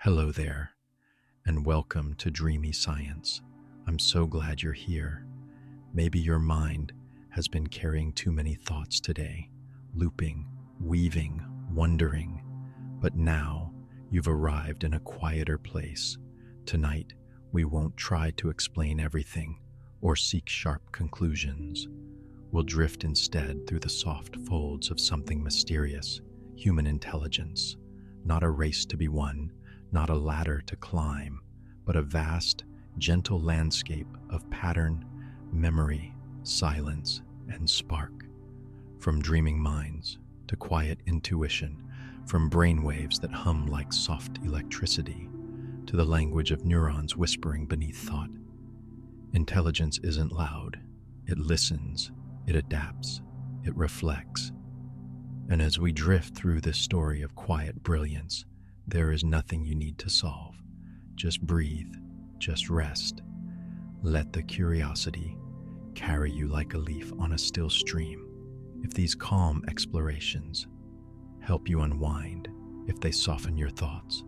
Hello there, and welcome to Dreamy Science. I'm so glad you're here. Maybe your mind has been carrying too many thoughts today, looping, weaving, wondering, but now you've arrived in a quieter place. Tonight, we won't try to explain everything or seek sharp conclusions. We'll drift instead through the soft folds of something mysterious, human intelligence, not a race to be won, not a ladder to climb, but a vast, gentle landscape of pattern, memory, silence, and spark. From dreaming minds to quiet intuition, from brainwaves that hum like soft electricity to the language of neurons whispering beneath thought. Intelligence isn't loud. It listens, it adapts, it reflects. And as we drift through this story of quiet brilliance, there is nothing you need to solve. Just breathe, just rest. Let the curiosity carry you like a leaf on a still stream. If these calm explorations help you unwind, if they soften your thoughts,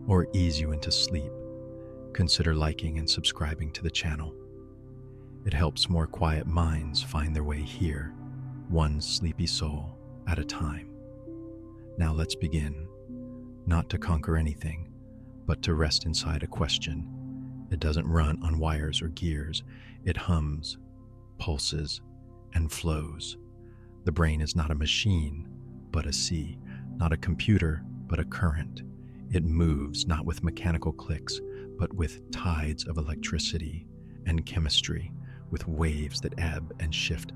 or ease you into sleep, consider liking and subscribing to the channel. It helps more quiet minds find their way here, one sleepy soul at a time. Now let's begin. Not to conquer anything, but to rest inside a question. It doesn't run on wires or gears. It hums, pulses, and flows. The brain is not a machine, but a sea, not a computer, but a current. It moves not with mechanical clicks, but with tides of electricity and chemistry, with waves that ebb and shift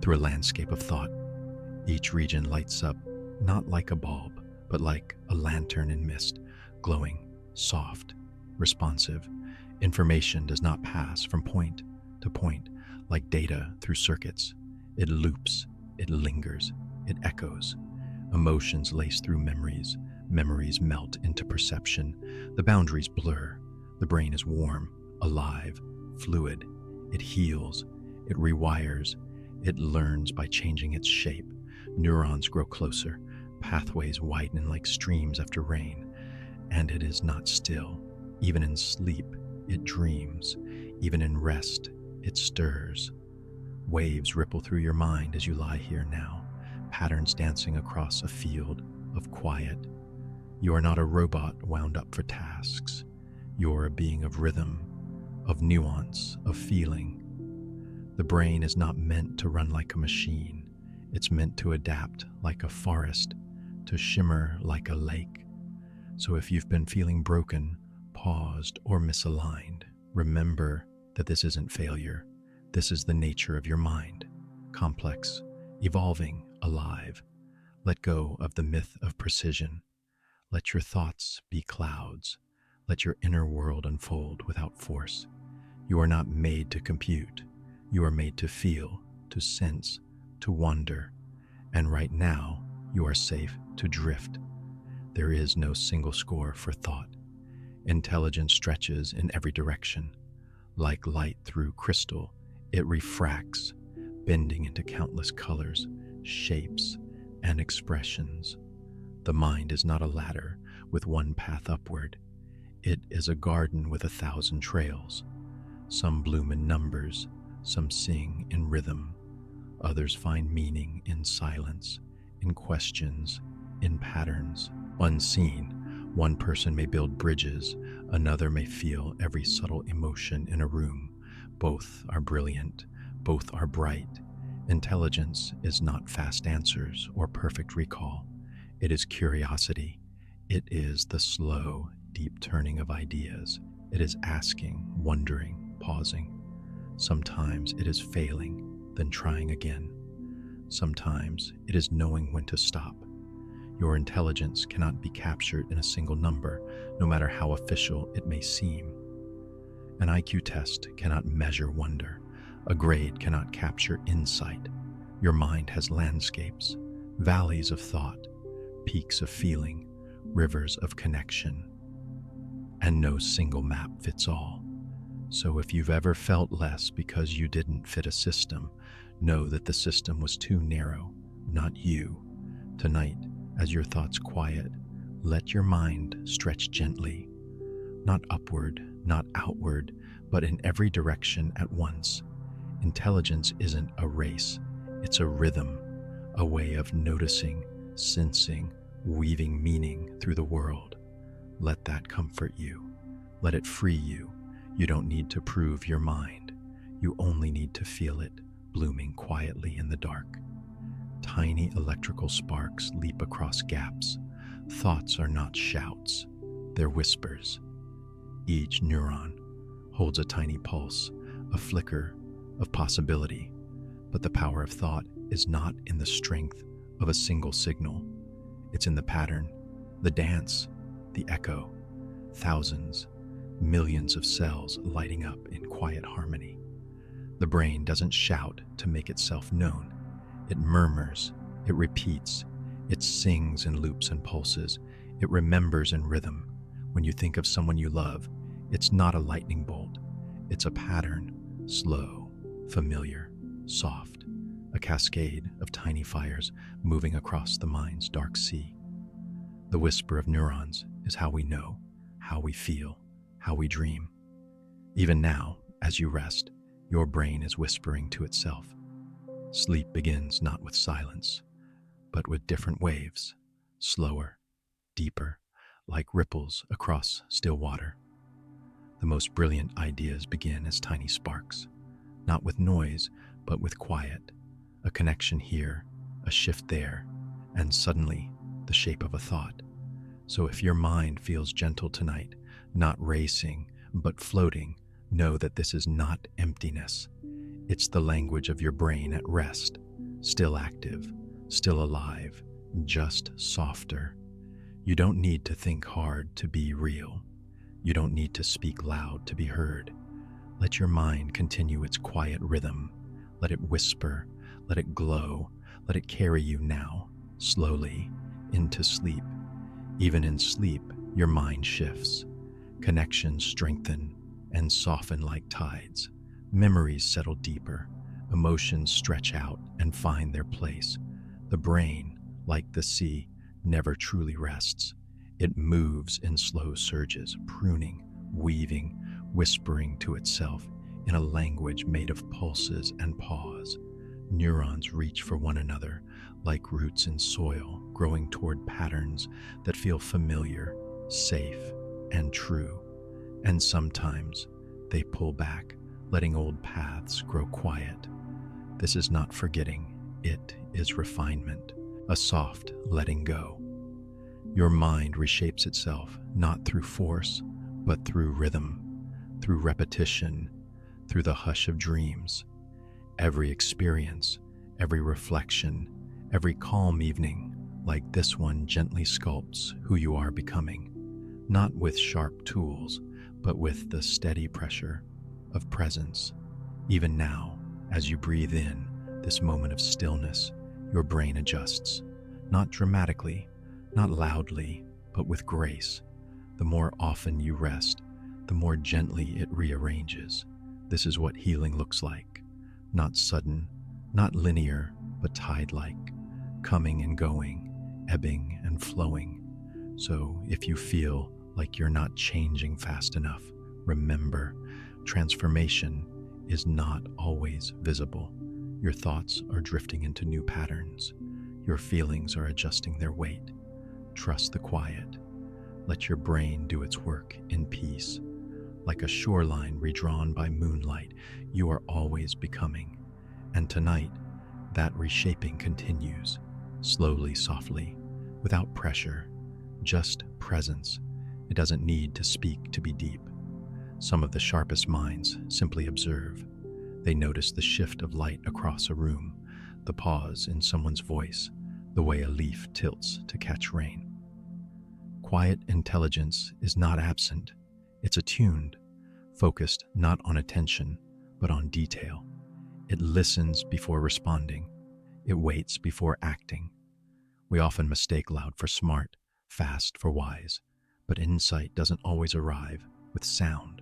through a landscape of thought. Each region lights up, not like a bulb, but like a lantern in mist, glowing, soft, responsive. Information does not pass from point to point like data through circuits. It loops, it lingers, it echoes. Emotions lace through memories. Memories melt into perception. The boundaries blur. The brain is warm, alive, fluid. It heals, it rewires, it learns by changing its shape. Neurons grow closer. Pathways widen like streams after rain, and it is not still. Even in sleep, it dreams. Even in rest, it stirs. Waves ripple through your mind as you lie here now, patterns dancing across a field of quiet. You are not a robot wound up for tasks. You are a being of rhythm, of nuance, of feeling. The brain is not meant to run like a machine. It's meant to adapt like a forest, to shimmer like a lake. So if you've been feeling broken, paused, or misaligned, remember that this isn't failure. This is the nature of your mind, complex, evolving, alive. Let go of the myth of precision. Let your thoughts be clouds. Let your inner world unfold without force. You are not made to compute. You are made to feel, to sense, to wonder. And right now, you are safe to drift. There is no single score for thought. Intelligence stretches in every direction. Like light through crystal, it refracts, bending into countless colors, shapes, and expressions. The mind is not a ladder with one path upward. It is a garden with 1,000 trails. Some bloom in numbers, some sing in rhythm. Others find meaning in silence, in questions, in patterns. Unseen, one person may build bridges, another may feel every subtle emotion in a room. Both are brilliant, both are bright. Intelligence is not fast answers or perfect recall. It is curiosity. It is the slow, deep turning of ideas. It is asking, wondering, pausing. Sometimes it is failing, then trying again. Sometimes it is knowing when to stop. Your intelligence cannot be captured in a single number, no matter how official it may seem. An IQ test cannot measure wonder. A grade cannot capture insight. Your mind has landscapes, valleys of thought, peaks of feeling, rivers of connection. And no single map fits all. So if you've ever felt less because you didn't fit a system, know that the system was too narrow, not you. Tonight, as your thoughts quiet, Let your mind stretch gently, not upward, not outward, but in every direction at once. Intelligence isn't a race, it's a rhythm, a way of noticing, sensing, weaving meaning through the world. Let that comfort you. Let it free you. You don't need to prove your mind. You only need to feel it blooming quietly in the dark. Tiny electrical sparks leap across gaps. Thoughts are not shouts, they're whispers. Each neuron holds a tiny pulse, a flicker of possibility. But the power of thought is not in the strength of a single signal. It's in the pattern, the dance, the echo, thousands, millions of cells lighting up in quiet harmony. The brain doesn't shout to make itself known. It murmurs, it repeats, it sings in loops and pulses, it remembers in rhythm. When you think of someone you love, it's not a lightning bolt. It's a pattern, slow, familiar, soft, a cascade of tiny fires moving across the mind's dark sea. The whisper of neurons is how we know, how we feel, how we dream. Even now, as you rest, your brain is whispering to itself. Sleep begins not with silence, but with different waves, slower, deeper, like ripples across still water. The most brilliant ideas begin as tiny sparks, not with noise, but with quiet, a connection here, a shift there, and suddenly the shape of a thought. So if your mind feels gentle tonight, not racing, but floating, know that this is not emptiness. It's the language of your brain at rest, still active, still alive, just softer. You don't need to think hard to be real. You don't need to speak loud to be heard. Let your mind continue its quiet rhythm. Let it whisper, let it glow, let it carry you now, slowly, into sleep. Even in sleep, your mind shifts. Connections strengthen and soften like tides. Memories settle deeper. Emotions stretch out and find their place. The brain, like the sea, never truly rests. It moves in slow surges, pruning, weaving, whispering to itself in a language made of pulses and pause. Neurons reach for one another like roots in soil, growing toward patterns that feel familiar, safe, and true. And sometimes they pull back, letting old paths grow quiet. This is not forgetting, it is refinement, a soft letting go. Your mind reshapes itself not through force, but through rhythm, through repetition, through the hush of dreams. Every experience, every reflection, every calm evening, like this one, gently sculpts who you are becoming, not with sharp tools, but with the steady pressure of presence. Even now, as you breathe in this moment of stillness, your brain adjusts, not dramatically, not loudly, but with grace. The more often you rest, the more gently it rearranges. This is what healing looks like. Not sudden, not linear, but tide-like, coming and going, ebbing and flowing. So if you feel like you're not changing fast enough, remember, transformation is not always visible. Your thoughts are drifting into new patterns. Your feelings are adjusting their weight. Trust the quiet. Let your brain do its work in peace. Like a shoreline redrawn by moonlight, you are always becoming. And tonight, that reshaping continues, slowly, softly, without pressure, just presence. It doesn't need to speak to be deep. Some of the sharpest minds simply observe. They notice the shift of light across a room, the pause in someone's voice, the way a leaf tilts to catch rain. Quiet intelligence is not absent. It's attuned, focused not on attention, but on detail. It listens before responding. It waits before acting. We often mistake loud for smart, fast for wise, but insight doesn't always arrive with sound.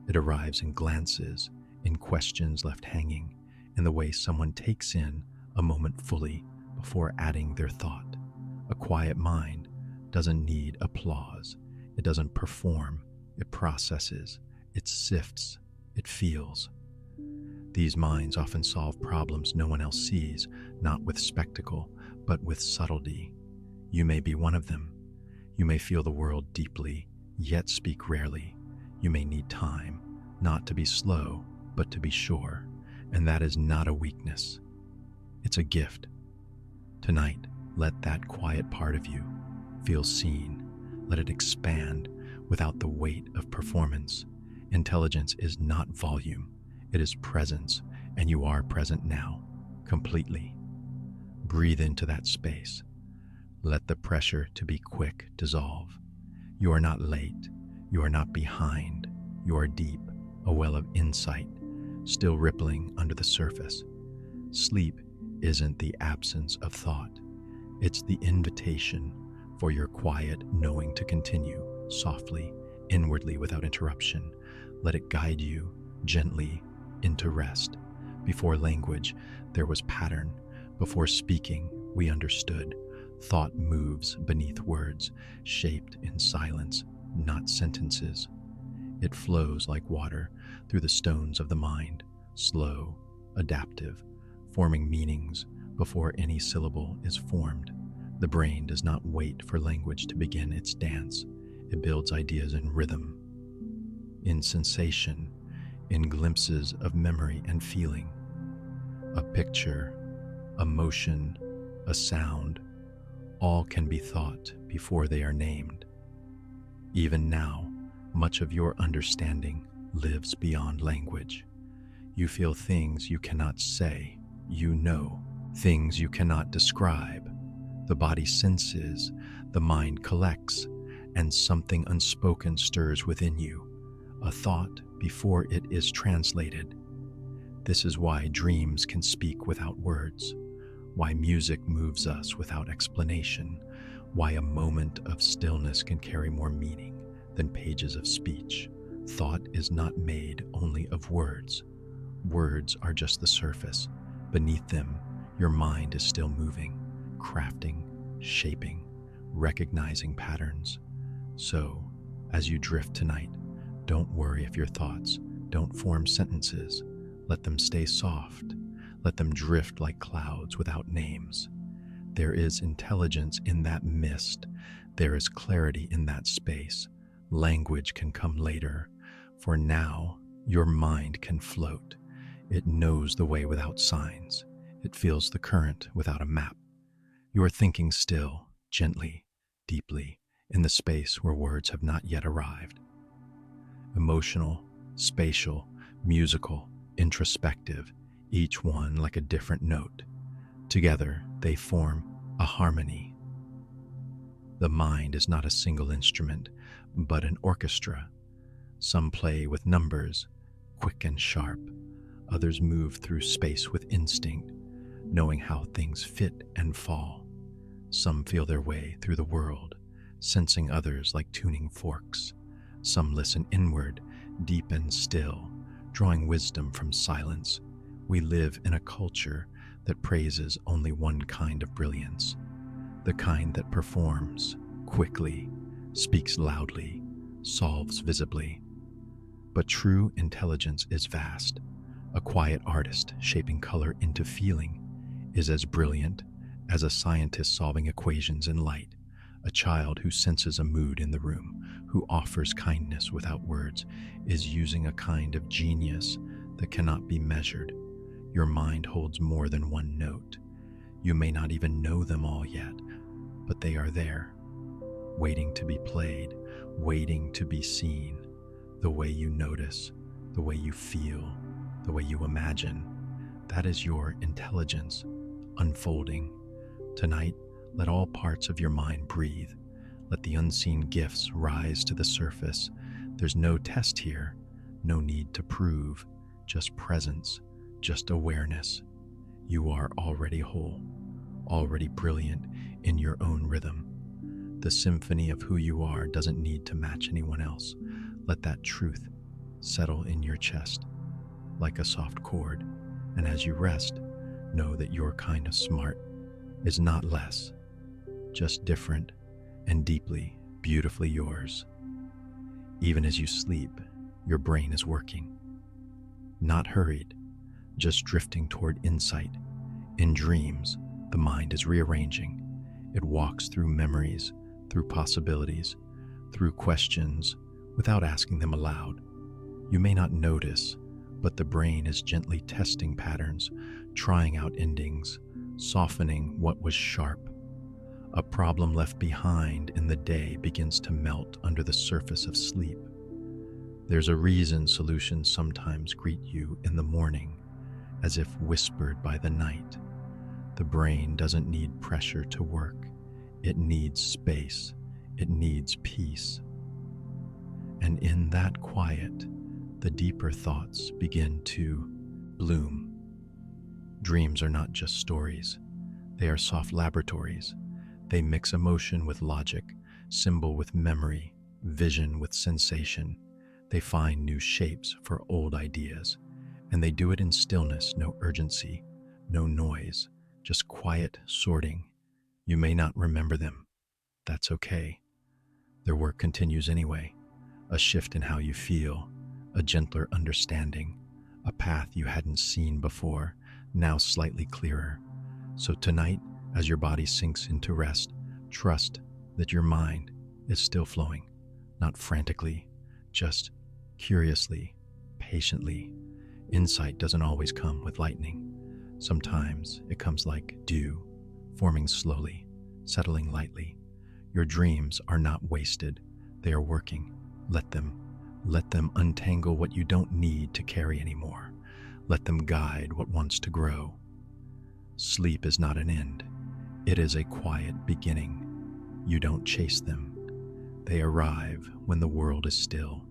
It arrives in glances, in questions left hanging, in the way someone takes in a moment fully before adding their thought. A quiet mind doesn't need applause. It doesn't perform. It processes. It sifts. It feels. These minds often solve problems no one else sees, not with spectacle, but with subtlety. You may be one of them. You may feel the world deeply, yet speak rarely. You may need time, not to be slow, but to be sure. And that is not a weakness. It's a gift. Tonight, let that quiet part of you feel seen. Let it expand without the weight of performance. Intelligence is not volume. It is presence, and you are present now, completely. Breathe into that space. Let the pressure to be quick dissolve. You are not late. You are not behind. You are deep, a well of insight, still rippling under the surface. Sleep isn't the absence of thought. It's the invitation for your quiet knowing to continue, softly, inwardly, without interruption. Let it guide you gently into rest. Before language, there was pattern. Before speaking, we understood. Thought moves beneath words, shaped in silence, not sentences. It flows like water through the stones of the mind, slow, adaptive, forming meanings before any syllable is formed. The brain does not wait for language to begin its dance. It builds ideas in rhythm, in sensation, in glimpses of memory and feeling. A picture, a motion, a sound, all can be thought before they are named. Even now, much of your understanding lives beyond language. You feel things you cannot say. You know things you cannot describe. The body senses, the mind collects, and something unspoken stirs within you, a thought before it is translated. This is why dreams can speak without words, why music moves us without explanation, why a moment of stillness can carry more meaning than pages of speech. Thought is not made only of words. Words are just the surface. Beneath them, your mind is still moving, crafting, shaping, recognizing patterns. So, as you drift tonight, don't worry if your thoughts don't form sentences. Let them stay soft. Let them drift like clouds without names. There is intelligence in that mist. There is clarity in that space. Language can come later. For now, your mind can float. It knows the way without signs. It feels the current without a map. You are thinking still, gently, deeply, in the space where words have not yet arrived. Emotional, spatial, musical, introspective, each one like a different note. Together, they form a harmony. The mind is not a single instrument, but an orchestra. Some play with numbers, quick and sharp. Others move through space with instinct, knowing how things fit and fall. Some feel their way through the world, sensing others like tuning forks. Some listen inward, deep and still, drawing wisdom from silence. We live in a culture that praises only one kind of brilliance, the kind that performs quickly, speaks loudly, solves visibly. But true intelligence is vast. A quiet artist shaping color into feeling is as brilliant as a scientist solving equations in light. A child who senses a mood in the room, who offers kindness without words, is using a kind of genius that cannot be measured. Your mind holds more than one note. You may not even know them all yet, but they are there, waiting to be played, waiting to be seen. The way you notice, the way you feel, the way you imagine, that is your intelligence unfolding. Tonight, let all parts of your mind breathe. Let the unseen gifts rise to the surface. There's no test here, no need to prove, just presence, just awareness. You are already whole, already brilliant in your own rhythm. The symphony of who you are doesn't need to match anyone else. Let that truth settle in your chest like a soft chord. And as you rest, know that your kind of smart is not less, just different, and deeply, beautifully yours. Even as you sleep, your brain is working. Not hurried, just drifting toward insight. In dreams, the mind is rearranging. It walks through memories, through possibilities, through questions, without asking them aloud. You may not notice, but the brain is gently testing patterns, trying out endings, softening what was sharp. A problem left behind in the day begins to melt under the surface of sleep. There's a reason solutions sometimes greet you in the morning, as if whispered by the night. The brain doesn't need pressure to work. It needs space. It needs peace. And in that quiet, the deeper thoughts begin to bloom. Dreams are not just stories. They are soft laboratories. They mix emotion with logic, symbol with memory, vision with sensation. They find new shapes for old ideas. And they do it in stillness, no urgency, no noise, just quiet sorting. You may not remember them. That's okay. Their work continues anyway. A shift in how you feel, a gentler understanding, a path you hadn't seen before, now slightly clearer. So tonight, as your body sinks into rest, trust that your mind is still flowing, not frantically, just curiously, patiently. Insight doesn't always come with lightning. Sometimes it comes like dew, forming slowly, settling lightly. Your dreams are not wasted. They are working. Let them untangle what you don't need to carry anymore. Let them guide what wants to grow. Sleep is not an end. It is a quiet beginning. You don't chase them. They arrive when the world is still.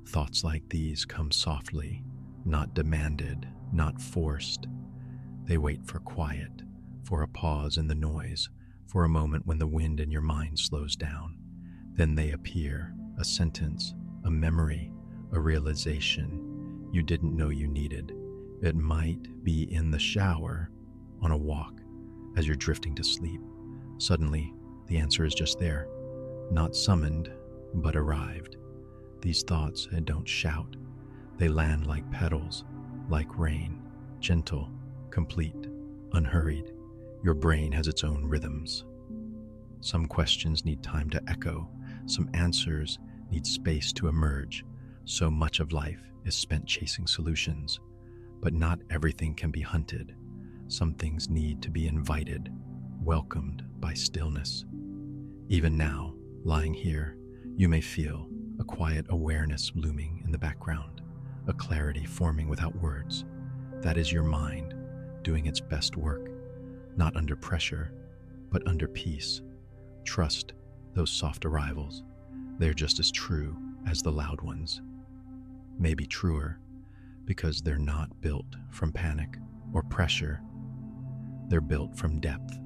Thoughts like these come softly, not demanded, not forced. They wait for quiet, for a pause in the noise, for a moment when the wind in your mind slows down. Then they appear, a sentence, a memory, a realization you didn't know you needed. It might be in the shower, on a walk, as you're drifting to sleep. Suddenly, the answer is just there, not summoned, but arrived. These thoughts don't shout. They land like petals, like rain, gentle, complete, unhurried. Your brain has its own rhythms. Some questions need time to echo. Some answers need space to emerge. So much of life is spent chasing solutions. But not everything can be hunted. Some things need to be invited, welcomed by stillness. Even now, lying here, you may feel a quiet awareness looming in the background, a clarity forming without words. That is your mind doing its best work, not under pressure, but under peace. Trust those soft arrivals. They're just as true as the loud ones. Maybe truer, because they're not built from panic or pressure. They're built from depth.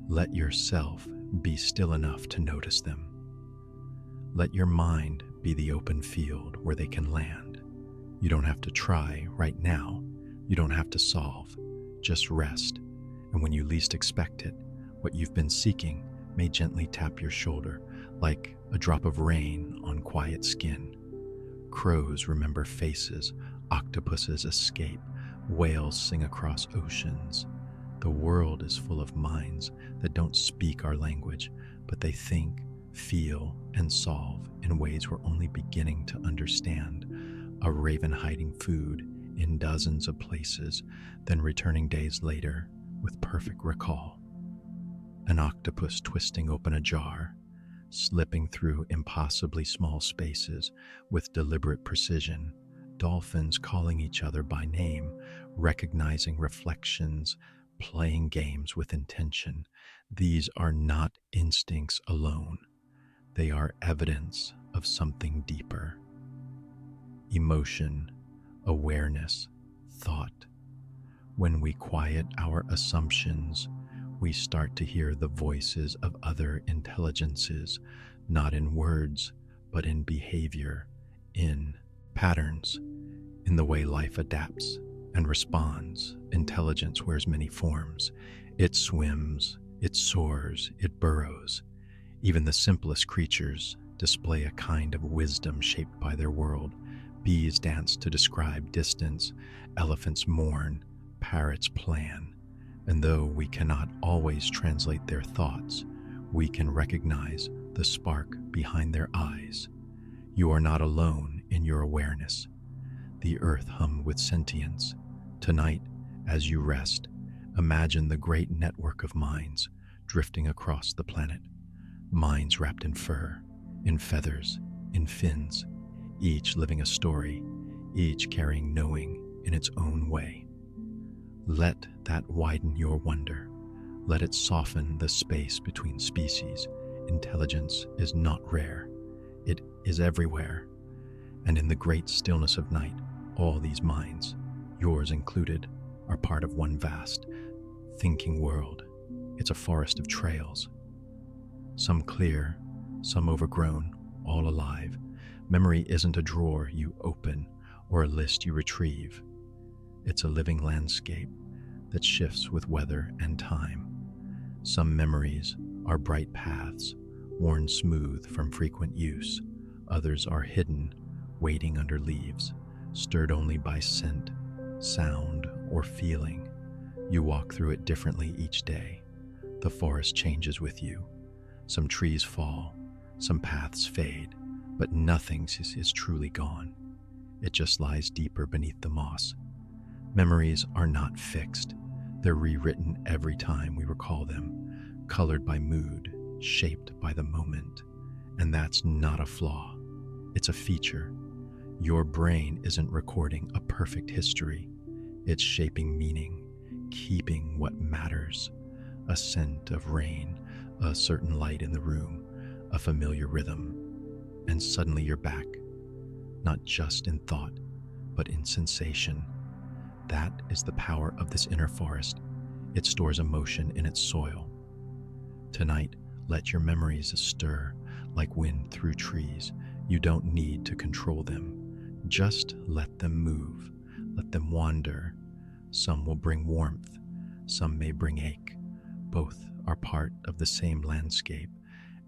Let yourself be still enough to notice them. Let your mind be the open field where they can land. You don't have to try right now. You don't have to solve. Just rest. And when you least expect it, what you've been seeking may gently tap your shoulder like a drop of rain on quiet skin. Crows remember faces, octopuses escape, whales sing across oceans. The world is full of minds that don't speak our language, but they think, feel, and solve in ways we're only beginning to understand. A raven hiding food in dozens of places, then returning days later with perfect recall. An octopus twisting open a jar, slipping through impossibly small spaces with deliberate precision. Dolphins calling each other by name, recognizing reflections, playing games with intention. These are not instincts alone. They are evidence of something deeper. Emotion, awareness, thought. When we quiet our assumptions, we start to hear the voices of other intelligences, not in words, but in behavior, in patterns, in the way life adapts and responds. Intelligence wears many forms. It swims, it soars, it burrows. Even the simplest creatures display a kind of wisdom shaped by their world. Bees dance to describe distance, elephants mourn, parrots plan. And though we cannot always translate their thoughts, we can recognize the spark behind their eyes. You are not alone in your awareness. The earth hummed with sentience. Tonight, as you rest, imagine the great network of minds drifting across the planet. Minds wrapped in fur, in feathers, in fins, each living a story, each carrying knowing in its own way. Let that widen your wonder. Let it soften the space between species. Intelligence is not rare. It is everywhere. And in the great stillness of night, all these minds, yours included, are part of one vast, thinking world. It's a forest of trails. Some clear, some overgrown, all alive. Memory isn't a drawer you open or a list you retrieve. It's a living landscape that shifts with weather and time. Some memories are bright paths, worn smooth from frequent use. Others are hidden, waiting under leaves, stirred only by scent, sound, or feeling. You walk through it differently each day. The forest changes with you. Some trees fall, some paths fade, but nothing is truly gone. It just lies deeper beneath the moss. Memories are not fixed. They're rewritten every time we recall them, colored by mood, shaped by the moment. And that's not a flaw. It's a feature. Your brain isn't recording a perfect history. It's shaping meaning, keeping what matters. A scent of rain, a certain light in the room, a familiar rhythm. And suddenly you're back, not just in thought, but in sensation. That is the power of this inner forest. It stores emotion in its soil. Tonight, let your memories stir like wind through trees. You don't need to control them. Just let them move. Let them wander. Some will bring warmth. Some may bring ache. Both are part of the same landscape.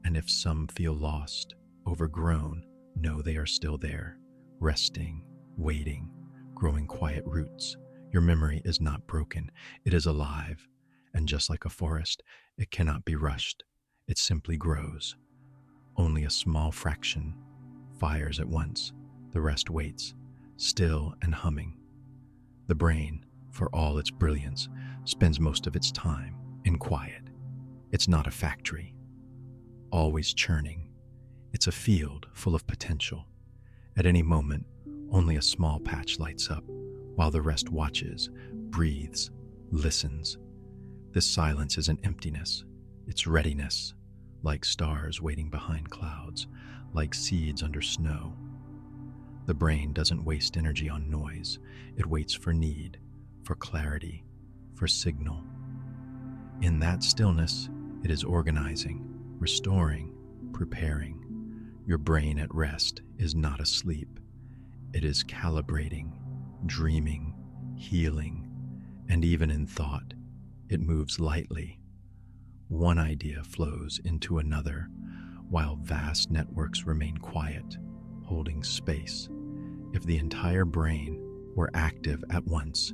And if some feel lost, overgrown, know they are still there, resting, waiting, growing quiet roots. Your memory is not broken. It is alive. And just like a forest, it cannot be rushed. It simply grows. Only a small fraction fires at once. The rest waits, still and humming. The brain, for all its brilliance, spends most of its time in quiet. It's not a factory, always churning. It's a field full of potential. At any moment, only a small patch lights up, while the rest watches, breathes, listens. This silence isn't emptiness, it's readiness, like stars waiting behind clouds, like seeds under snow. The brain doesn't waste energy on noise. It waits for need, for clarity, for signal. In that stillness, it is organizing, restoring, preparing. Your brain at rest is not asleep. It is calibrating, dreaming, healing, and even in thought, it moves lightly. One idea flows into another, while vast networks remain quiet, holding space. If the entire brain were active at once,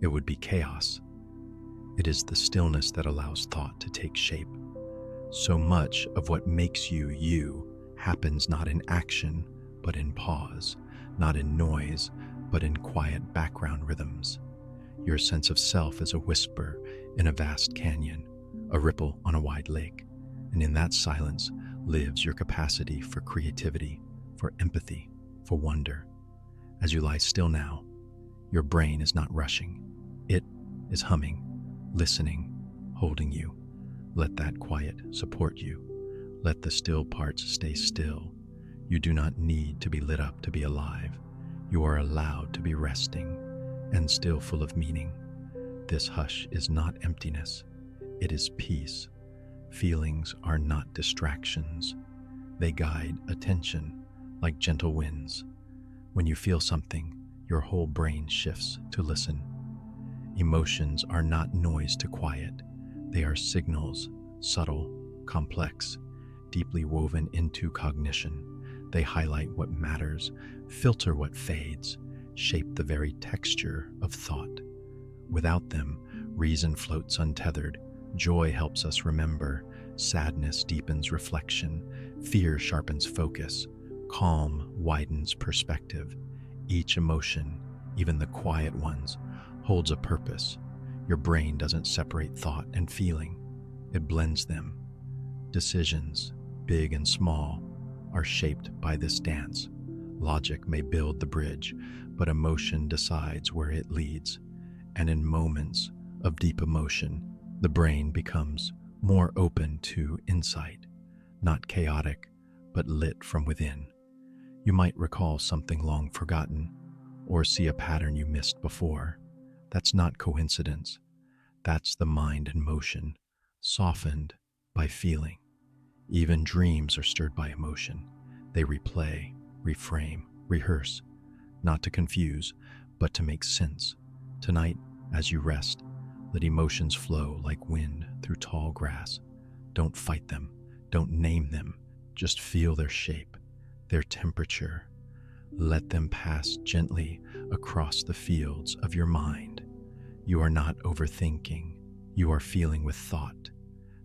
it would be chaos. It is the stillness that allows thought to take shape. So much of what makes you you happens not in action, but in pause, not in noise, but in quiet background rhythms. Your sense of self is a whisper in a vast canyon, a ripple on a wide lake, and in that silence lives your capacity for creativity, for empathy, for wonder. As you lie still now, your brain is not rushing. It is humming, listening, holding you. Let that quiet support you. Let the still parts stay still. You do not need to be lit up to be alive. You are allowed to be resting and still full of meaning. This hush is not emptiness. It is peace. Feelings are not distractions. They guide attention like gentle winds. When you feel something, your whole brain shifts to listen. Emotions are not noise to quiet. They are signals, subtle, complex, deeply woven into cognition. They highlight what matters, filter what fades, shape the very texture of thought. Without them, reason floats untethered, joy helps us remember, sadness deepens reflection, fear sharpens focus, calm widens perspective. Each emotion, even the quiet ones, holds a purpose. Your brain doesn't separate thought and feeling, it blends them. Decisions, big and small, are shaped by this dance. Logic may build the bridge, but emotion decides where it leads. And in moments of deep emotion, the brain becomes more open to insight, not chaotic, but lit from within. You might recall something long forgotten, or see a pattern you missed before. That's not coincidence. That's the mind in motion, softened by feeling. Even dreams are stirred by emotion. They replay, reframe, rehearse, not to confuse, but to make sense. Tonight, as you rest, let emotions flow like wind through tall grass. Don't fight them, don't name them, just feel their shape, their temperature. Let them pass gently across the fields of your mind. You are not overthinking, you are feeling with thought.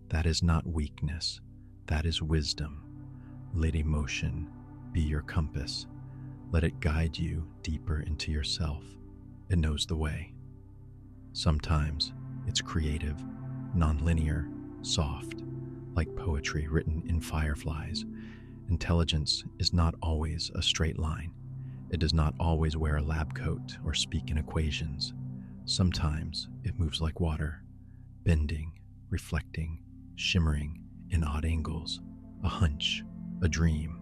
That is not weakness, that is wisdom. Let emotion be your compass. Let it guide you deeper into yourself. It knows the way. Sometimes it's creative, nonlinear, soft, like poetry written in fireflies. Intelligence is not always a straight line. It does not always wear a lab coat or speak in equations. Sometimes it moves like water, bending, reflecting, shimmering in odd angles, a hunch, a dream,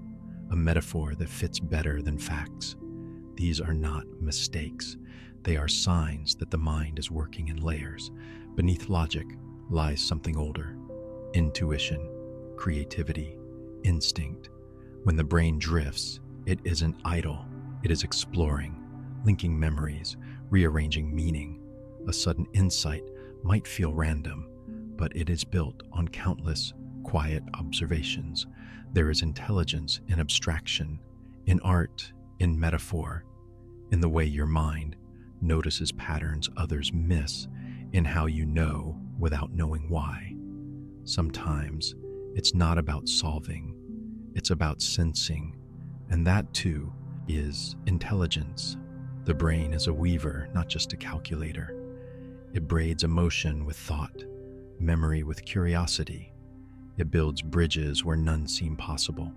a metaphor that fits better than facts. These are not mistakes. They are signs that the mind is working in layers. Beneath logic lies something older: intuition, creativity, instinct. When the brain drifts, it isn't idle. It is exploring, linking memories, rearranging meaning. A sudden insight might feel random, but it is built on countless quiet observations. There is intelligence in abstraction, in art, in metaphor, in the way your mind notices patterns others miss, in how you know without knowing why. Sometimes it's not about solving, it's about sensing, and that too is intelligence. The brain is a weaver, not just a calculator. It braids emotion with thought, memory with curiosity. It builds bridges where none seem possible.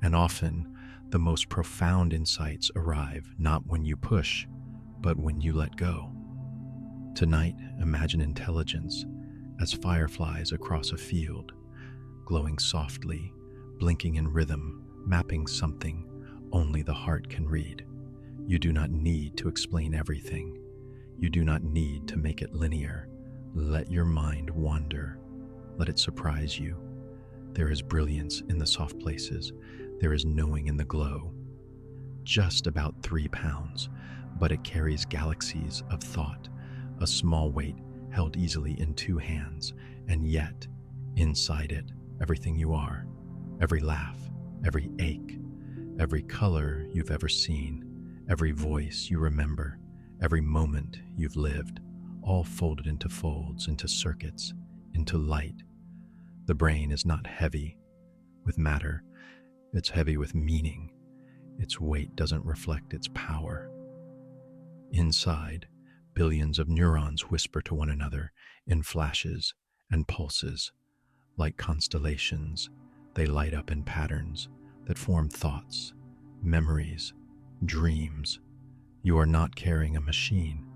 And often, the most profound insights arrive not when you push, but when you let go. Tonight, imagine intelligence as fireflies across a field, glowing softly, blinking in rhythm, mapping something only the heart can read. You do not need to explain everything. You do not need to make it linear. Let your mind wander. Let it surprise you. There is brilliance in the soft places. There is knowing in the glow. Just about 3 pounds, but it carries galaxies of thought, a small weight held easily in 2 hands, and yet, inside it, everything you are, every laugh, every ache, every color you've ever seen, every voice you remember, every moment you've lived, all folded into folds, into circuits, into light. The brain is not heavy with matter, it's heavy with meaning. Its weight doesn't reflect its power. Inside, billions of neurons whisper to one another in flashes and pulses. Like constellations, they light up in patterns that form thoughts, memories, dreams. You are not carrying a machine.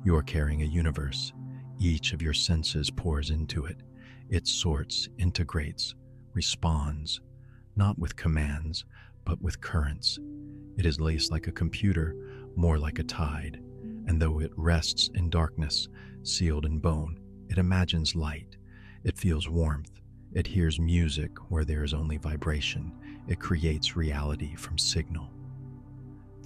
You are carrying a universe. Each of your senses pours into it. It sorts, integrates, responds, not with commands, but with currents. It is laced like a computer, more like a tide. And though it rests in darkness, sealed in bone, it imagines light. It feels warmth. It hears music where there is only vibration. It creates reality from signal.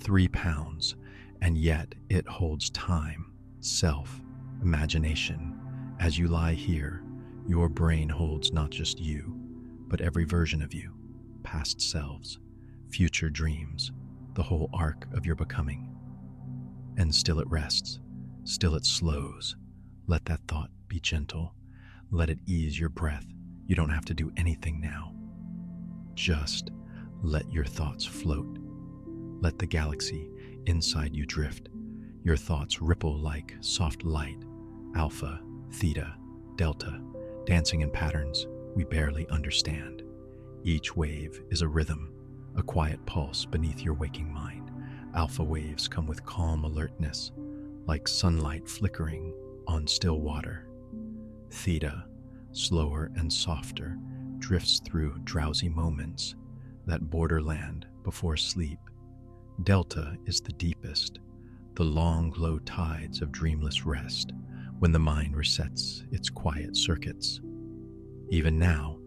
3 pounds, and yet it holds time, self, imagination. As you lie here, your brain holds not just you, but every version of you, past selves, future dreams, the whole arc of your becoming. And still it rests, still it slows. Let that thought be gentle. Let it ease your breath. You don't have to do anything now. Just let your thoughts float. Let the galaxy inside you drift. Your thoughts ripple like soft light, alpha, theta, delta, dancing in patterns we barely understand. Each wave is a rhythm, a quiet pulse beneath your waking mind. Alpha waves come with calm alertness, like sunlight flickering on still water. Theta, slower and softer, drifts through drowsy moments, that borderland before sleep. Delta is the deepest, the long, low tides of dreamless rest, when the mind resets its quiet circuits. Even now,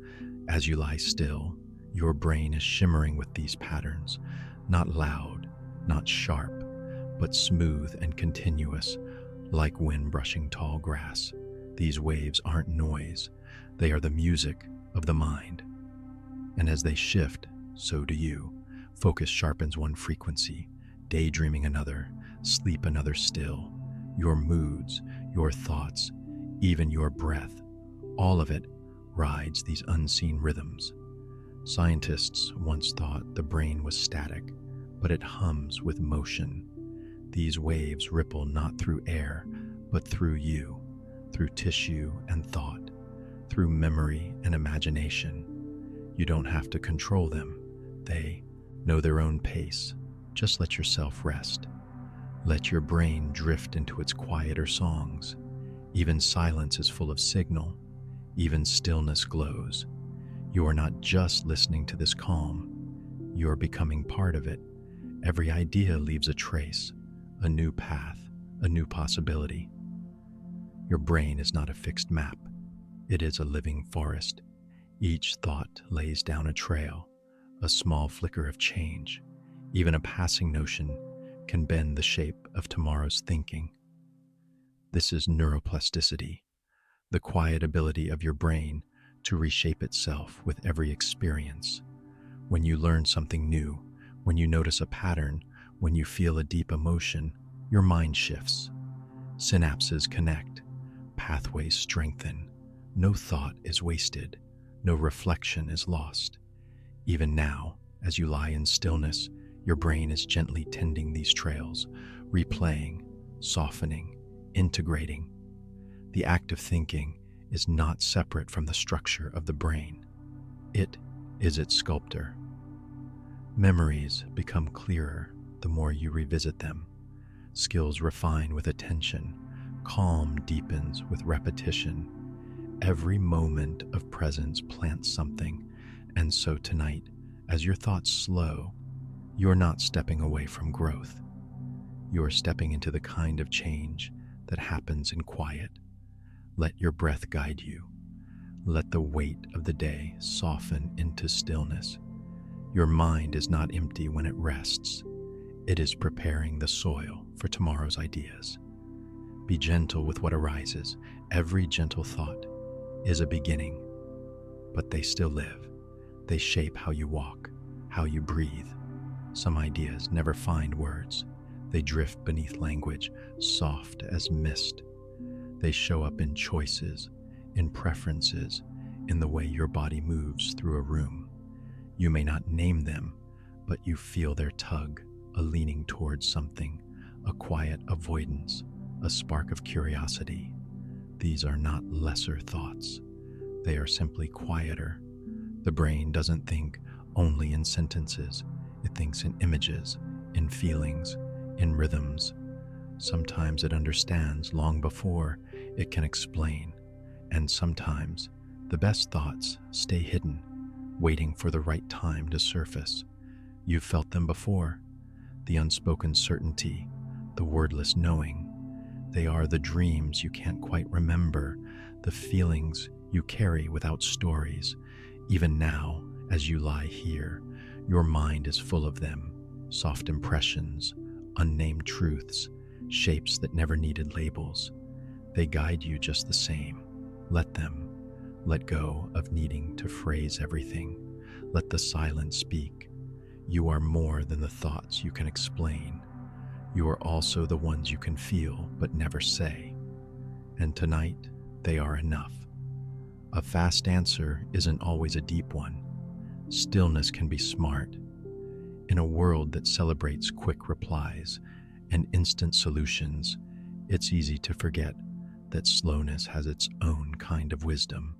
as you lie still, your brain is shimmering with these patterns, not loud, not sharp, but smooth and continuous, like wind brushing tall grass. These waves aren't noise, they are the music of the mind. And as they shift, so do you. Focus sharpens one frequency, daydreaming another, sleep another still. Your moods, your thoughts, even your breath, all of it rides these unseen rhythms. Scientists once thought the brain was static, but it hums with motion. These waves ripple not through air, but through you, through tissue and thought, through memory and imagination. You don't have to control them. They know their own pace. Just let yourself rest. Let your brain drift into its quieter songs. Even silence is full of signal. Even stillness glows. You are not just listening to this calm. You are becoming part of it. Every idea leaves a trace, a new path, a new possibility. Your brain is not a fixed map. It is a living forest. Each thought lays down a trail, a small flicker of change. Even a passing notion can bend the shape of tomorrow's thinking. This is neuroplasticity, the quiet ability of your brain to reshape itself with every experience. When you learn something new, when you notice a pattern, when you feel a deep emotion, your mind shifts. Synapses connect, pathways strengthen. No thought is wasted, no reflection is lost. Even now, as you lie in stillness, your brain is gently tending these trails, replaying, softening, integrating. The act of thinking is not separate from the structure of the brain. It is its sculptor. Memories become clearer the more you revisit them. Skills refine with attention. Calm deepens with repetition. Every moment of presence plants something, and so tonight, as your thoughts slow, you're not stepping away from growth. You're stepping into the kind of change that happens in quiet. Let your breath guide you. Let the weight of the day soften into stillness. Your mind is not empty when it rests. It is preparing the soil for tomorrow's ideas. Be gentle with what arises. Every gentle thought is a beginning, but they still live. They shape how you walk, how you breathe. Some ideas never find words. They drift beneath language, soft as mist. They show up in choices, in preferences, in the way your body moves through a room. You may not name them, but you feel their tug, a leaning towards something, a quiet avoidance, a spark of curiosity. These are not lesser thoughts. They are simply quieter. The brain doesn't think only in sentences. It thinks in images, in feelings, in rhythms. Sometimes it understands long before it can explain, and sometimes the best thoughts stay hidden, waiting for the right time to surface. You've felt them before, the unspoken certainty, the wordless knowing. They are the dreams you can't quite remember, the feelings you carry without stories. Even now, as you lie here, your mind is full of them, soft impressions, unnamed truths, shapes that never needed labels. They guide you just the same. Let them. Let go of needing to phrase everything. Let the silence speak. You are more than the thoughts you can explain. You are also the ones you can feel but never say. And tonight, they are enough. A fast answer isn't always a deep one. Stillness can be smart. In a world that celebrates quick replies and instant solutions, it's easy to forget that slowness has its own kind of wisdom.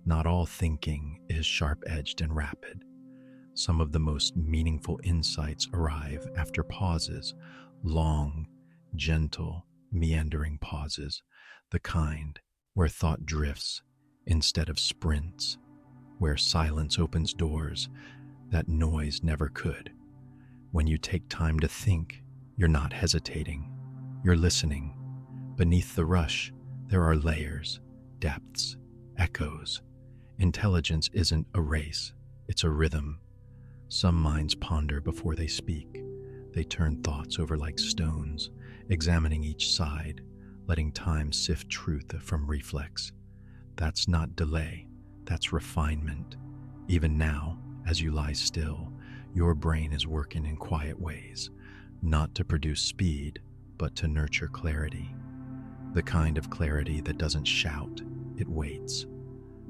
Not all thinking is sharp-edged and rapid. Some of the most meaningful insights arrive after pauses, long, gentle, meandering pauses, the kind where thought drifts instead of sprints, where silence opens doors that noise never could. When you take time to think, you're not hesitating, you're listening. Beneath the rush, there are layers, depths, echoes. Intelligence isn't a race, it's a rhythm. Some minds ponder before they speak. They turn thoughts over like stones, examining each side, letting time sift truth from reflex. That's not delay, that's refinement. Even now, as you lie still, your brain is working in quiet ways, not to produce speed, but to nurture clarity. The kind of clarity that doesn't shout, it waits.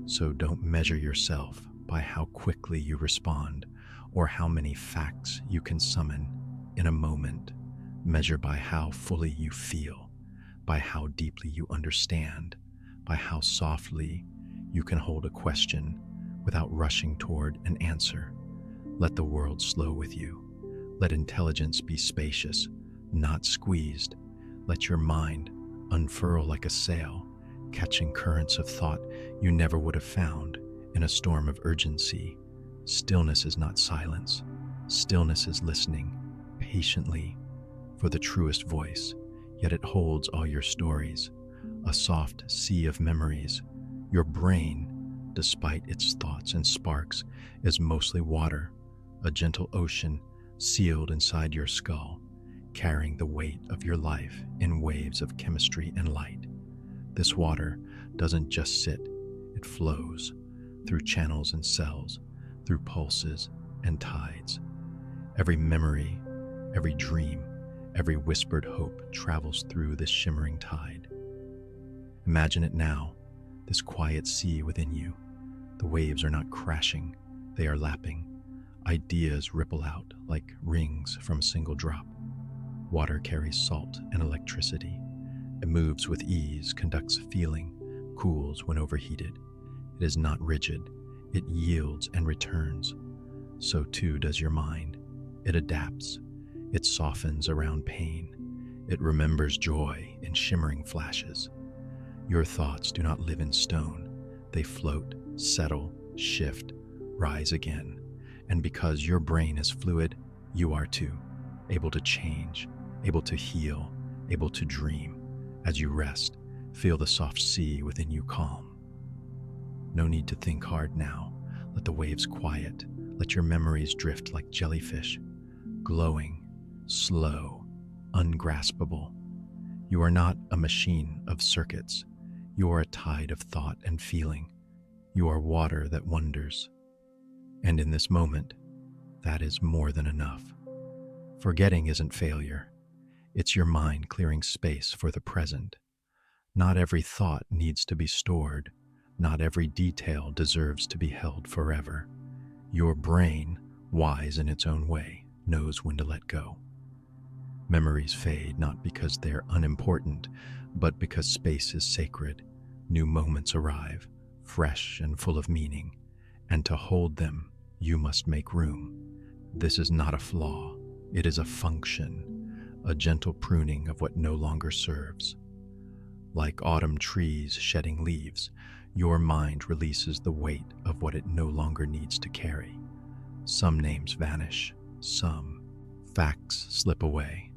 So don't measure yourself by how quickly you respond or how many facts you can summon in a moment. Measure by how fully you feel, by how deeply you understand, by how softly you can hold a question without rushing toward an answer. Let the world slow with you. Let intelligence be spacious, not squeezed. Let your mind unfurl like a sail, catching currents of thought you never would have found in a storm of urgency. Stillness is not silence. Stillness is listening patiently for the truest voice, yet it holds all your stories, a soft sea of memories. Your brain, despite its thoughts and sparks, is mostly water, a gentle ocean sealed inside your skull, carrying the weight of your life in waves of chemistry and light. This water doesn't just sit, it flows through channels and cells, through pulses and tides. Every memory, every dream, every whispered hope travels through this shimmering tide. Imagine it now, this quiet sea within you. The waves are not crashing, they are lapping. Ideas ripple out like rings from a single drop. Water carries salt and electricity. It moves with ease, conducts feeling, cools when overheated. It is not rigid. It yields and returns. So too does your mind. It adapts. It softens around pain. It remembers joy in shimmering flashes. Your thoughts do not live in stone. They float, settle, shift, rise again. And because your brain is fluid, you are too, able to change, able to heal, able to dream. As you rest, feel the soft sea within you calm. No need to think hard now. Let the waves quiet. Let your memories drift like jellyfish, glowing, slow, ungraspable. You are not a machine of circuits. You are a tide of thought and feeling. You are water that wonders. And in this moment, that is more than enough. Forgetting isn't failure. It's your mind clearing space for the present. Not every thought needs to be stored. Not every detail deserves to be held forever. Your brain, wise in its own way, knows when to let go. Memories fade not because they're unimportant, but because space is sacred. New moments arrive, fresh and full of meaning, and to hold them, you must make room. This is not a flaw, it is a function, a gentle pruning of what no longer serves. Like autumn trees shedding leaves, your mind releases the weight of what it no longer needs to carry. Some names vanish, some facts slip away,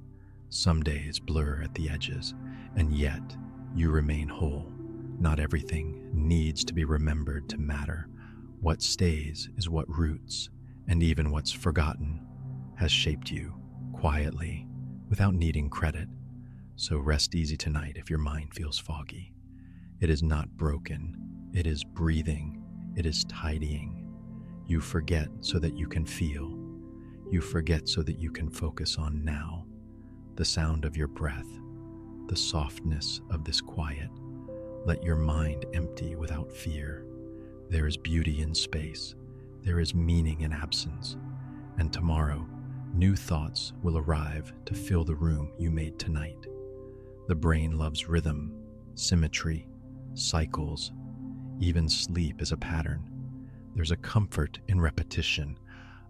some days blur at the edges, and yet you remain whole. Not everything needs to be remembered to matter. What stays is what roots, and even what's forgotten has shaped you quietly, without needing credit. So rest easy tonight if your mind feels foggy. It is not broken, It is breathing. It is tidying. You forget so that you can feel. You forget so that you can focus on now, the sound of your breath, the softness of this quiet. Let your mind empty without fear. There is beauty in space. There is meaning in absence. And tomorrow, new thoughts will arrive to fill the room you made tonight. The brain loves rhythm, symmetry, cycles. Even sleep is a pattern. There's a comfort in repetition,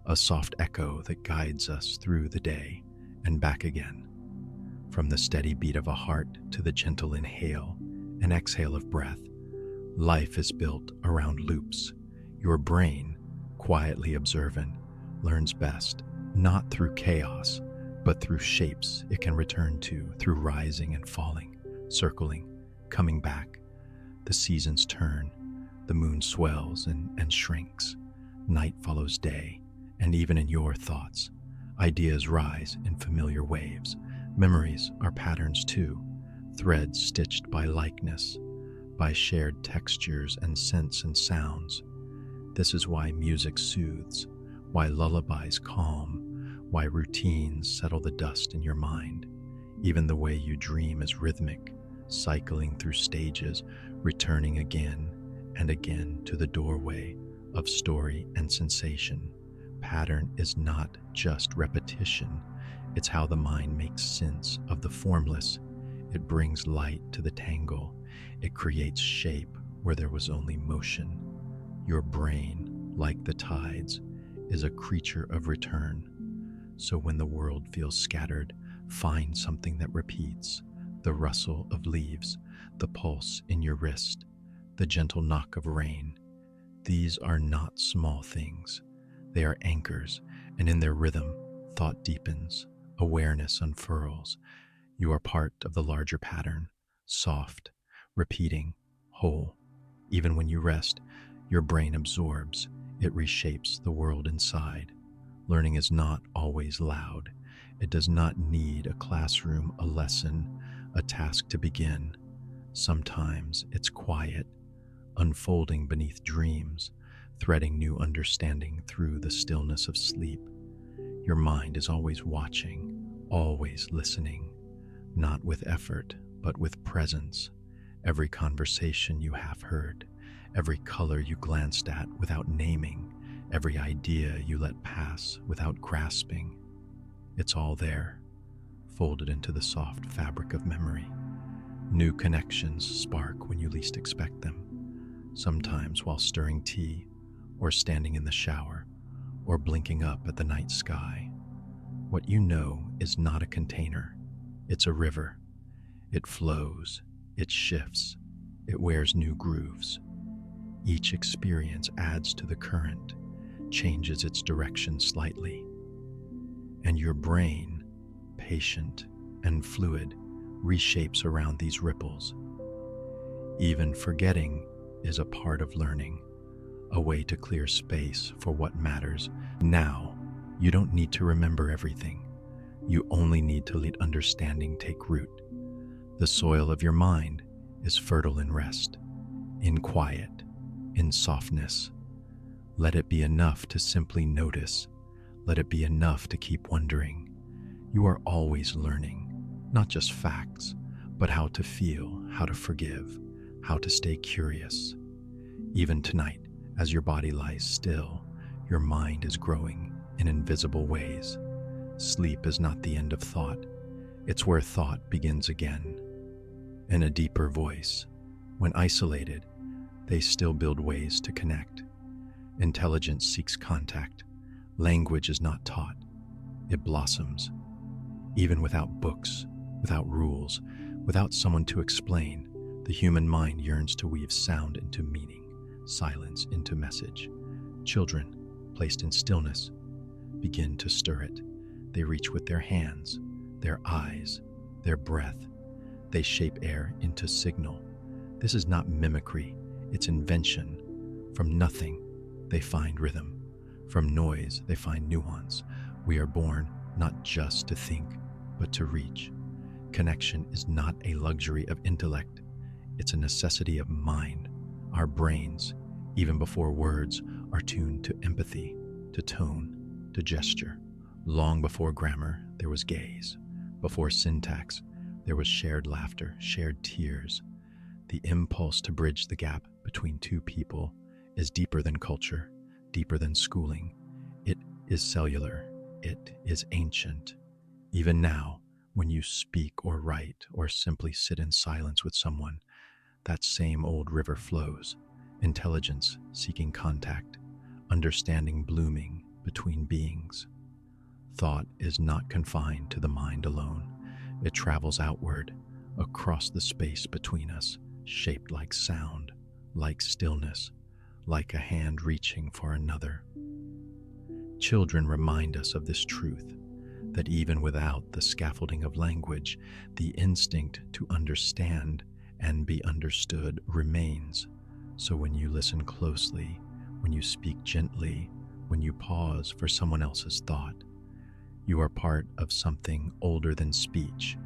a soft echo that guides us through the day and back again. From the steady beat of a heart to the gentle inhale and exhale of breath, life is built around loops. Your brain, quietly observant, learns best, not through chaos, but through shapes it can return to, through rising and falling, circling, coming back. The seasons turn, the moon swells and shrinks, night follows day, and even in your thoughts, ideas rise in familiar waves. Memories are patterns too, threads stitched by likeness, by shared textures and scents and sounds. This is why music soothes, why lullabies calm, why routines settle the dust in your mind. Even the way you dream is rhythmic, cycling through stages, returning again and again to the doorway of story and sensation. Pattern is not just repetition, it's how the mind makes sense of the formless. It brings light to the tangle. It creates shape where there was only motion. Your brain, like the tides, is a creature of return. So when the world feels scattered, find something that repeats: the rustle of leaves, the pulse in your wrist, the gentle knock of rain. These are not small things. They are anchors, and in their rhythm, thought deepens, awareness unfurls. You are part of the larger pattern, soft, repeating, whole. Even when you rest, your brain absorbs. It reshapes the world inside. Learning is not always loud. It does not need a classroom, a lesson, a task to begin. Sometimes it's quiet, unfolding beneath dreams, threading new understanding through the stillness of sleep. Your mind is always watching, always listening, not with effort, but with presence. Every conversation you have heard, every color you glanced at without naming, every idea you let pass without grasping. It's all there, folded into the soft fabric of memory. New connections spark when you least expect them, sometimes while stirring tea, or standing in the shower, or blinking up at the night sky. What you know is not a container, it's a river. It flows, it shifts, it wears new grooves. Each experience adds to the current, changes its direction slightly. And your brain, patient and fluid, reshapes around these ripples. Even forgetting is a part of learning, a way to clear space for what matters. Now, you don't need to remember everything. You only need to let understanding take root. The soil of your mind is fertile in rest, in quiet, in softness. Let it be enough to simply notice. Let it be enough to keep wondering. You are always learning, not just facts, but how to feel, how to forgive, how to stay curious. Even tonight, as your body lies still, your mind is growing in invisible ways. Sleep is not the end of thought. It's where thought begins again. In a deeper voice, when isolated, they still build ways to connect. Intelligence seeks contact. Language is not taught. It blossoms. Even without books, without rules, without someone to explain, the human mind yearns to weave sound into meaning, silence into message. Children, placed in stillness, begin to stir it. They reach with their hands, their eyes, their breath. They shape air into signal. This is not mimicry, it's invention. From nothing, they find rhythm. From noise, they find nuance. We are born not just to think, but to reach. Connection is not a luxury of intellect, it's a necessity of mind. Our brains, even before words, are tuned to empathy, to tone, to gesture. Long before grammar, there was gaze. Before syntax, there was shared laughter, shared tears. The impulse to bridge the gap between two people is deeper than culture, deeper than schooling. It is cellular. It is ancient. Even now, when you speak or write or simply sit in silence with someone, that same old river flows, intelligence seeking contact, understanding blooming between beings. Thought is not confined to the mind alone. It travels outward, across the space between us, shaped like sound, like stillness, like a hand reaching for another. Children remind us of this truth, that even without the scaffolding of language, the instinct to understand and be understood remains. So when you listen closely, when you speak gently, when you pause for someone else's thought, you are part of something older than speech.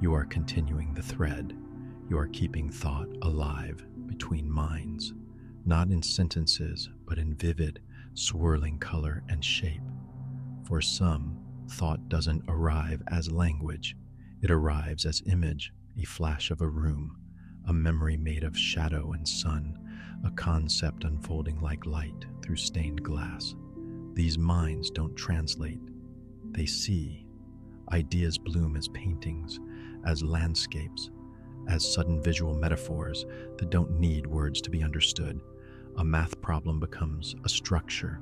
You are continuing the thread. You are keeping thought alive between minds, not in sentences, but in vivid, swirling color and shape. For some, thought doesn't arrive as language. It arrives as image, a flash of a room, a memory made of shadow and sun, a concept unfolding like light through stained glass. These minds don't translate. They see. Ideas bloom as paintings, as landscapes, as sudden visual metaphors that don't need words to be understood. A math problem becomes a structure.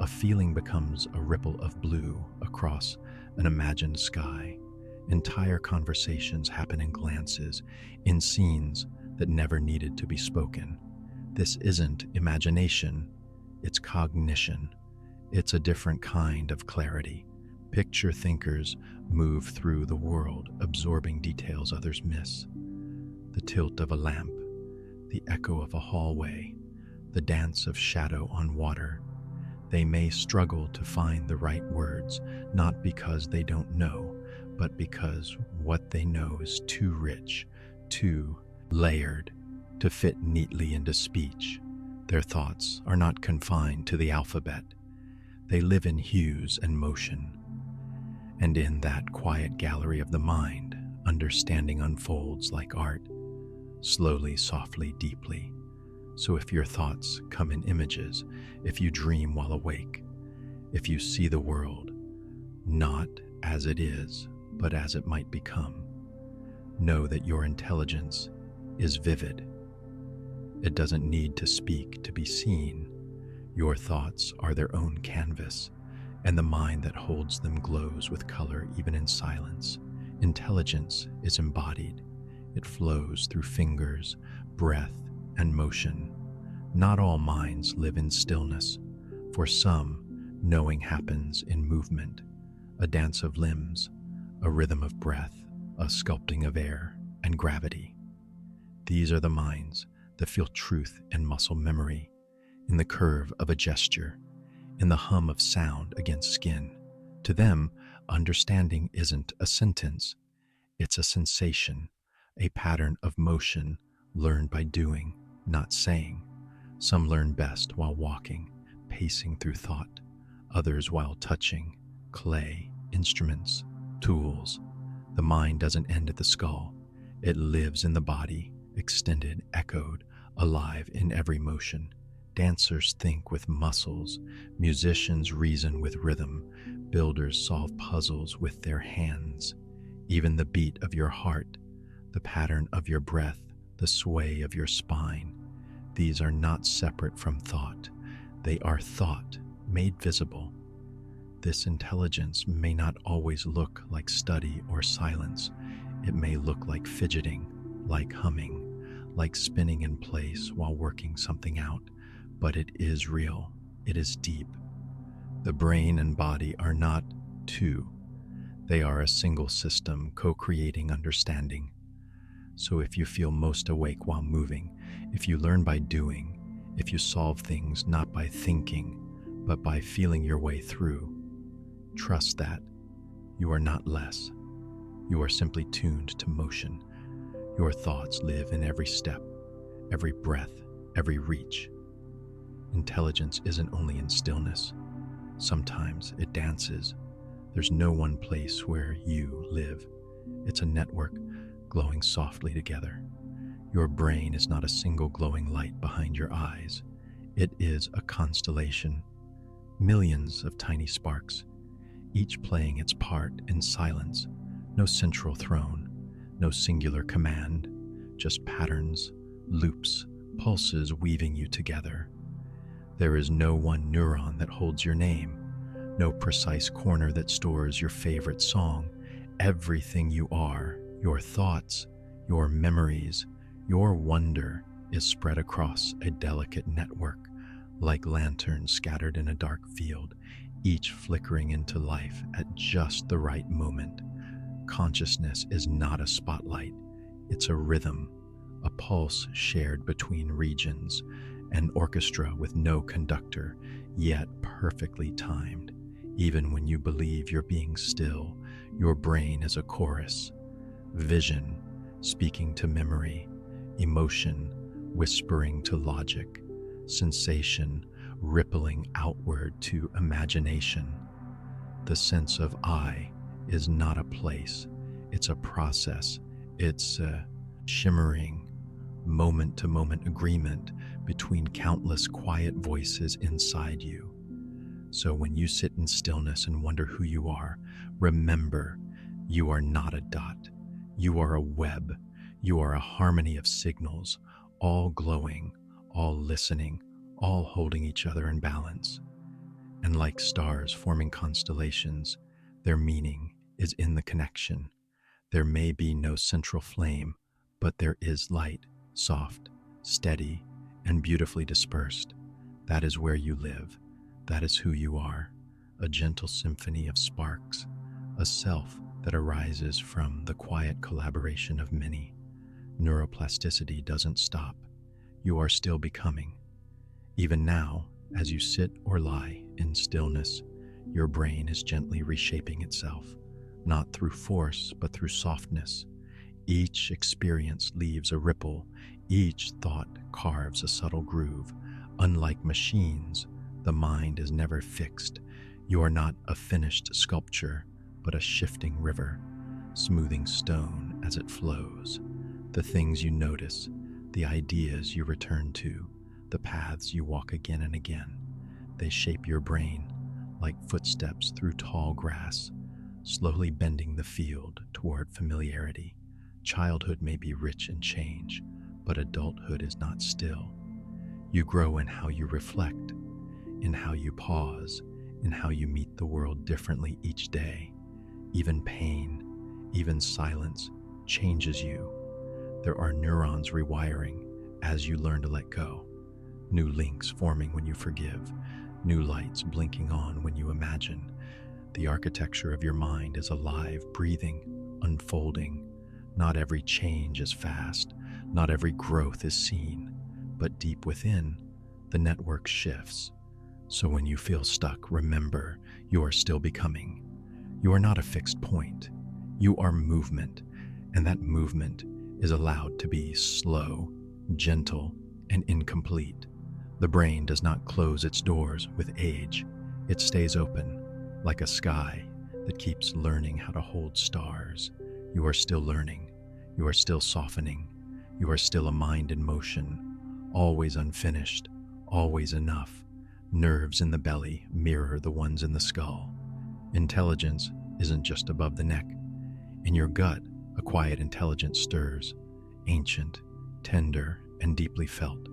A feeling becomes a ripple of blue across an imagined sky. Entire conversations happen in glances, in scenes that never needed to be spoken. This isn't imagination, it's cognition. It's a different kind of clarity. Picture thinkers move through the world, absorbing details others miss. The tilt of a lamp, the echo of a hallway, the dance of shadow on water. They may struggle to find the right words, not because they don't know, but because what they know is too rich, too layered to fit neatly into speech. Their thoughts are not confined to the alphabet. They live in hues and motion. And in that quiet gallery of the mind, understanding unfolds like art, slowly, softly, deeply. So if your thoughts come in images, if you dream while awake, if you see the world not as it is, but as it might become, know that your intelligence is vivid. It doesn't need to speak to be seen. Your thoughts are their own canvas, and the mind that holds them glows with color even in silence. Intelligence is embodied. It flows through fingers, breath, and motion. Not all minds live in stillness. For some, knowing happens in movement, a dance of limbs, a rhythm of breath, a sculpting of air and gravity. These are the minds that feel truth and muscle memory, in the curve of a gesture, in the hum of sound against skin. To them, understanding isn't a sentence, it's a sensation, a pattern of motion learned by doing, not saying. Some learn best while walking, pacing through thought, others while touching clay, instruments, tools. The mind doesn't end at the skull. It lives in the body, extended, echoed, alive in every motion. Dancers think with muscles, musicians reason with rhythm, builders solve puzzles with their hands. Even the beat of your heart, the pattern of your breath, the sway of your spine, these are not separate from thought. They are thought made visible. This intelligence may not always look like study or silence. It may look like fidgeting, like humming, like spinning in place while working something out. But it is real. It is deep. The brain and body are not two. They are a single system co-creating understanding. So if you feel most awake while moving, if you learn by doing, if you solve things not by thinking, but by feeling your way through, trust that you are not less. You are simply tuned to motion. Your thoughts live in every step, every breath, every reach. Intelligence isn't only in stillness. Sometimes it dances. There's no one place where you live. It's a network glowing softly together. Your brain is not a single glowing light behind your eyes. It is a constellation, millions of tiny sparks, each playing its part in silence. No central throne, no singular command, just patterns, loops, pulses weaving you together. There is no one neuron that holds your name, no precise corner that stores your favorite song. Everything you are, your thoughts, your memories, your wonder is spread across a delicate network, like lanterns scattered in a dark field, each flickering into life at just the right moment. Consciousness is not a spotlight, it's a rhythm, a pulse shared between regions, an orchestra with no conductor, yet perfectly timed. Even when you believe you're being still, your brain is a chorus. Vision, speaking to memory, emotion, whispering to logic, sensation, rippling outward to imagination. The sense of I is not a place, it's a process. It's a shimmering, moment-to-moment agreement between countless quiet voices inside you. So when you sit in stillness and wonder who you are, remember, you are not a dot. You are a web. You are a harmony of signals, all glowing, all listening, all holding each other in balance. And like stars forming constellations, their meaning is in the connection. There may be no central flame, but there is light, soft, steady, and beautifully dispersed. That is where you live. That is who you are, a gentle symphony of sparks, a self that arises from the quiet collaboration of many. Neuroplasticity doesn't stop. You are still becoming. Even now, as you sit or lie in stillness, your brain is gently reshaping itself, not through force, but through softness. Each experience leaves a ripple. Each thought carves a subtle groove. Unlike machines, the mind is never fixed. You are not a finished sculpture, but a shifting river, smoothing stone as it flows. The things you notice, the ideas you return to, the paths you walk again and again, they shape your brain like footsteps through tall grass, slowly bending the field toward familiarity. Childhood may be rich in change, but adulthood is not still. You grow in how you reflect, in how you pause, in how you meet the world differently each day. Even pain, even silence changes you. There are neurons rewiring as you learn to let go, new links forming when you forgive, new lights blinking on when you imagine. The architecture of your mind is alive, breathing, unfolding. Not every change is fast, not every growth is seen, but deep within, the network shifts. So when you feel stuck, remember, you are still becoming. You are not a fixed point. You are movement, and that movement is allowed to be slow, gentle, and incomplete. The brain does not close its doors with age. It stays open, like a sky that keeps learning how to hold stars. You are still learning. You are still softening. You are still a mind in motion, always unfinished, always enough. Nerves in the belly mirror the ones in the skull. Intelligence isn't just above the neck. In your gut, a quiet intelligence stirs, ancient, tender, and deeply felt.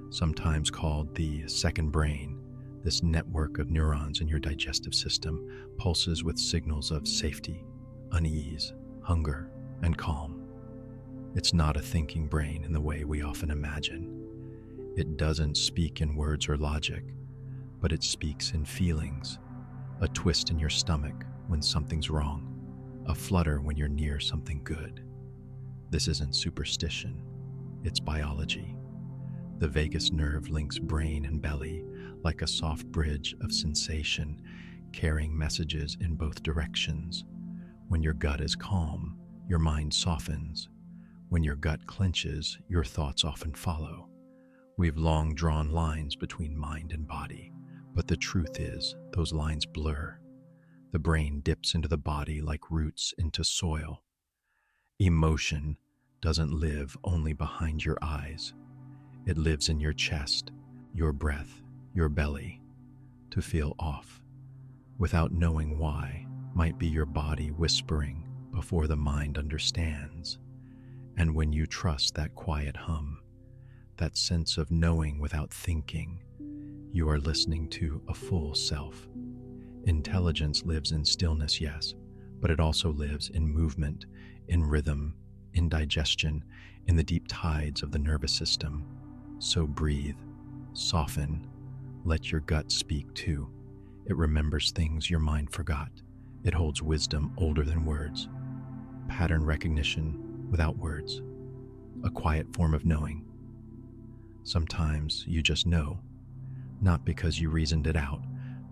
Sometimes called the second brain, this network of neurons in your digestive system pulses with signals of safety, unease, hunger, and calm. It's not a thinking brain in the way we often imagine. It doesn't speak in words or logic, but it speaks in feelings. A twist in your stomach when something's wrong, a flutter when you're near something good. This isn't superstition, it's biology. The vagus nerve links brain and belly like a soft bridge of sensation, carrying messages in both directions. When your gut is calm, your mind softens. When your gut clenches, your thoughts often follow. We've long drawn lines between mind and body, but the truth is, those lines blur. The brain dips into the body like roots into soil. Emotion doesn't live only behind your eyes. It lives in your chest, your breath, your belly. To feel off, without knowing why, might be your body whispering before the mind understands. And when you trust that quiet hum, that sense of knowing without thinking, you are listening to a full self. Intelligence lives in stillness, yes, but it also lives in movement, in rhythm, in digestion, in the deep tides of the nervous system. So breathe, soften, let your gut speak too. It remembers things your mind forgot. It holds wisdom older than words. Pattern recognition without words. A quiet form of knowing. Sometimes you just know, not because you reasoned it out,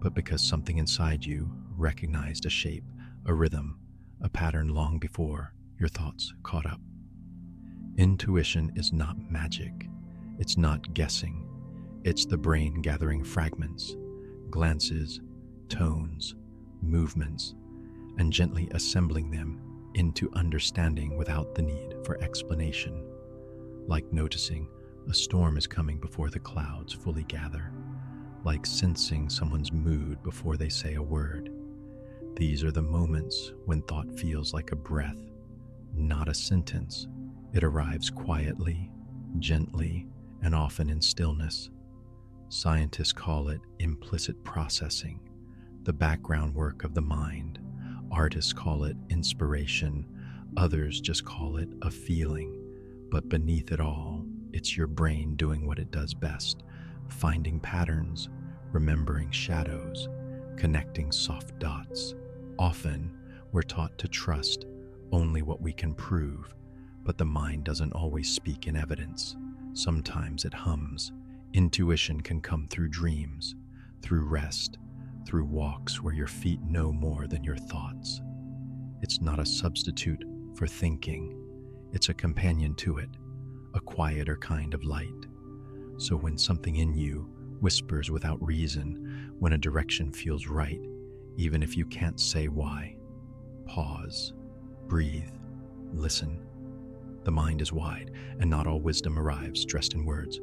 but because something inside you recognized a shape, a rhythm, a pattern long before your thoughts caught up. Intuition is not magic. It's not guessing. It's the brain gathering fragments, glances, tones, movements, and gently assembling them into understanding without the need for explanation. Like noticing a storm is coming before the clouds fully gather. Like sensing someone's mood before they say a word. These are the moments when thought feels like a breath, not a sentence. It arrives quietly, gently, and often in stillness. Scientists call it implicit processing, the background work of the mind. Artists call it inspiration. Others just call it a feeling. But beneath it all, it's your brain doing what it does best, finding patterns, remembering shadows, connecting soft dots. Often, we're taught to trust only what we can prove, but the mind doesn't always speak in evidence. Sometimes it hums. Intuition can come through dreams, through rest, through walks where your feet know more than your thoughts. It's not a substitute for thinking. It's a companion to it, a quieter kind of light. So when something in you whispers without reason, when a direction feels right, even if you can't say why, pause, breathe, listen. The mind is wide, and not all wisdom arrives dressed in words.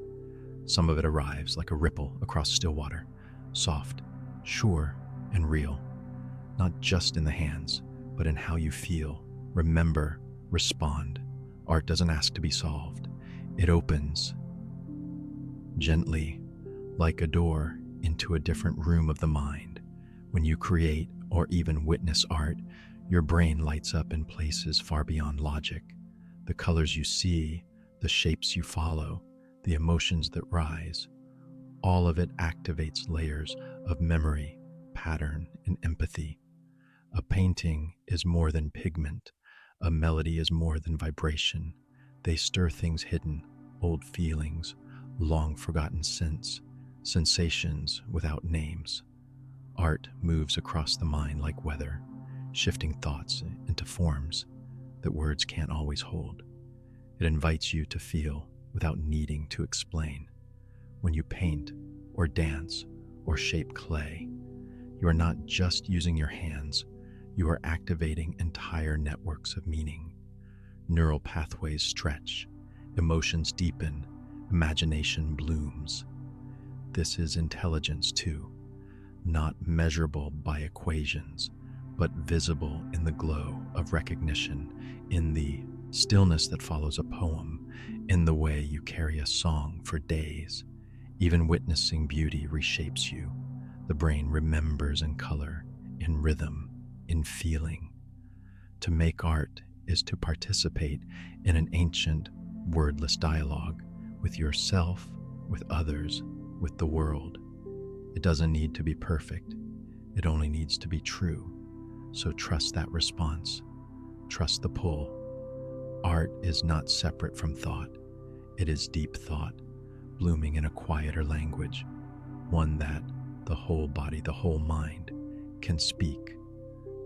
Some of it arrives like a ripple across still water, soft, sure, and real, not just in the hands, but in how you feel, remember, respond. Art doesn't ask to be solved. It opens gently, like a door into a different room of the mind. When you create or even witness art, your brain lights up in places far beyond logic. The colors you see, the shapes you follow, the emotions that rise, all of it activates layers of memory, pattern, and empathy. A painting is more than pigment. A melody is more than vibration. They stir things hidden, old feelings, long forgotten sensations without names. Art moves across the mind like weather, shifting thoughts into forms that words can't always hold. It invites you to feel without needing to explain. When you paint or dance or shape clay, you are not just using your hands, you are activating entire networks of meaning. Neural pathways stretch, emotions deepen, imagination blooms. This is intelligence too, not measurable by equations, but visible in the glow of recognition, in the stillness that follows a poem, in the way you carry a song for days. Even witnessing beauty reshapes you. The brain remembers in color, in rhythm, in feeling. To make art is to participate in an ancient, wordless dialogue with yourself, with others, with the world. It doesn't need to be perfect. It only needs to be true. So trust that response. Trust the pull. Art is not separate from thought. It is deep thought, blooming in a quieter language, one that the whole body, the whole mind can speak.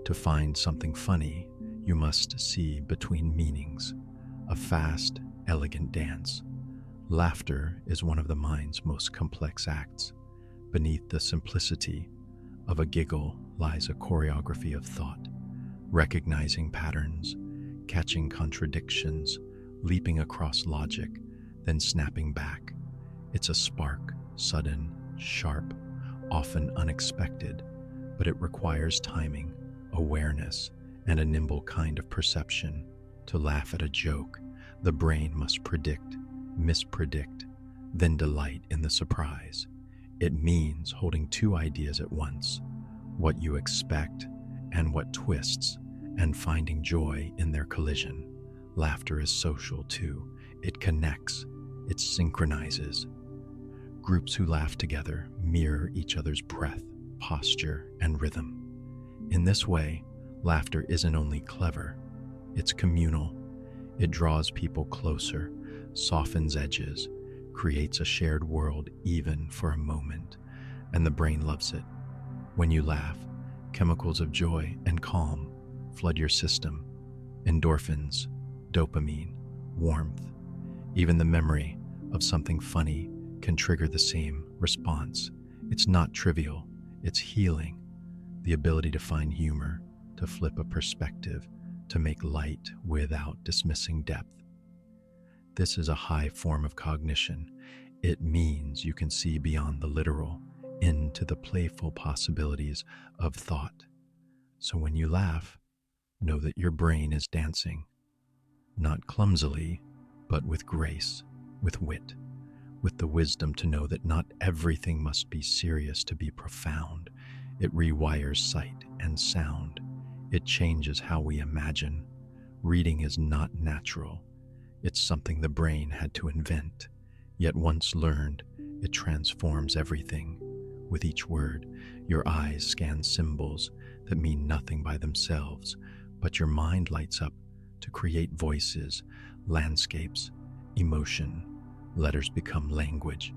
To find something funny, you must see between meanings, a fast, elegant dance, Laughter is one of the mind's most complex acts. Beneath the simplicity of a giggle lies a choreography of thought, recognizing patterns, catching contradictions, leaping across logic, then snapping back. It's a spark, sudden, sharp, often unexpected, but it requires timing, awareness, and a nimble kind of perception. To laugh at a joke, the brain must predict, mispredict, then delight in the surprise. It means holding two ideas at once, what you expect and what twists, and finding joy in their collision. Laughter is social too. It connects, it synchronizes. Groups who laugh together mirror each other's breath, posture, and rhythm. In this way, laughter isn't only clever, it's communal. It draws people closer, softens edges, creates a shared world even for a moment, and the brain loves it. When you laugh, chemicals of joy and calm flood your system. Endorphins, dopamine, warmth. Even the memory of something funny can trigger the same response. It's not trivial, it's healing. The ability to find humor, to flip a perspective, to make light without dismissing depth. This is a high form of cognition. It means you can see beyond the literal into the playful possibilities of thought. So when you laugh, know that your brain is dancing, not clumsily, but with grace, with wit, with the wisdom to know that not everything must be serious to be profound. It rewires sight and sound. It changes how we imagine. Reading is not natural. It's something the brain had to invent. Yet once learned, it transforms everything. With each word, your eyes scan symbols that mean nothing by themselves, but your mind lights up to create voices, landscapes, emotion. Letters become language.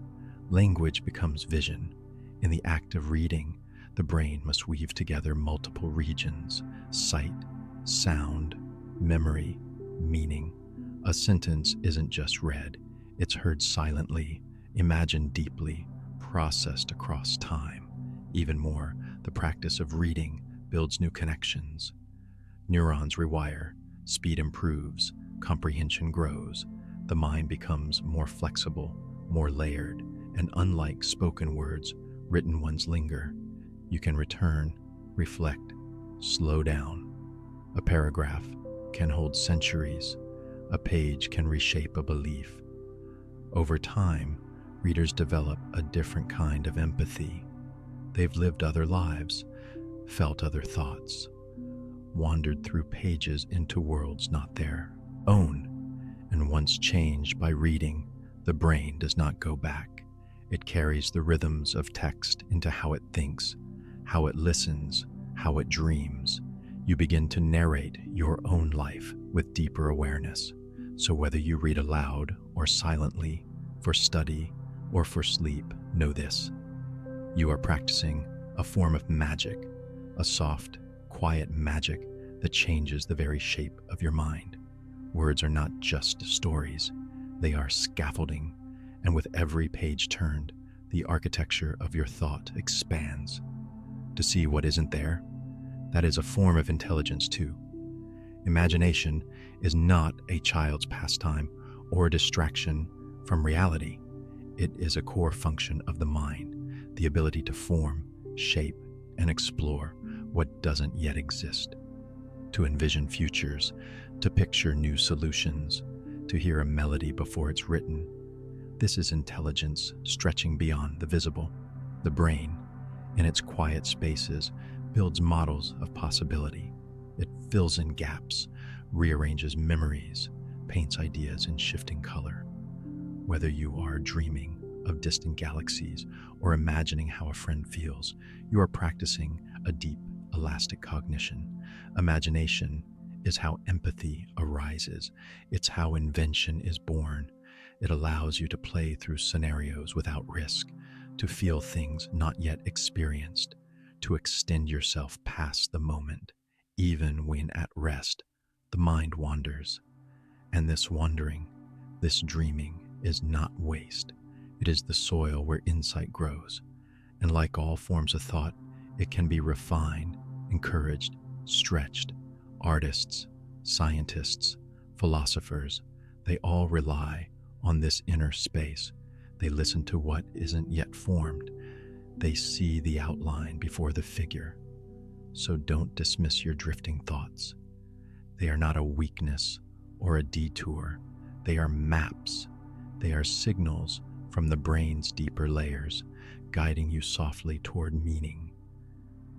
Language becomes vision. In the act of reading, the brain must weave together multiple regions: sight, sound, memory, meaning. A sentence isn't just read, it's heard silently, imagined deeply, processed across time. Even more, the practice of reading builds new connections. Neurons rewire, speed improves, comprehension grows. The mind becomes more flexible, more layered, and unlike spoken words, written ones linger. You can return, reflect, slow down. A paragraph can hold centuries. A page can reshape a belief. Over time, readers develop a different kind of empathy. They've lived other lives, felt other thoughts, wandered through pages into worlds not their own. And once changed by reading, the brain does not go back. It carries the rhythms of text into how it thinks, how it listens, how it dreams. You begin to narrate your own life with deeper awareness. So whether you read aloud or silently, for study or for sleep, know this: you are practicing a form of magic, a soft, quiet magic that changes the very shape of your mind. Words are not just stories, they are scaffolding, and with every page turned, the architecture of your thought expands. To see what isn't there, that is a form of intelligence too. Imagination is not a child's pastime or a distraction from reality. It is a core function of the mind, the ability to form, shape, and explore what doesn't yet exist, to envision futures, to picture new solutions, to hear a melody before it's written. This is intelligence stretching beyond the visible. The brain, in its quiet spaces, builds models of possibility. It fills in gaps, rearranges memories, paints ideas in shifting color. Whether you are dreaming of distant galaxies or imagining how a friend feels, you are practicing a deep, elastic cognition. Imagination is how empathy arises. It's how invention is born. It allows you to play through scenarios without risk, to feel things not yet experienced, to extend yourself past the moment. Even when at rest, the mind wanders. And this wandering, this dreaming, is not waste. It is the soil where insight grows. And like all forms of thought, it can be refined, encouraged, stretched. Artists, scientists, philosophers, they all rely on this inner space. They listen to what isn't yet formed. They see the outline before the figure. So don't dismiss your drifting thoughts. They are not a weakness or a detour. They are maps. They are signals from the brain's deeper layers, guiding you softly toward meaning.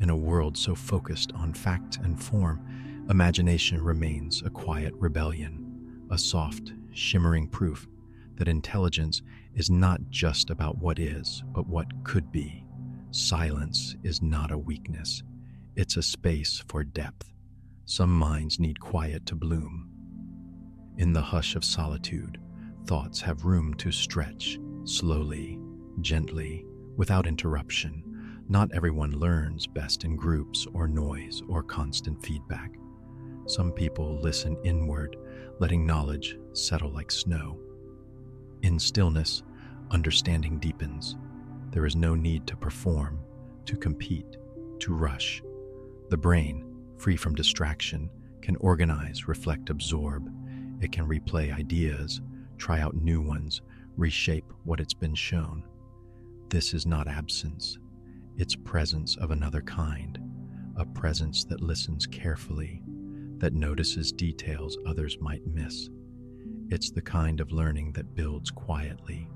In a world so focused on fact and form, imagination remains a quiet rebellion, a soft, shimmering proof that intelligence is not just about what is, but what could be. Silence is not a weakness. It's a space for depth. Some minds need quiet to bloom. In the hush of solitude, thoughts have room to stretch, slowly, gently, without interruption. Not everyone learns best in groups or noise or constant feedback. Some people listen inward, letting knowledge settle like snow. In stillness, understanding deepens. There is no need to perform, to compete, to rush. The brain, free from distraction, can organize, reflect, absorb. It can replay ideas, try out new ones, reshape what it's been shown. This is not absence. It's presence of another kind, a presence that listens carefully, that notices details others might miss. It's the kind of learning that builds quietly,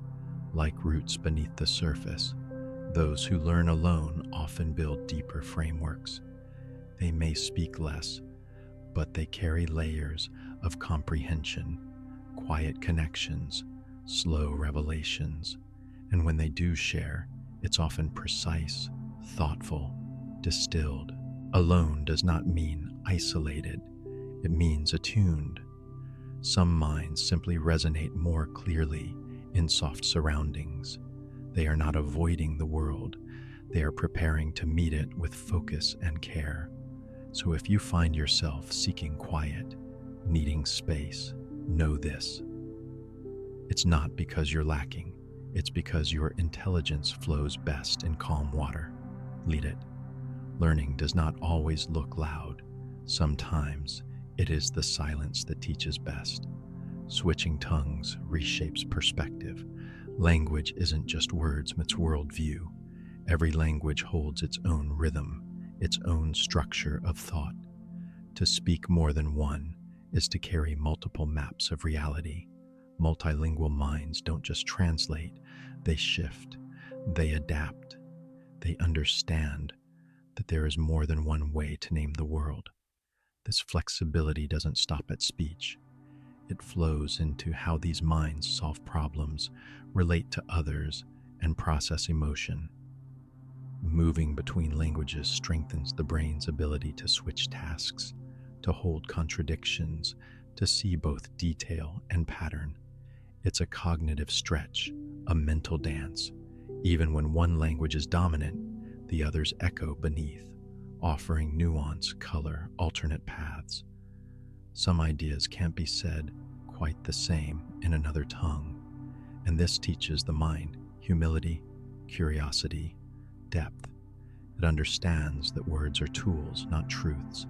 like roots beneath the surface. Those who learn alone often build deeper frameworks. They may speak less, but they carry layers of comprehension, quiet connections, slow revelations. And when they do share, it's often precise, thoughtful, distilled. Alone does not mean isolated. It means attuned. Some minds simply resonate more clearly in soft surroundings. They are not avoiding the world. They are preparing to meet it with focus and care. So if you find yourself seeking quiet, needing space, know this. It's not because you're lacking. It's because your intelligence flows best in calm water. Lead it. Learning does not always look loud. Sometimes it is the silence that teaches best. Switching tongues reshapes perspective. Language isn't just words, it's worldview. Every language holds its own rhythm, its own structure of thought. To speak more than one is to carry multiple maps of reality. Multilingual minds don't just translate, they shift, they adapt, they understand that there is more than one way to name the world. This flexibility doesn't stop at speech. It flows into how these minds solve problems, relate to others, and process emotion. Moving between languages strengthens the brain's ability to switch tasks, to hold contradictions, to see both detail and pattern. It's a cognitive stretch, a mental dance. Even when one language is dominant, the others echo beneath, offering nuance, color, alternate paths. Some ideas can't be said quite the same in another tongue, and this teaches the mind humility, curiosity, depth. It understands that words are tools, not truths.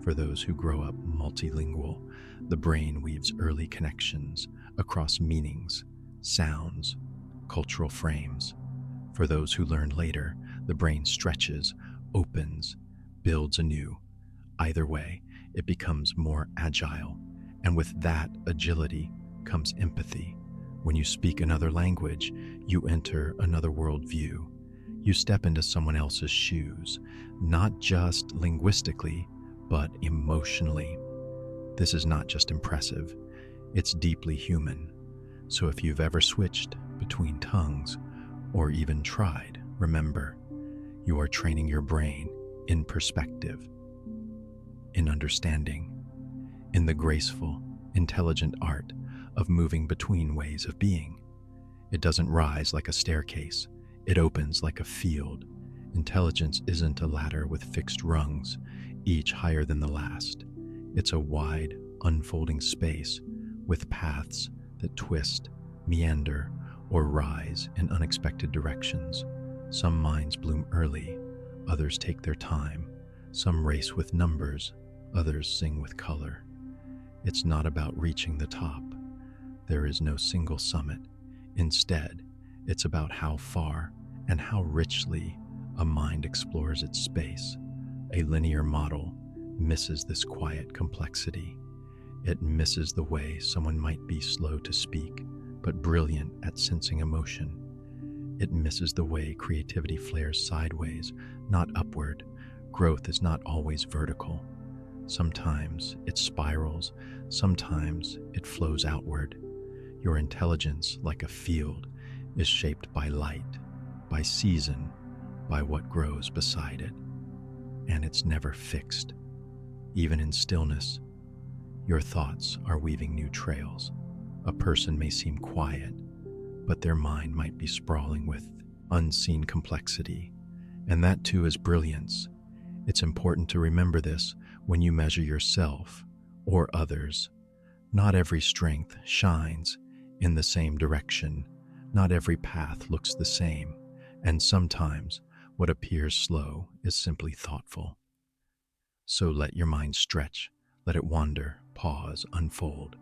For those who grow up multilingual, the brain weaves early connections across meanings, sounds, cultural frames. For those who learn later, the brain stretches, opens, builds anew. Either way, it becomes more agile, and with that agility comes empathy. When you speak another language, you enter another worldview. You step into someone else's shoes, not just linguistically, but emotionally. This is not just impressive, it's deeply human. So if you've ever switched between tongues, or even tried, remember, you are training your brain in perspective, in understanding, in the graceful, intelligent art of moving between ways of being. It doesn't rise like a staircase, it opens like a field. Intelligence isn't a ladder with fixed rungs, each higher than the last. It's a wide, unfolding space with paths that twist, meander, or rise in unexpected directions. Some minds bloom early, others take their time. Some race with numbers, others sing with color. It's not about reaching the top. There is no single summit. Instead, it's about how far and how richly a mind explores its space. A linear model misses this quiet complexity. It misses the way someone might be slow to speak, but brilliant at sensing emotion. It misses the way creativity flares sideways, not upward. Growth is not always vertical. Sometimes it spirals, sometimes it flows outward. Your intelligence, like a field, is shaped by light, by season, by what grows beside it. And it's never fixed. Even in stillness, your thoughts are weaving new trails. A person may seem quiet, but their mind might be sprawling with unseen complexity, and that too is brilliance. It's important to remember this when you measure yourself or others. Not every strength shines in the same direction. Not every path looks the same, and sometimes what appears slow is simply thoughtful. So let your mind stretch, let it wander, pause, unfold.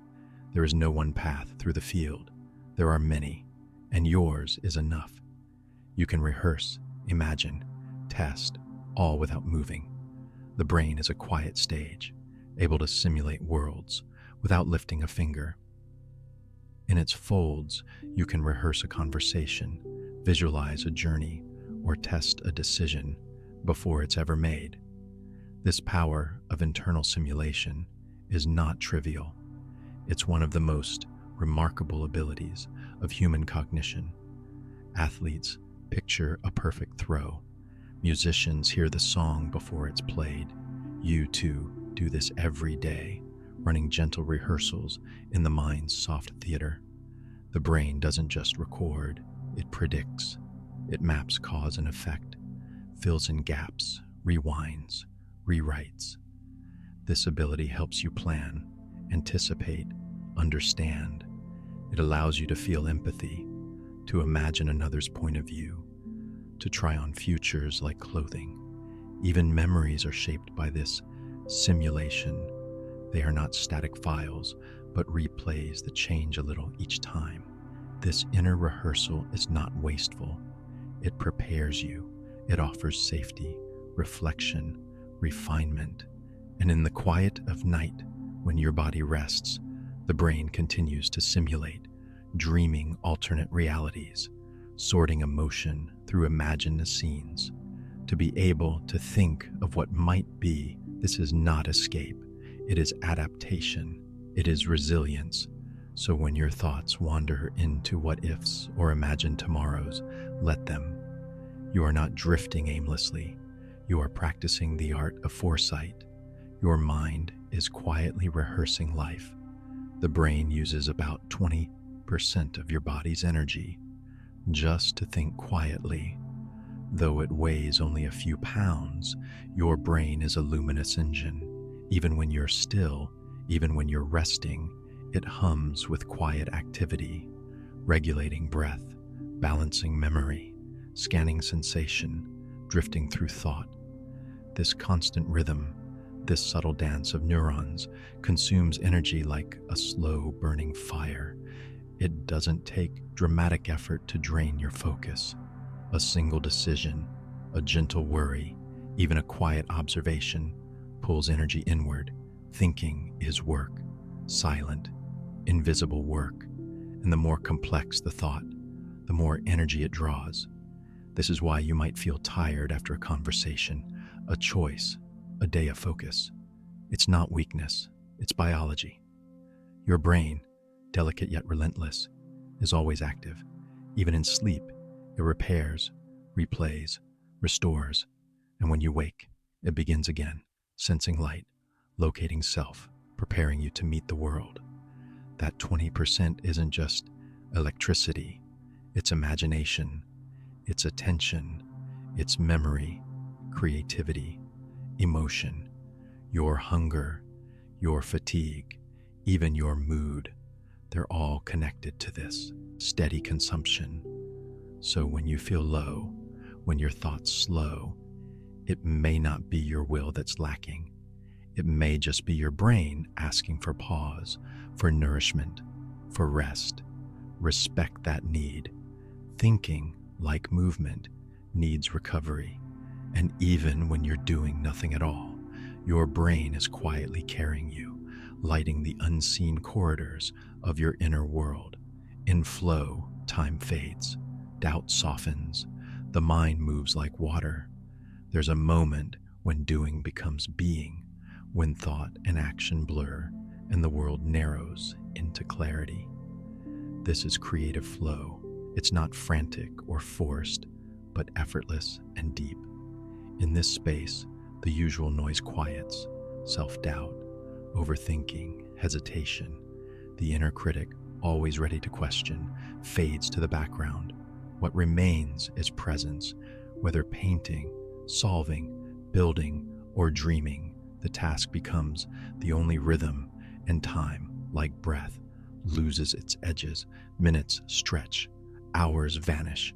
There is no one path through the field. There are many, and yours is enough. You can rehearse, imagine, test, all without moving. The brain is a quiet stage, able to simulate worlds without lifting a finger. In its folds, you can rehearse a conversation, visualize a journey, or test a decision before it's ever made. This power of internal simulation is not trivial. It's one of the most remarkable abilities of human cognition. Athletes picture a perfect throw. Musicians hear the song before it's played. You too do this every day, running gentle rehearsals in the mind's soft theater. The brain doesn't just record, it predicts. It maps cause and effect, fills in gaps, rewinds, rewrites. This ability helps you plan, anticipate, understand. It allows you to feel empathy, to imagine another's point of view, to try on futures like clothing. Even memories are shaped by this simulation. They are not static files, but replays that change a little each time. This inner rehearsal is not wasteful. It prepares you. It offers safety, reflection, refinement. And in the quiet of night, when your body rests, the brain continues to simulate, dreaming alternate realities, sorting emotion through imagined scenes. To be able to think of what might be, this is not escape. It is adaptation. It is resilience. So when your thoughts wander into what ifs or imagined tomorrows, let them. You are not drifting aimlessly. You are practicing the art of foresight. Your mind is quietly rehearsing life. The brain uses about 20% of your body's energy just to think quietly. Though it weighs only a few pounds, your brain is a luminous engine. Even when you're still, even when you're resting, it hums with quiet activity, regulating breath, balancing memory, scanning sensation, drifting through thought. This constant rhythm, this subtle dance of neurons, consumes energy like a slow burning fire. It doesn't take dramatic effort to drain your focus. A single decision, a gentle worry, even a quiet observation pulls energy inward. Thinking is work, silent, invisible work, and the more complex the thought, the more energy it draws. This is why you might feel tired after a conversation, a choice, a day of focus. It's not weakness, it's biology. Your brain, delicate yet relentless, is always active. Even in sleep, it repairs, replays, restores, and when you wake, it begins again, sensing light, locating self, preparing you to meet the world. That 20% isn't just electricity, it's imagination, it's attention, it's memory, creativity, emotion, your hunger, your fatigue, even your mood. They're all connected to this steady consumption. So when you feel low, when your thoughts slow, it may not be your will that's lacking. It may just be your brain asking for pause, for nourishment, for rest. Respect that need. Thinking, like movement, needs recovery. And even when you're doing nothing at all, your brain is quietly carrying you, lighting the unseen corridors of your inner world. In flow, time fades, doubt softens, the mind moves like water. There's a moment when doing becomes being, when thought and action blur, and the world narrows into clarity. This is creative flow. It's not frantic or forced, but effortless and deep. In this space, the usual noise quiets, self-doubt, overthinking, hesitation. The inner critic, always ready to question, fades to the background. What remains is presence, whether painting, solving, building, or dreaming. The task becomes the only rhythm, and time, like breath, loses its edges. Minutes stretch, hours vanish.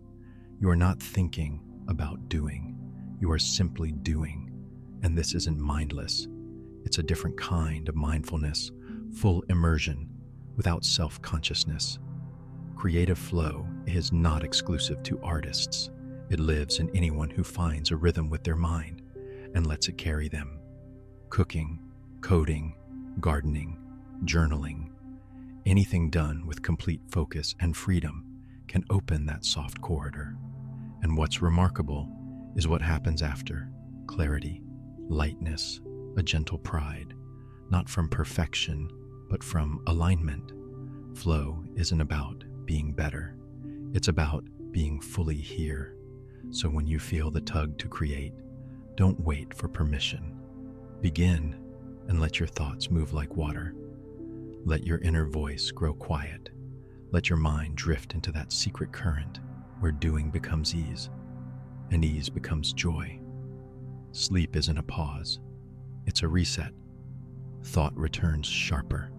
You are not thinking about doing. You are simply doing. And this isn't mindless. It's a different kind of mindfulness, full immersion, without self-consciousness. Creative flow is not exclusive to artists. It lives in anyone who finds a rhythm with their mind and lets it carry them. Cooking, coding, gardening, journaling, anything done with complete focus and freedom can open that soft corridor. And what's remarkable is what happens after: clarity, lightness, a gentle pride, not from perfection, but from alignment. Flow isn't about being better. It's about being fully here. So when you feel the tug to create, don't wait for permission. Begin and let your thoughts move like water. Let your inner voice grow quiet. Let your mind drift into that secret current where doing becomes ease, and ease becomes joy. Sleep isn't a pause. It's a reset. Thought returns sharper.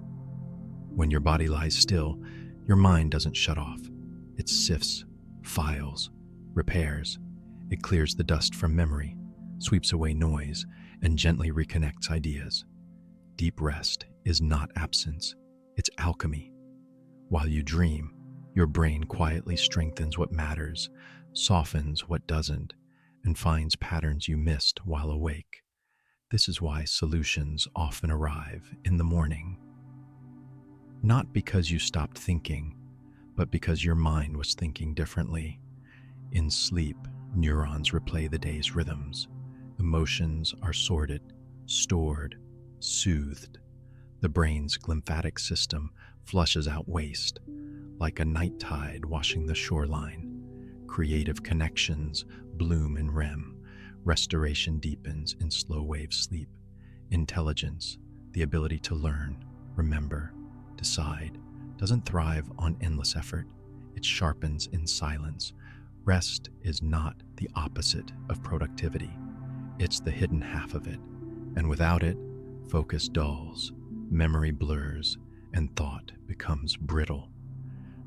When your body lies still, your mind doesn't shut off. It sifts, files, repairs. It clears the dust from memory, sweeps away noise, and gently reconnects ideas. Deep rest is not absence, it's alchemy. While you dream, your brain quietly strengthens what matters, softens what doesn't, and finds patterns you missed while awake. This is why solutions often arrive in the morning. Not because you stopped thinking, but because your mind was thinking differently. In sleep, neurons replay the day's rhythms. Emotions are sorted, stored, soothed. The brain's glymphatic system flushes out waste, like a night tide washing the shoreline. Creative connections bloom in REM. Restoration deepens in slow-wave sleep. Intelligence, the ability to learn, remember, decide, doesn't thrive on endless effort. It sharpens in silence. Rest is not the opposite of productivity. It's the hidden half of it. And without it, focus dulls, memory blurs, and thought becomes brittle.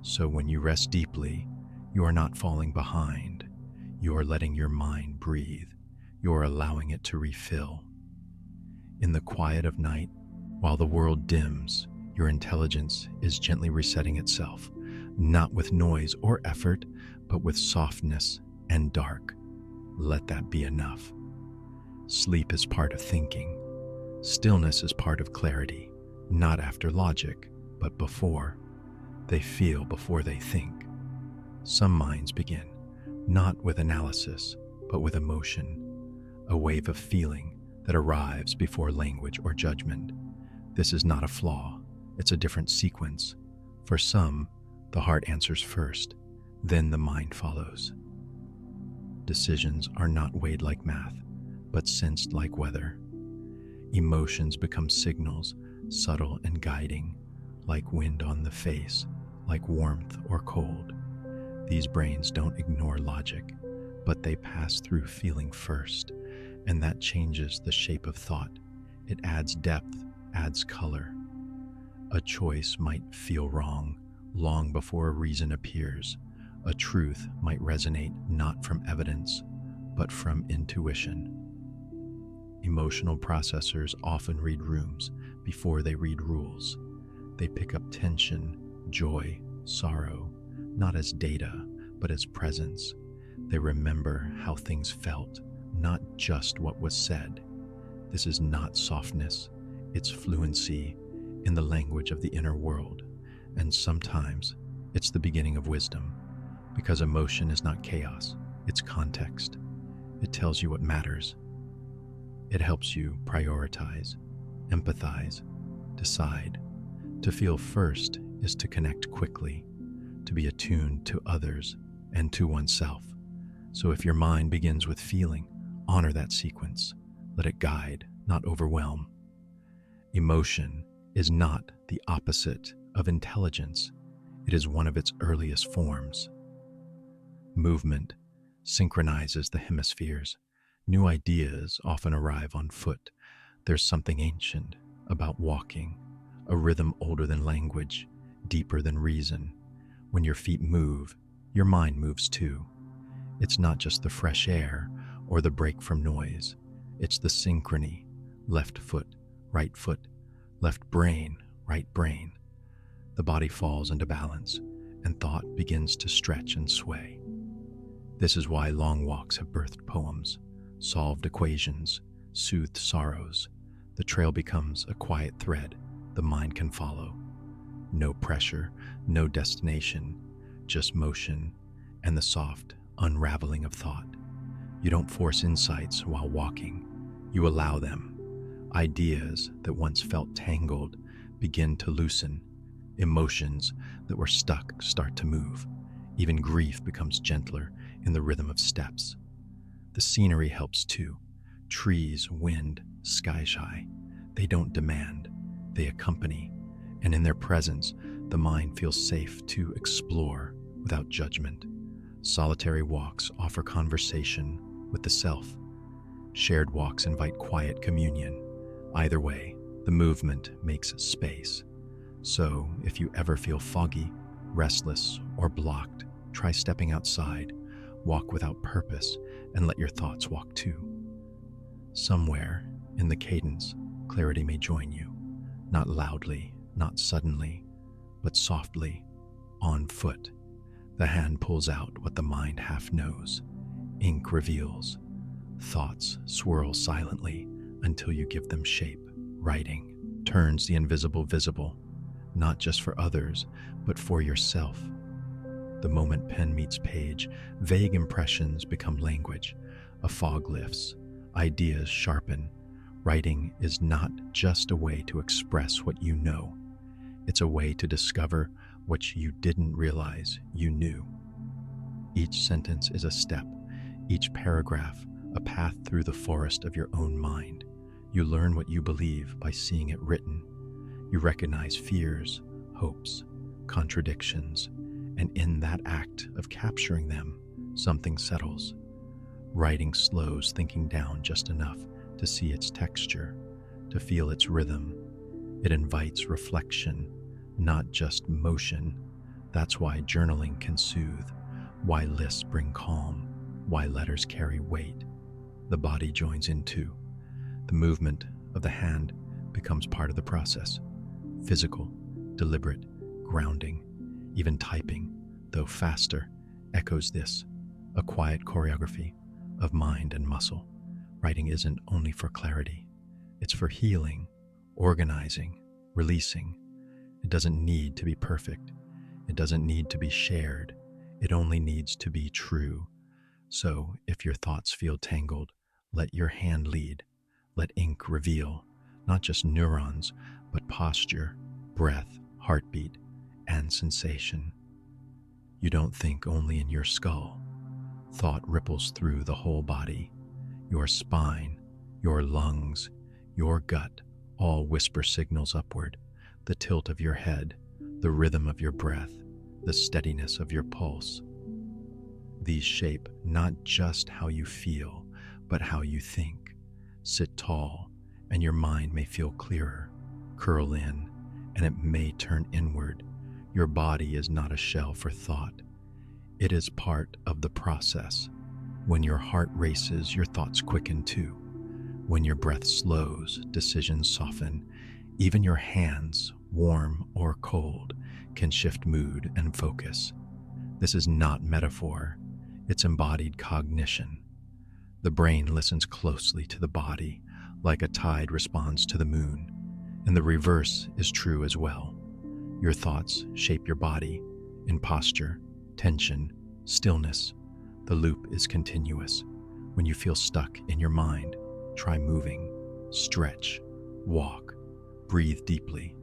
So when you rest deeply, you are not falling behind. You are letting your mind breathe. You are allowing it to refill. In the quiet of night, while the world dims, your intelligence is gently resetting itself, not with noise or effort, but with softness and dark. Let that be enough. Sleep is part of thinking. Stillness is part of clarity, not after logic, but before. They feel before they think. Some minds begin, not with analysis, but with emotion, a wave of feeling that arrives before language or judgment. This is not a flaw, it's a different sequence. For some, the heart answers first, then the mind follows. Decisions are not weighed like math, but sensed like weather. Emotions become signals, subtle and guiding, like wind on the face, like warmth or cold. These brains don't ignore logic, but they pass through feeling first, and that changes the shape of thought. It adds depth, adds color. A choice might feel wrong long before a reason appears. A truth might resonate not from evidence, but from intuition. Emotional processors often read rooms before they read rules. They pick up tension, joy, sorrow, not as data, but as presence. They remember how things felt, not just what was said. This is not softness, it's fluency in the language of the inner world. And sometimes it's the beginning of wisdom, because emotion is not chaos, it's context. It tells you what matters. It helps you prioritize, empathize, decide. To feel first is to connect quickly, to be attuned to others and to oneself. So if your mind begins with feeling, honor that sequence. Let it guide, not overwhelm. Emotion is not the opposite of intelligence. It is one of its earliest forms. Movement synchronizes the hemispheres. New ideas often arrive on foot. There's something ancient about walking, a rhythm older than language, deeper than reason. When your feet move, your mind moves too. It's not just the fresh air or the break from noise. It's the synchrony, left foot, left brain, right brain. The body falls into balance, and thought begins to stretch and sway. This is why long walks have birthed poems, solved equations, soothed sorrows. The trail becomes a quiet thread the mind can follow. No pressure, no destination, just motion and the soft unraveling of thought. You don't force insights while walking. You allow them. Ideas that once felt tangled begin to loosen. Emotions that were stuck start to move. Even grief becomes gentler in the rhythm of steps. The scenery helps too. Trees, wind, sky shy. They don't demand, they accompany. And in their presence, the mind feels safe to explore without judgment. Solitary walks offer conversation with the self. Shared walks invite quiet communion. Either way, the movement makes space. So, if you ever feel foggy, restless, or blocked, try stepping outside, walk without purpose, and let your thoughts walk too. Somewhere in the cadence, clarity may join you, not loudly, not suddenly, but softly, on foot. The hand pulls out what the mind half knows. Ink reveals. Thoughts swirl silently until you give them shape. Writing turns the invisible visible, not just for others, but for yourself. The moment pen meets page, vague impressions become language. A fog lifts, ideas sharpen. Writing is not just a way to express what you know. It's a way to discover what you didn't realize you knew. Each sentence is a step, each paragraph a path through the forest of your own mind. You learn what you believe by seeing it written. You recognize fears, hopes, contradictions, and in that act of capturing them, something settles. Writing slows thinking down just enough to see its texture, to feel its rhythm. It invites reflection, not just motion. That's why journaling can soothe, why lists bring calm, why letters carry weight. The body joins in too. The movement of the hand becomes part of the process. Physical, deliberate, grounding. Even typing, though faster, echoes this, a quiet choreography of mind and muscle. Writing isn't only for clarity. It's for healing, organizing, releasing. It doesn't need to be perfect. It doesn't need to be shared. It only needs to be true. So if your thoughts feel tangled, let your hand lead. Let ink reveal, not just neurons, but posture, breath, heartbeat, and sensation. You don't think only in your skull. Thought ripples through the whole body. Your spine, your lungs, your gut all whisper signals upward. The tilt of your head, the rhythm of your breath, the steadiness of your pulse. These shape not just how you feel, but how you think. Sit tall, and your mind may feel clearer. Curl in, and it may turn inward. Your body is not a shell for thought. It is part of the process. When your heart races, your thoughts quicken too. When your breath slows, decisions soften. Even your hands, warm or cold, can shift mood and focus. This is not metaphor, it's embodied cognition. The brain listens closely to the body, like a tide responds to the moon, and the reverse is true as well. Your thoughts shape your body in posture, tension, stillness. The loop is continuous. When you feel stuck in your mind, try moving, stretch, walk, breathe deeply.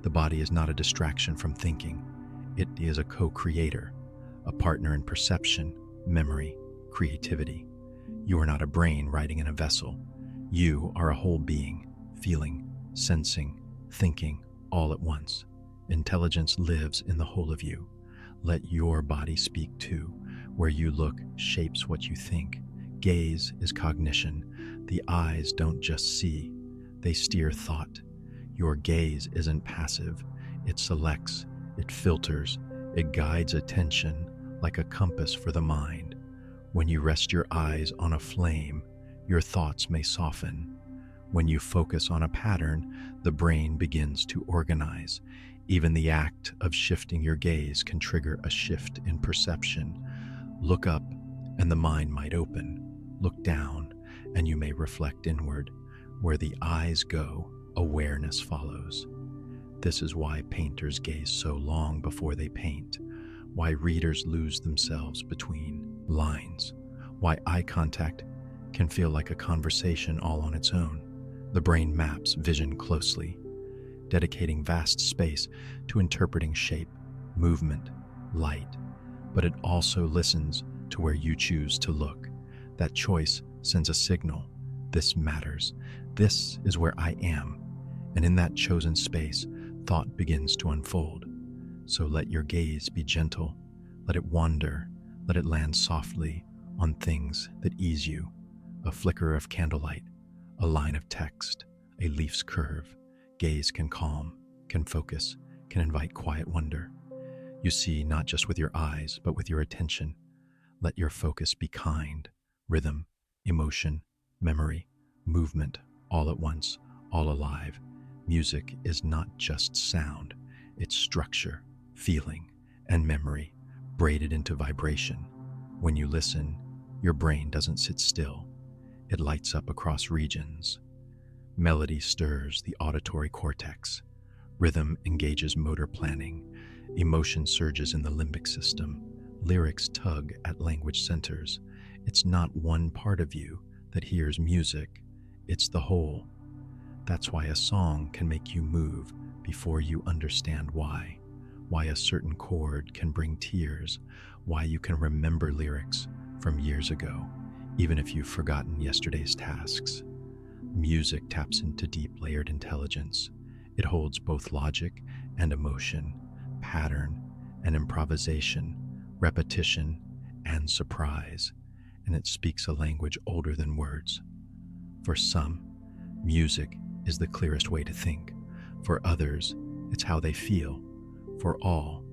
The body is not a distraction from thinking. It is a co-creator, a partner in perception, memory, creativity. You are not a brain riding in a vessel. You are a whole being, feeling, sensing, thinking, all at once. Intelligence lives in the whole of you. Let your body speak too. Where you look shapes what you think. Gaze is cognition. The eyes don't just see, they steer thought. Your gaze isn't passive. It selects, it filters, it guides attention like a compass for the mind. When you rest your eyes on a flame, your thoughts may soften. When you focus on a pattern, the brain begins to organize. Even the act of shifting your gaze can trigger a shift in perception. Look up, and the mind might open. Look down, and you may reflect inward. Where the eyes go, awareness follows. This is why painters gaze so long before they paint, why readers lose themselves between lines, why eye contact can feel like a conversation all on its own. The brain maps vision closely, dedicating vast space to interpreting shape, movement, light, but it also listens to where you choose to look. That choice sends a signal. This matters. This is where I am. And in that chosen space, thought begins to unfold. So let your gaze be gentle. Let it wander. Let it land softly on things that ease you. A flicker of candlelight, a line of text, a leaf's curve. Gaze can calm, can focus, can invite quiet wonder. You see not just with your eyes, but with your attention. Let your focus be kind. Rhythm, emotion, memory, movement, all at once, all alive. Music is not just sound, it's structure, feeling, and memory, braided into vibration. When you listen, your brain doesn't sit still. It lights up across regions. Melody stirs the auditory cortex. Rhythm engages motor planning. Emotion surges in the limbic system. Lyrics tug at language centers. It's not one part of you that hears music, it's the whole. That's why a song can make you move before you understand why a certain chord can bring tears, why you can remember lyrics from years ago, even if you've forgotten yesterday's tasks. Music taps into deep layered intelligence. It holds both logic and emotion, pattern and improvisation, repetition and surprise, and it speaks a language older than words. For some, music is the clearest way to think. For others, it's how they feel. For all,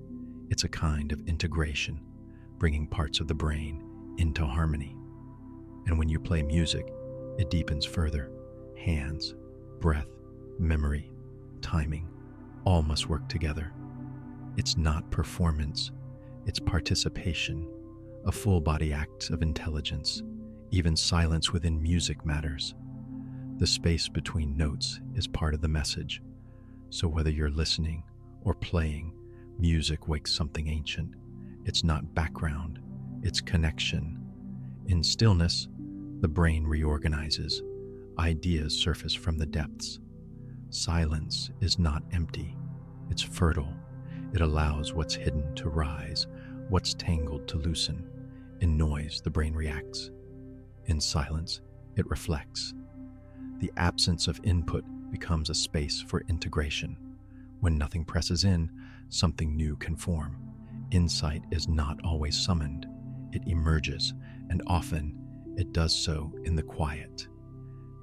it's a kind of integration, bringing parts of the brain into harmony. And when you play music, it deepens further. Hands, breath, memory, timing, all must work together. It's not performance, it's participation, a full-body act of intelligence. Even silence within music matters. The space between notes is part of the message. So whether you're listening or playing, music wakes something ancient. It's not background, it's connection. In stillness, the brain reorganizes. Ideas surface from the depths. Silence is not empty, it's fertile. It allows what's hidden to rise, what's tangled to loosen. In noise, the brain reacts. In silence, it reflects. The absence of input becomes a space for integration. When nothing presses in, something new can form. Insight is not always summoned. It emerges, and often it does so in the quiet.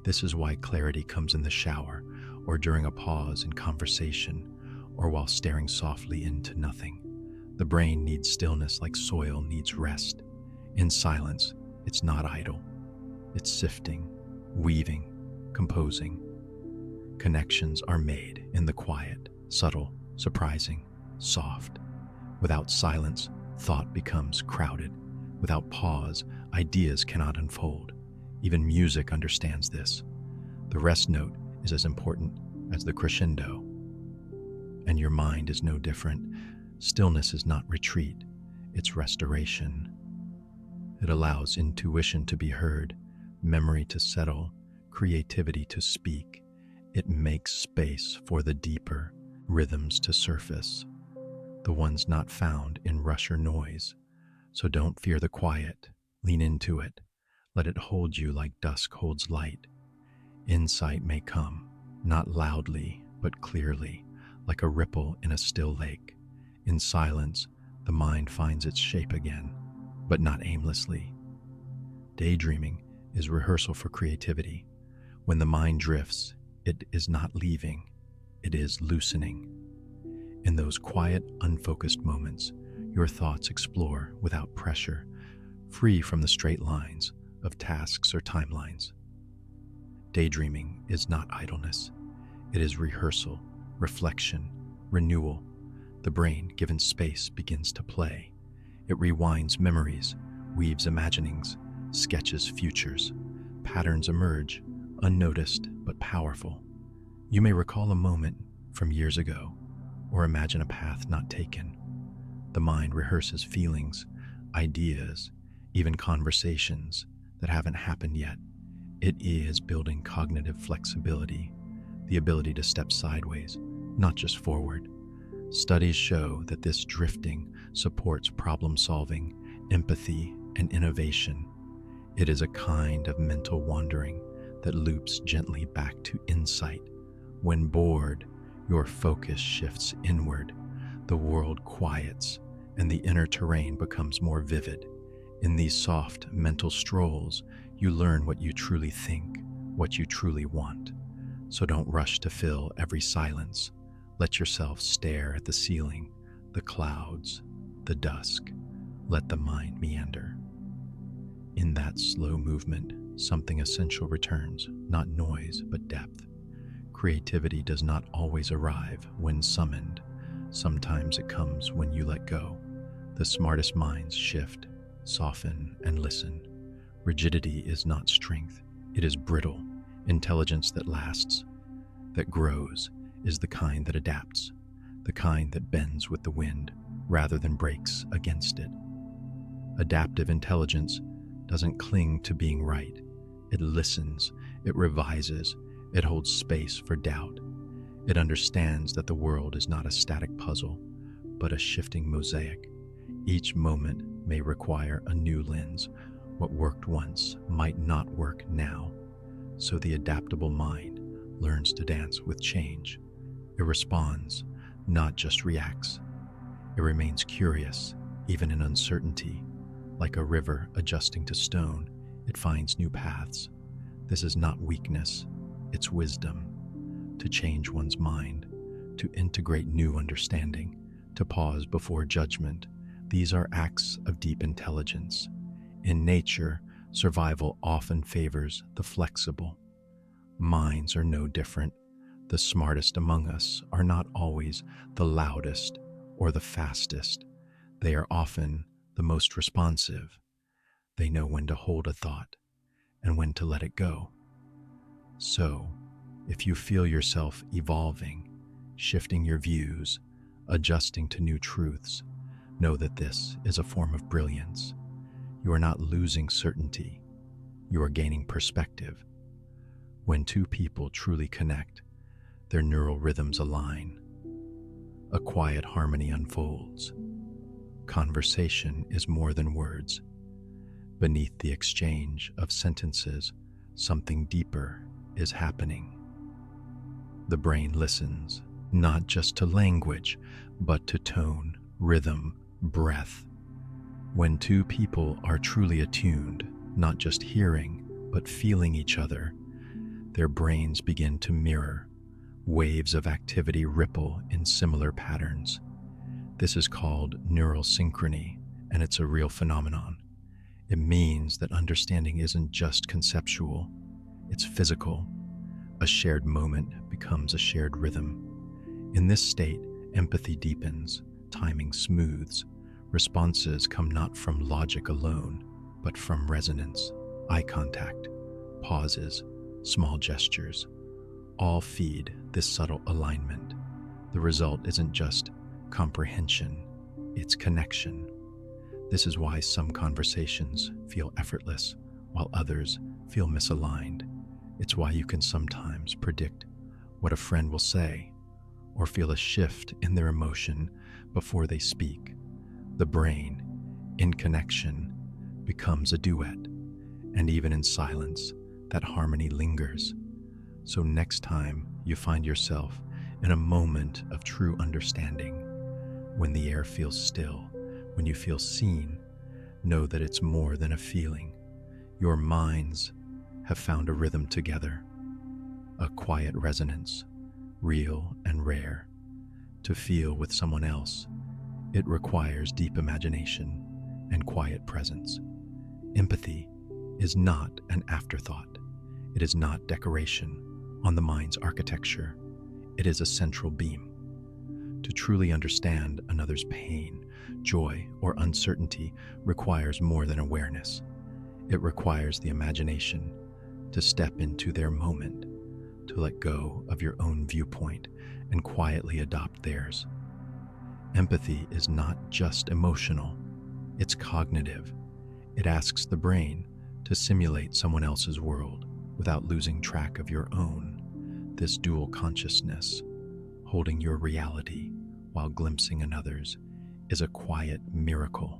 This is why clarity comes in the shower, or during a pause in conversation, or while staring softly into nothing. The brain needs stillness like soil needs rest. In silence, it's not idle. It's sifting, weaving, composing. Connections are made in the quiet, subtle, surprising, soft. Without silence, thought becomes crowded. Without pause, ideas cannot unfold. Even music understands this. The rest note is as important as the crescendo. And your mind is no different. Stillness is not retreat, it's restoration. It allows intuition to be heard, memory to settle, creativity to speak. It makes space for the deeper rhythms to surface, the ones not found in rush or noise. So don't fear the quiet, lean into it. Let it hold you like dusk holds light. Insight may come, not loudly, but clearly, like a ripple in a still lake. In silence, the mind finds its shape again, but not aimlessly. Daydreaming is rehearsal for creativity. When the mind drifts, it is not leaving, it is loosening. In those quiet, unfocused moments, your thoughts explore without pressure, free from the straight lines of tasks or timelines. Daydreaming is not idleness. It is rehearsal, reflection, renewal. The brain, given space, begins to play. It rewinds memories, weaves imaginings, sketches futures. Patterns emerge, unnoticed but powerful. You may recall a moment from years ago, or imagine a path not taken. The mind rehearses feelings, ideas, even conversations that haven't happened yet. It is building cognitive flexibility, the ability to step sideways, not just forward. Studies show that this drifting supports problem solving, empathy, and innovation. It is a kind of mental wandering that loops gently back to insight. When bored, your focus shifts inward, the world quiets, and the inner terrain becomes more vivid. In these soft mental strolls, you learn what you truly think, what you truly want. So don't rush to fill every silence. Let yourself stare at the ceiling, the clouds, the dusk. Let the mind meander. In that slow movement, something essential returns, not noise, but depth. Creativity does not always arrive when summoned. Sometimes it comes when you let go. The smartest minds shift, soften, and listen. Rigidity is not strength. It is brittle. Intelligence that lasts, that grows, is the kind that adapts, the kind that bends with the wind rather than breaks against it. Adaptive intelligence doesn't cling to being right. It listens, it revises, it holds space for doubt. It understands that the world is not a static puzzle, but a shifting mosaic. Each moment may require a new lens. What worked once might not work now. So the adaptable mind learns to dance with change. It responds, not just reacts. It remains curious, even in uncertainty. Like a river adjusting to stone, it finds new paths. This is not weakness, it's wisdom. To change one's mind, to integrate new understanding, to pause before judgment, these are acts of deep intelligence. In nature, survival often favors the flexible. Minds are no different. The smartest among us are not always the loudest or the fastest. They are often the most responsive. They know when to hold a thought and when to let it go. So, if you feel yourself evolving, shifting your views, adjusting to new truths, know that this is a form of brilliance. You are not losing certainty. You are gaining perspective. When two people truly connect, their neural rhythms align. A quiet harmony unfolds. Conversation is more than words. Beneath the exchange of sentences, something deeper is happening. The brain listens, not just to language, but to tone, rhythm, breath. When two people are truly attuned, not just hearing, but feeling each other, their brains begin to mirror. Waves of activity ripple in similar patterns. This is called neural synchrony, and it's a real phenomenon. It means that understanding isn't just conceptual, it's physical. A shared moment becomes a shared rhythm. In this state, empathy deepens, timing smooths. Responses come not from logic alone, but from resonance, eye contact, pauses, small gestures. All feed this subtle alignment. The result isn't just comprehension, it's connection. This is why some conversations feel effortless, while others feel misaligned. It's why you can sometimes predict what a friend will say, or feel a shift in their emotion before they speak. The brain, in connection, becomes a duet, and even in silence, that harmony lingers. So next time you find yourself in a moment of true understanding, when the air feels still, when you feel seen, know that it's more than a feeling. Your minds have found a rhythm together, a quiet resonance, real and rare. To feel with someone else, it requires deep imagination and quiet presence. Empathy is not an afterthought. It is not decoration on the mind's architecture. It is a central beam. To truly understand another's pain, joy, or uncertainty requires more than awareness. It requires the imagination to step into their moment, to let go of your own viewpoint and quietly adopt theirs. Empathy is not just emotional, it's cognitive. It asks the brain to simulate someone else's world without losing track of your own. This dual consciousness, holding your reality while glimpsing another's, is a quiet miracle.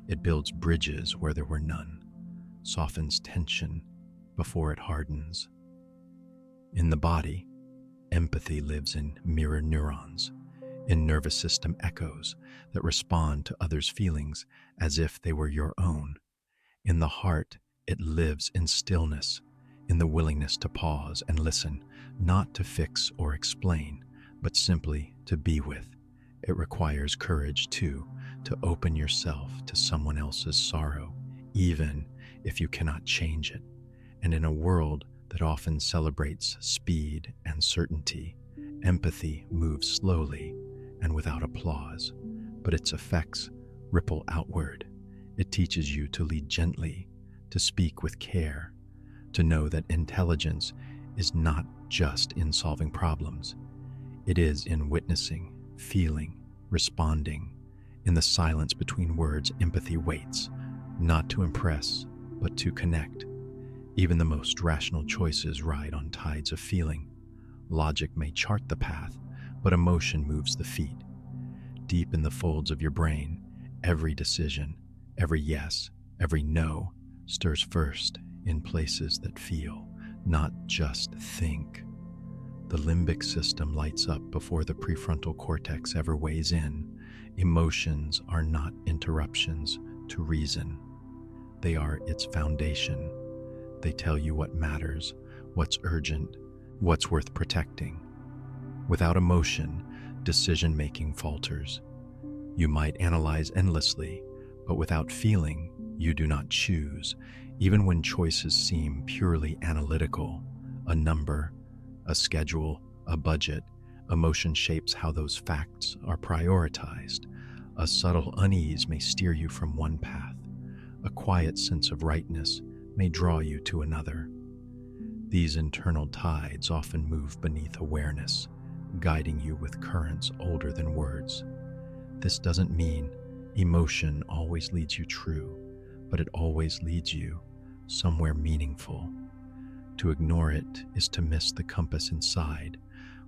It builds bridges where there were none, softens tension before it hardens. In the body, empathy lives in mirror neurons, in nervous system echoes that respond to others' feelings as if they were your own. In the heart, it lives in stillness, in the willingness to pause and listen, not to fix or explain, but simply to be with. It requires courage, too, to open yourself to someone else's sorrow, even if you cannot change it. And in a world that often celebrates speed and certainty, empathy moves slowly and without applause, but its effects ripple outward. It teaches you to lead gently, to speak with care, to know that intelligence is not just in solving problems. It is in witnessing, feeling, responding. In the silence between words, empathy waits, not to impress, but to connect. Even the most rational choices ride on tides of feeling. Logic may chart the path, but emotion moves the feet. Deep in the folds of your brain, every decision, every yes, every no, stirs first in places that feel, not just think. The limbic system lights up before the prefrontal cortex ever weighs in. Emotions are not interruptions to reason. They are its foundation. They tell you what matters, what's urgent, what's worth protecting. Without emotion, decision-making falters. You might analyze endlessly, but without feeling, you do not choose. Even when choices seem purely analytical, a number, a schedule, a budget, emotion shapes how those facts are prioritized. A subtle unease may steer you from one path. A quiet sense of rightness may draw you to another. These internal tides often move beneath awareness, guiding you with currents older than words. This doesn't mean emotion always leads you true, but it always leads you somewhere meaningful. To ignore it is to miss the compass inside.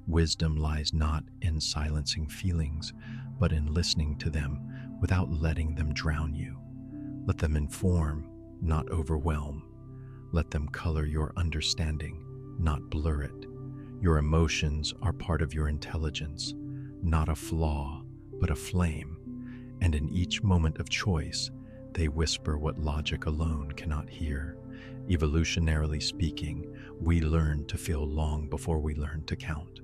Wisdom lies not in silencing feelings, but in listening to them without letting them drown you. Let them inform, not overwhelm. Let them color your understanding, not blur it. Your emotions are part of your intelligence, not a flaw, but a flame. And in each moment of choice, they whisper what logic alone cannot hear. Evolutionarily speaking, we learn to feel long before we learn to count.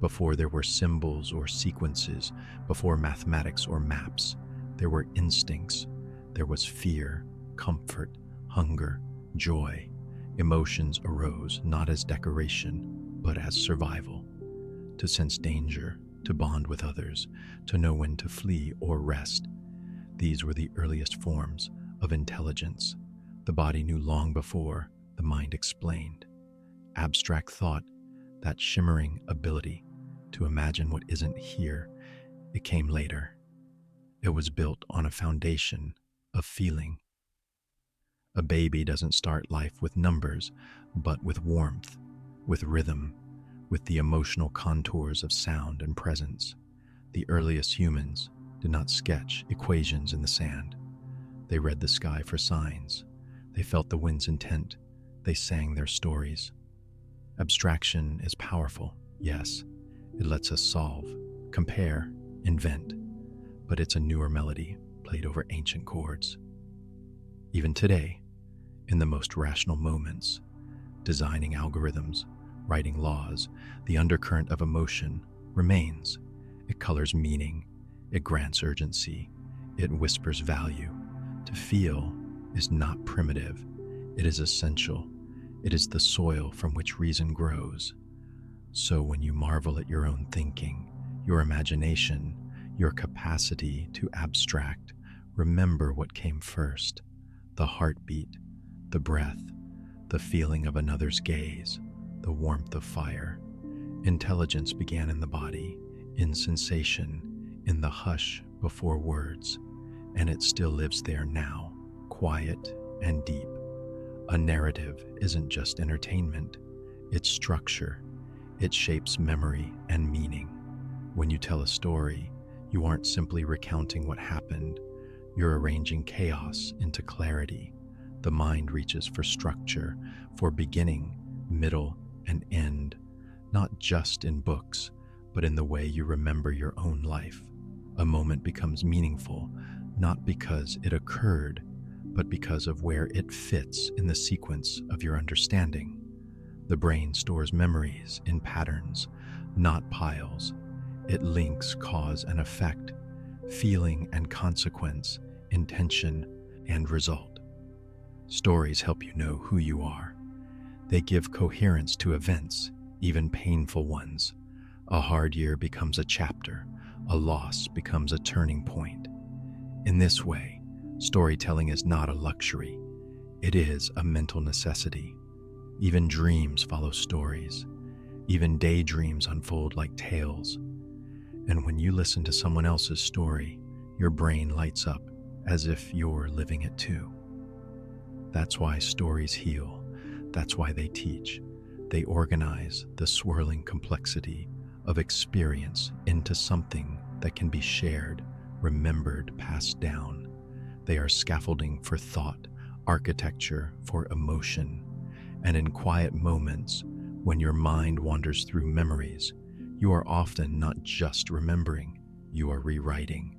Before there were symbols or sequences, before mathematics or maps, there were instincts. There was fear, comfort, hunger, joy. Emotions arose not as decoration, but as survival. To sense danger, to bond with others, to know when to flee or rest. These were the earliest forms of intelligence. The body knew long before the mind explained. Abstract thought, that shimmering ability to imagine what isn't here, it came later. It was built on a foundation of feeling. A baby doesn't start life with numbers, but with warmth, with rhythm, with the emotional contours of sound and presence. The earliest humans did not sketch equations in the sand. They read the sky for signs. They felt the wind's intent. They sang their stories. Abstraction is powerful, yes. It lets us solve, compare, invent. But it's a newer melody played over ancient chords. Even today, in the most rational moments, designing algorithms, writing laws, the undercurrent of emotion remains. It colors meaning, it grants urgency, it whispers value. To feel is not primitive, it is essential. It is the soil from which reason grows. So when you marvel at your own thinking, your imagination, your capacity to abstract, remember what came first: the heartbeat, the breath, the feeling of another's gaze, the warmth of fire. Intelligence began in the body, in sensation, in the hush before words, and it still lives there now, quiet and deep. A narrative isn't just entertainment, it's structure. It shapes memory and meaning. When you tell a story, you aren't simply recounting what happened, you're arranging chaos into clarity. The mind reaches for structure, for beginning, middle, and end, not just in books, but in the way you remember your own life. A moment becomes meaningful, not because it occurred, but because of where it fits in the sequence of your understanding. The brain stores memories in patterns, not piles. It links cause and effect, feeling and consequence, intention and result. Stories help you know who you are. They give coherence to events, even painful ones. A hard year becomes a chapter, a loss becomes a turning point. In this way, storytelling is not a luxury, it is a mental necessity. Even dreams follow stories. Even daydreams unfold like tales. And when you listen to someone else's story, your brain lights up as if you're living it too. That's why stories heal. That's why they teach. They organize the swirling complexity of experience into something that can be shared, remembered, passed down. They are scaffolding for thought, architecture for emotion. And in quiet moments, when your mind wanders through memories, you are often not just remembering, you are rewriting,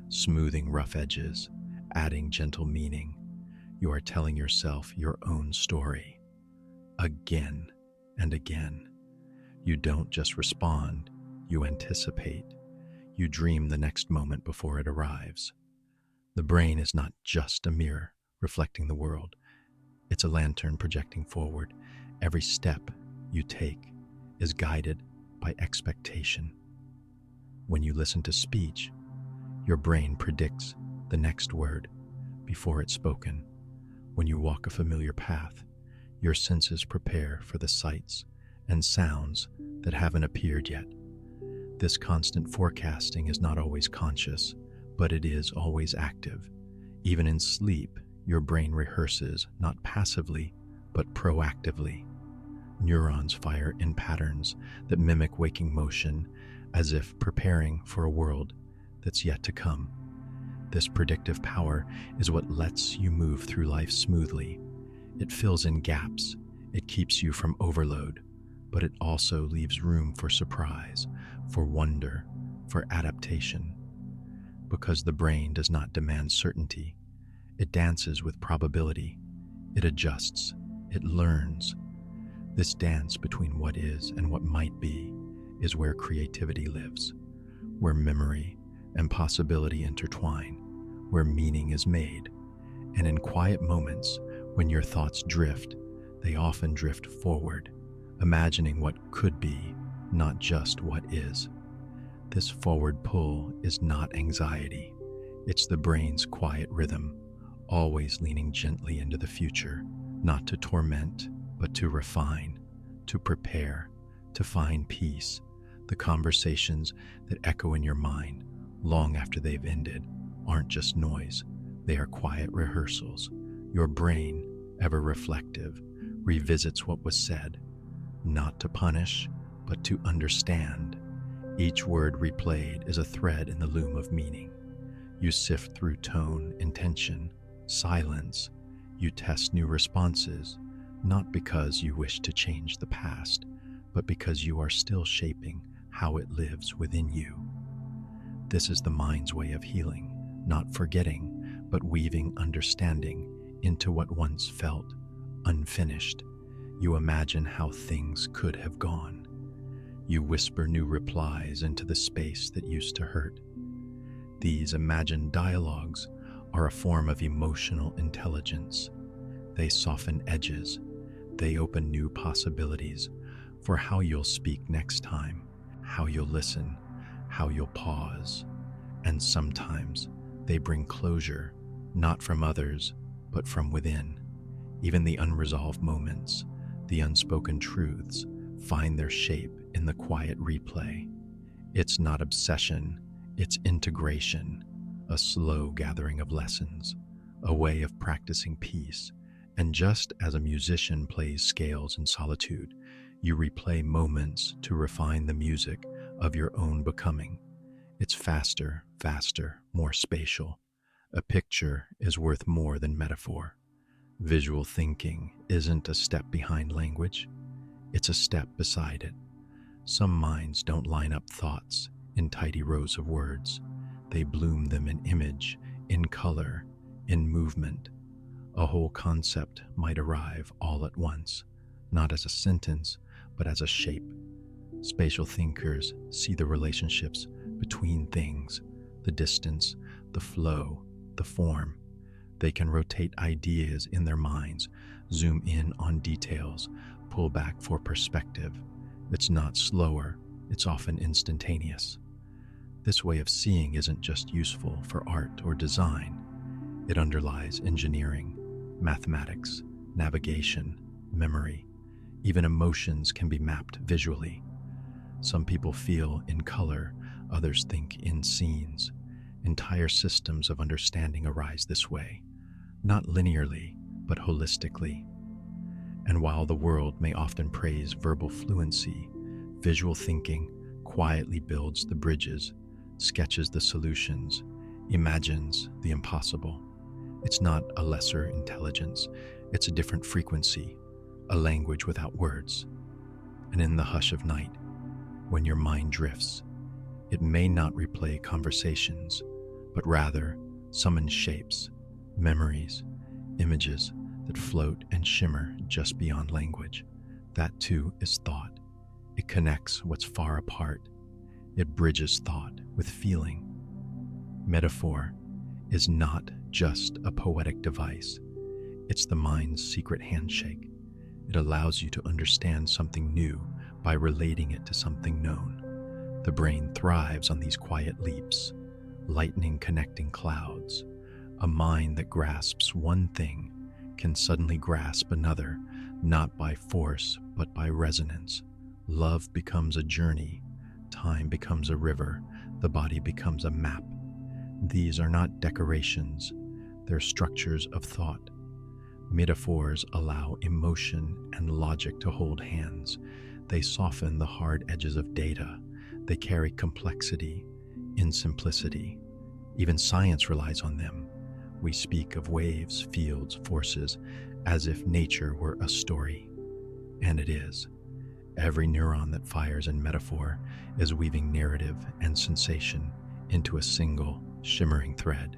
smoothing rough edges, adding gentle meaning. You are telling yourself your own story, again and again. You don't just respond, you anticipate. You dream the next moment before it arrives. The brain is not just a mirror reflecting the world. It's a lantern projecting forward. Every step you take is guided by expectation. When you listen to speech, your brain predicts the next word before it's spoken. When you walk a familiar path, your senses prepare for the sights and sounds that haven't appeared yet. This constant forecasting is not always conscious, but it is always active. Even in sleep, your brain rehearses not passively, but proactively. Neurons fire in patterns that mimic waking motion, as if preparing for a world that's yet to come. This predictive power is what lets you move through life smoothly. It fills in gaps, it keeps you from overload, but it also leaves room for surprise, for wonder, for adaptation. Because the brain does not demand certainty, it dances with probability, it adjusts, it learns. This dance between what is and what might be is where creativity lives, where memory and possibility intertwine, where meaning is made. And in quiet moments, when your thoughts drift, they often drift forward, imagining what could be, not just what is. This forward pull is not anxiety. It's the brain's quiet rhythm, always leaning gently into the future, not to torment, but to refine, to prepare, to find peace. The conversations that echo in your mind long after they've ended aren't just noise. They are quiet rehearsals. Your brain, ever reflective, revisits what was said, not to punish, but to understand. Each word replayed is a thread in the loom of meaning. You sift through tone, intention, silence. You test new responses, not because you wish to change the past, but because you are still shaping how it lives within you. This is the mind's way of healing, not forgetting, but weaving understanding into what once felt unfinished. You imagine how things could have gone. You whisper new replies into the space that used to hurt. These imagined dialogues are a form of emotional intelligence. They soften edges. They open new possibilities for how you'll speak next time, how you'll listen, how you'll pause. And sometimes they bring closure, not from others, but from within. Even the unresolved moments, the unspoken truths, find their shape in the quiet replay. It's not obsession, it's integration, a slow gathering of lessons, a way of practicing peace. And just as a musician plays scales in solitude, you replay moments to refine the music of your own becoming. It's faster, more spatial. A picture is worth more than metaphor. Visual thinking isn't a step behind language, it's a step beside it. Some minds don't line up thoughts in tidy rows of words. They bloom them in image, in color, in movement. A whole concept might arrive all at once, not as a sentence, but as a shape. Spatial thinkers see the relationships between things, the distance, the flow, the form. They can rotate ideas in their minds, zoom in on details, pull back for perspective. It's not slower, it's often instantaneous. This way of seeing isn't just useful for art or design. It underlies engineering, mathematics, navigation, memory. Even emotions can be mapped visually. Some people feel in color, others think in scenes. Entire systems of understanding arise this way, not linearly, but holistically. And while the world may often praise verbal fluency, visual thinking quietly builds the bridges, sketches the solutions, imagines the impossible. It's not a lesser intelligence, it's a different frequency, a language without words. And in the hush of night, when your mind drifts, it may not replay conversations, but rather summon shapes, memories, images that float and shimmer just beyond language. That too is thought. It connects what's far apart. It bridges thought with feeling. Metaphor is not just a poetic device. It's the mind's secret handshake. It allows you to understand something new by relating it to something known. The brain thrives on these quiet leaps, lightning connecting clouds. A mind that grasps one thing can suddenly grasp another, not by force, but by resonance. Love becomes a journey, time becomes a river, the body becomes a map. These are not decorations, they're structures of thought. Metaphors allow emotion and logic to hold hands. They soften the hard edges of data. They carry complexity in simplicity. Even science relies on them. We speak of waves, fields, forces, as if nature were a story. And it is. Every neuron that fires in metaphor is weaving narrative and sensation into a single, shimmering thread.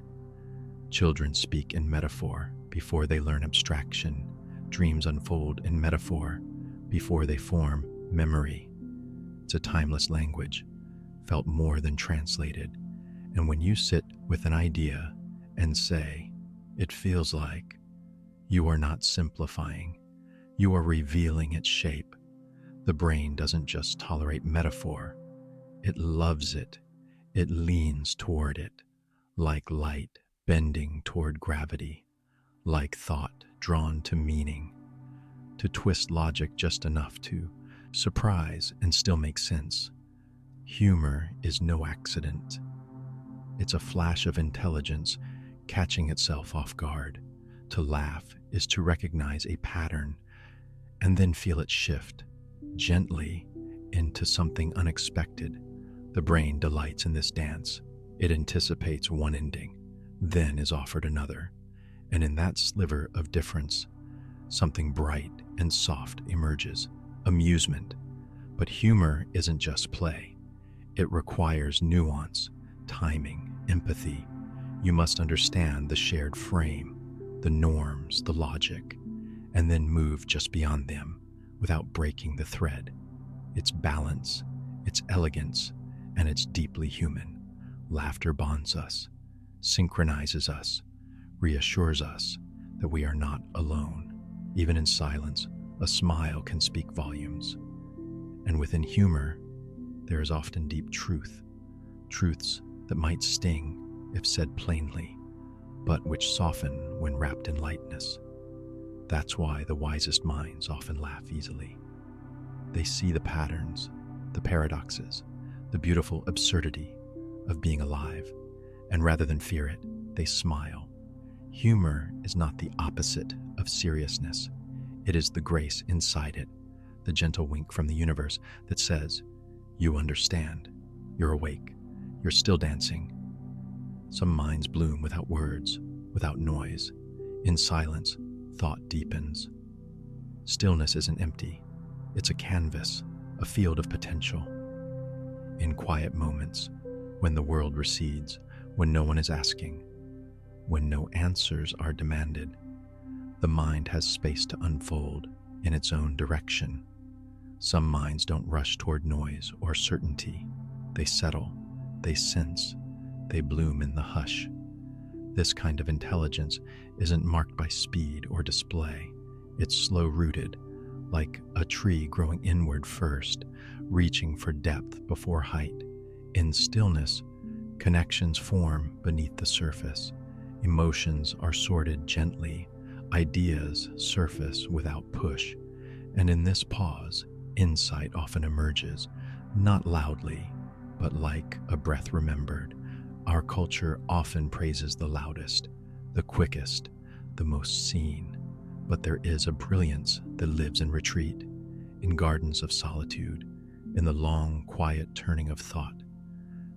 Children speak in metaphor before they learn abstraction. Dreams unfold in metaphor before they form memory. It's a timeless language, felt more than translated. And when you sit with an idea and say, it feels like, you are not simplifying, you are revealing its shape. The brain doesn't just tolerate metaphor, it loves it. It leans toward it, like light bending toward gravity, like thought drawn to meaning, to twist logic just enough to surprise and still make sense. Humor is no accident. It's a flash of intelligence catching itself off guard. To laugh is to recognize a pattern and then feel it shift gently into something unexpected. The brain delights in this dance. It anticipates one ending, then is offered another. And in that sliver of difference, something bright and soft emerges, amusement. But humor isn't just play. It requires nuance, timing, empathy. You must understand the shared frame, the norms, the logic, and then move just beyond them without breaking the thread. It's balance, it's elegance, and it's deeply human. Laughter bonds us, synchronizes us, reassures us that we are not alone. Even in silence, a smile can speak volumes. And within humor, there is often deep truth, truths that might sting if said plainly, but which soften when wrapped in lightness. That's why the wisest minds often laugh easily. They see the patterns, the paradoxes, the beautiful absurdity of being alive, and rather than fear it, they smile. Humor is not the opposite of seriousness. It is the grace inside it, the gentle wink from the universe that says, you understand, you're awake, you're still dancing. Some minds bloom without words, without noise. In silence, thought deepens. Stillness isn't empty. It's a canvas, a field of potential. In quiet moments, when the world recedes, when no one is asking, when no answers are demanded, the mind has space to unfold in its own direction. Some minds don't rush toward noise or certainty. They settle, they sense, they bloom in the hush. This kind of intelligence isn't marked by speed or display. It's slow-rooted, like a tree growing inward first, reaching for depth before height. In stillness, connections form beneath the surface. Emotions are sorted gently. Ideas surface without push. And in this pause, insight often emerges, not loudly, but like a breath remembered. Our culture often praises the loudest, the quickest, the most seen. But there is a brilliance that lives in retreat, in gardens of solitude, in the long, quiet turning of thought.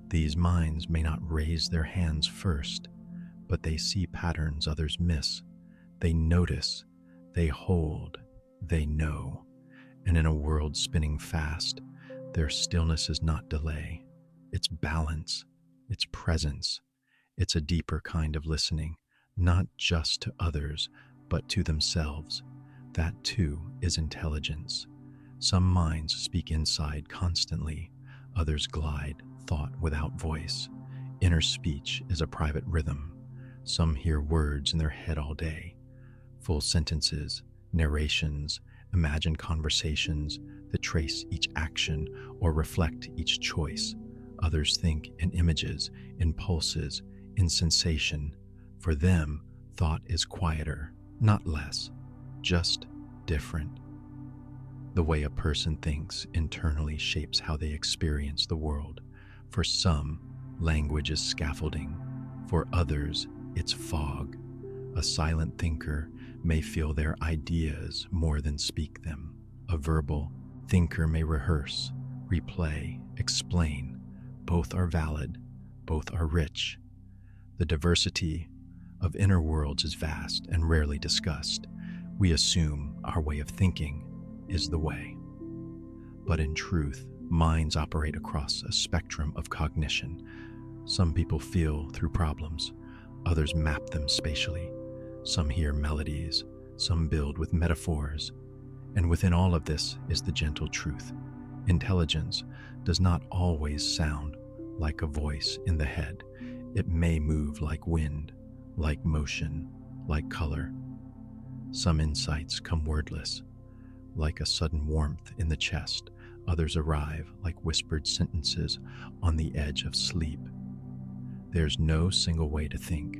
These minds may not raise their hands first, but they see patterns others miss. They notice, they hold, they know. And in a world spinning fast, their stillness is not delay. It's balance, it's presence. It's a deeper kind of listening, not just to others, but to themselves. That too is intelligence. Some minds speak inside constantly, others glide thought without voice. Inner speech is a private rhythm. Some hear words in their head all day, full sentences, narrations, imagined conversations that trace each action or reflect each choice. Others think in images, in pulses, in sensation. For them, thought is quieter, not less, just different. The way a person thinks internally shapes how they experience the world. For some, language is scaffolding. For others, it's fog. A silent thinker may feel their ideas more than speak them. A verbal thinker may rehearse, replay, explain. Both are valid, both are rich. The diversity of inner worlds is vast and rarely discussed. We assume our way of thinking is the way. But in truth, minds operate across a spectrum of cognition. Some people feel through problems, others map them spatially. Some hear melodies, some build with metaphors. And within all of this is the gentle truth. Intelligence does not always sound like a voice in the head. It may move like wind, like motion, like color. Some insights come wordless, like a sudden warmth in the chest. Others arrive like whispered sentences on the edge of sleep. There's no single way to think,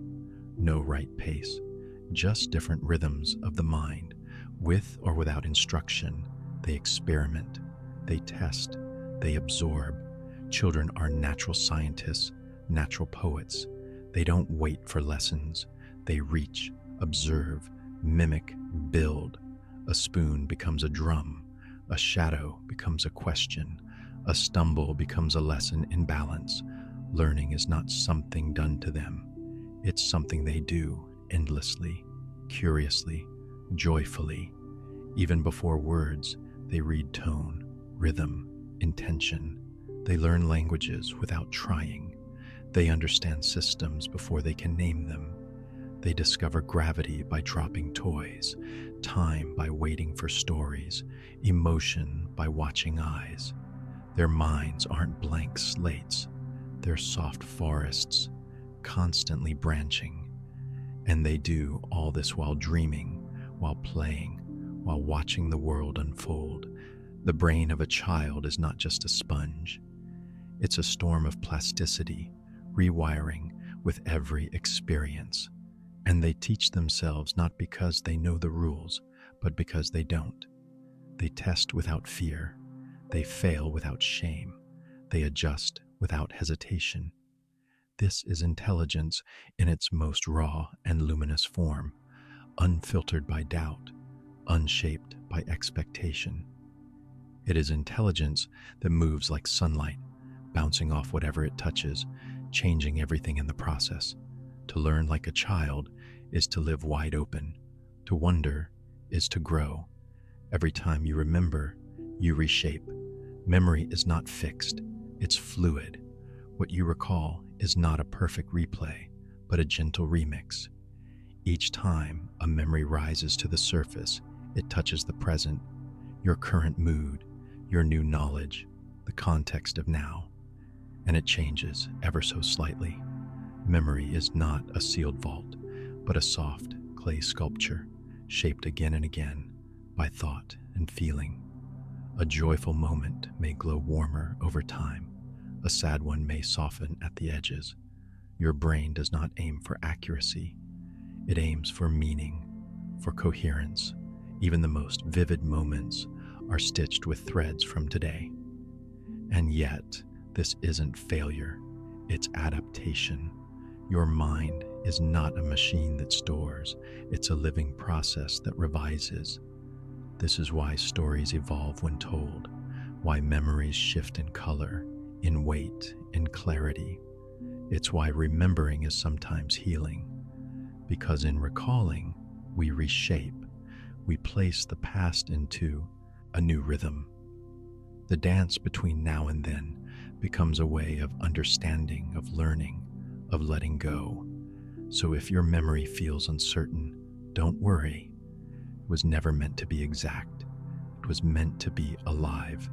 no right pace, just different rhythms of the mind. With or without instruction, they experiment, they test, they absorb. Children are natural scientists, natural poets. They don't wait for lessons. They reach, observe, mimic, build. A spoon becomes a drum. A shadow becomes a question. A stumble becomes a lesson in balance. Learning is not something done to them. It's something they do endlessly, curiously, joyfully. Even before words, they read tone, rhythm, intention. They learn languages without trying. They understand systems before they can name them. They discover gravity by dropping toys, time by waiting for stories, emotion by watching eyes. Their minds aren't blank slates. They're soft forests, constantly branching. And they do all this while dreaming, while playing, while watching the world unfold. The brain of a child is not just a sponge. It's a storm of plasticity, rewiring with every experience. And they teach themselves not because they know the rules, but because they don't. They test without fear. They fail without shame. They adjust without hesitation. This is intelligence in its most raw and luminous form, unfiltered by doubt, unshaped by expectation. It is intelligence that moves like sunlight, bouncing off whatever it touches, changing everything in the process. To learn like a child is to live wide open. To wonder is to grow. Every time you remember, you reshape. Memory is not fixed, it's fluid. What you recall is not a perfect replay, but a gentle remix. Each time a memory rises to the surface, it touches the present, your current mood, your new knowledge, the context of now, and it changes ever so slightly. Memory is not a sealed vault, but a soft clay sculpture, shaped again and again by thought and feeling. A joyful moment may glow warmer over time. A sad one may soften at the edges. Your brain does not aim for accuracy. It aims for meaning, for coherence. Even the most vivid moments are stitched with threads from today. And yet, this isn't failure, it's adaptation. Your mind is not a machine that stores, it's a living process that revises. This is why stories evolve when told, why memories shift in color, in weight, in clarity. It's why remembering is sometimes healing, because in recalling, we reshape, we place the past into a new rhythm. The dance between now and then becomes a way of understanding, of learning, of letting go. So if your memory feels uncertain, don't worry. It was never meant to be exact. It was meant to be alive.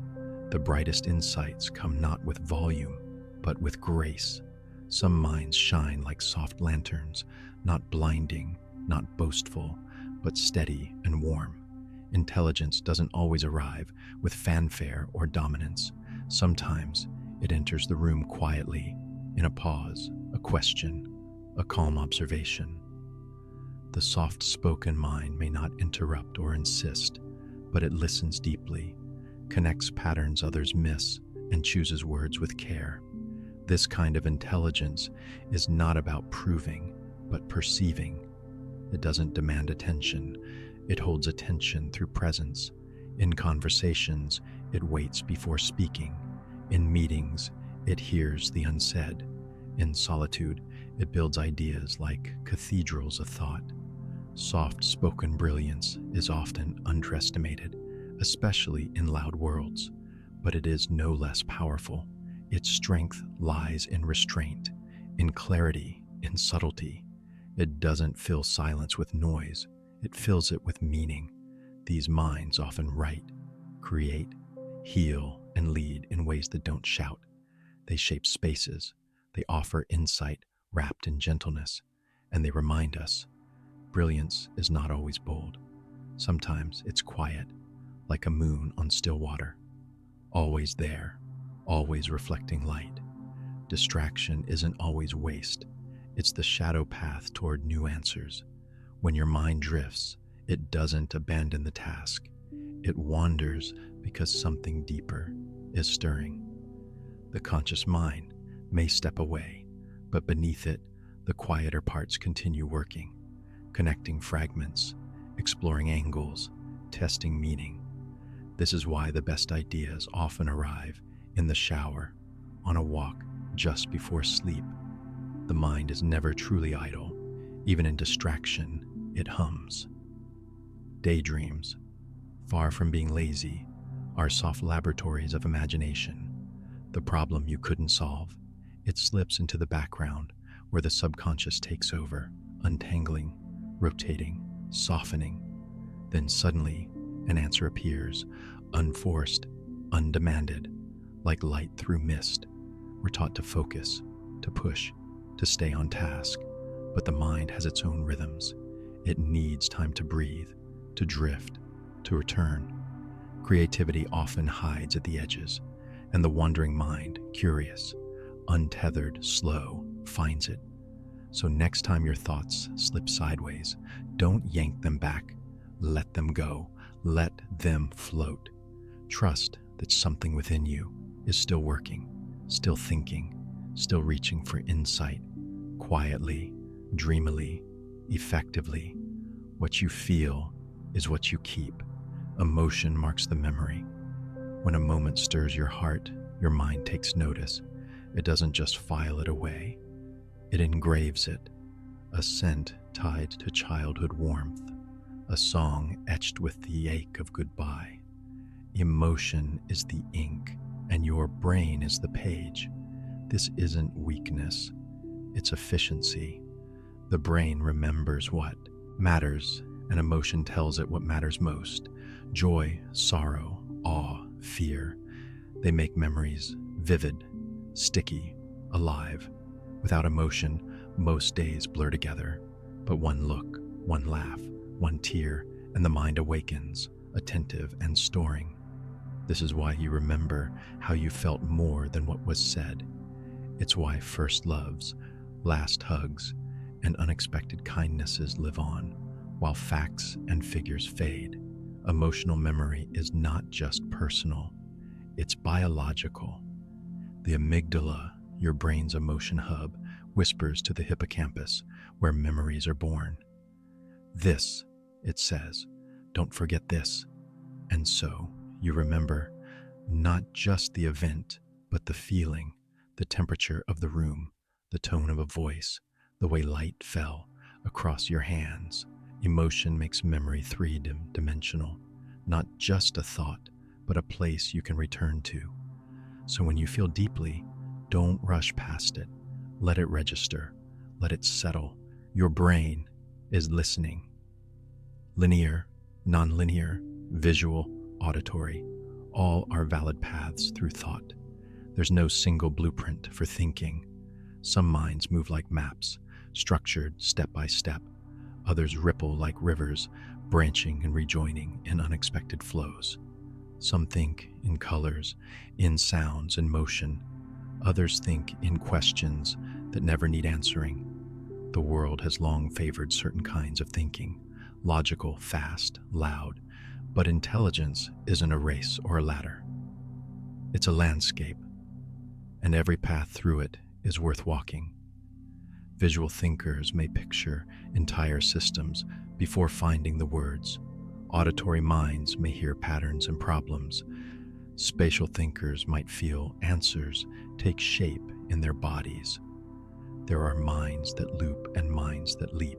The brightest insights come not with volume, but with grace. Some minds shine like soft lanterns, not blinding, not boastful, but steady and warm. Intelligence doesn't always arrive with fanfare or dominance. Sometimes it enters the room quietly, in a pause, a question, a calm observation. The soft-spoken mind may not interrupt or insist, but it listens deeply, connects patterns others miss, and chooses words with care. This kind of intelligence is not about proving, but perceiving. It doesn't demand attention. It holds attention through presence. In conversations, it waits before speaking. In meetings, it hears the unsaid. In solitude, it builds ideas like cathedrals of thought. Soft-spoken brilliance is often underestimated, especially in loud worlds, but it is no less powerful. Its strength lies in restraint, in clarity, in subtlety. It doesn't fill silence with noise, it fills it with meaning. These minds often write, create, heal, and lead in ways that don't shout. They shape spaces, they offer insight wrapped in gentleness, and they remind us brilliance is not always bold. Sometimes it's quiet, like a moon on still water, always there, always reflecting light. Distraction isn't always waste, it's the shadow path toward new answers. When your mind drifts, it doesn't abandon the task. It wanders because something deeper is stirring. The conscious mind may step away, but beneath it, the quieter parts continue working, connecting fragments, exploring angles, testing meaning. This is why the best ideas often arrive in the shower, on a walk, just before sleep. The mind is never truly idle. Even in distraction, it hums. Daydreams, far from being lazy, are soft laboratories of imagination. The problem you couldn't solve, it slips into the background where the subconscious takes over, untangling, rotating, softening. Then suddenly, an answer appears, unforced, undemanded, like light through mist. We're taught to focus, to push, to stay on task, but the mind has its own rhythms. It needs time to breathe, to drift, to return. Creativity often hides at the edges, and the wandering mind, curious, untethered, slow, finds it. So next time your thoughts slip sideways, don't yank them back. Let them go. Let them float. Trust that something within you is still working, still thinking, still reaching for insight, quietly, dreamily, effectively. What you feel is what you keep. Emotion marks the memory. When a moment stirs your heart, your mind takes notice. It doesn't just file it away. It engraves it, a scent tied to childhood warmth, a song etched with the ache of goodbye. Emotion is the ink, and your brain is the page. This isn't weakness, it's efficiency. The brain remembers what matters, and emotion tells it what matters most. Joy, sorrow, awe, fear. They make memories vivid, sticky, alive. Without emotion, most days blur together. But one look, one laugh, one tear, and the mind awakens, attentive and storing. This is why you remember how you felt more than what was said. It's why first loves, last hugs, and unexpected kindnesses live on, while facts and figures fade. Emotional memory is not just personal, it's biological. The amygdala, your brain's emotion hub, whispers to the hippocampus, where memories are born. This, it says, don't forget this. And so, you remember not just the event, but the feeling, the temperature of the room, the tone of a voice, the way light fell across your hands. Emotion makes memory three-dimensional, not just a thought, but a place you can return to. So when you feel deeply, don't rush past it. Let it register. Let it settle. Your brain is listening. Linear, nonlinear, visual, auditory, all are valid paths through thought. There's no single blueprint for thinking. Some minds move like maps, structured step by step. Others ripple like rivers, branching and rejoining in unexpected flows. Some think in colors, in sounds and motion. Others think in questions that never need answering. The world has long favored certain kinds of thinking, logical, fast, loud, but intelligence isn't a race or a ladder. It's a landscape, and every path through it is worth walking. Visual thinkers may picture entire systems before finding the words. Auditory minds may hear patterns and problems. Spatial thinkers might feel answers take shape in their bodies. There are minds that loop and minds that leap,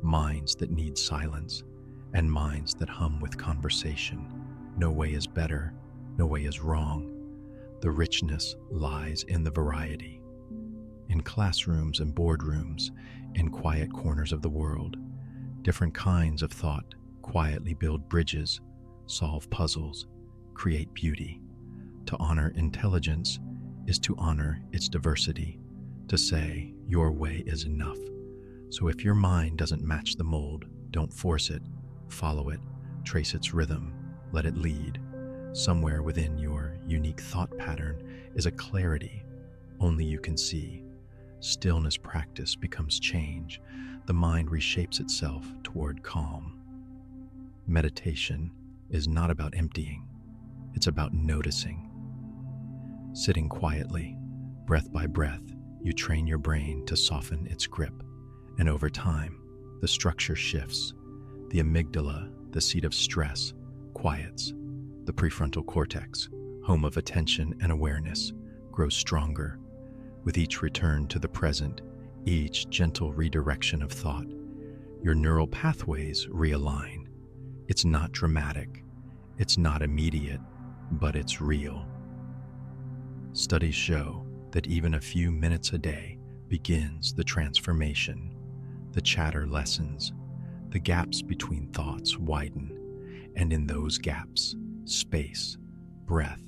minds that need silence, and minds that hum with conversation. No way is better, no way is wrong. The richness lies in the variety. In classrooms and boardrooms, in quiet corners of the world, different kinds of thought quietly build bridges, solve puzzles, create beauty. To honor intelligence is to honor its diversity, to say your way is enough. So if your mind doesn't match the mold, don't force it, follow it, trace its rhythm, let it lead. Somewhere within your unique thought pattern is a clarity only you can see. Stillness practice becomes change. The mind reshapes itself toward calm. Meditation is not about emptying, it's about noticing. Sitting quietly, breath by breath, you train your brain to soften its grip. And over time, the structure shifts. The amygdala, the seat of stress, quiets. The prefrontal cortex, home of attention and awareness, grows stronger. With each return to the present, each gentle redirection of thought, your neural pathways realign. It's not dramatic, it's not immediate, but it's real. Studies show that even a few minutes a day begins the transformation. The chatter lessens, the gaps between thoughts widen, and in those gaps, space, breath,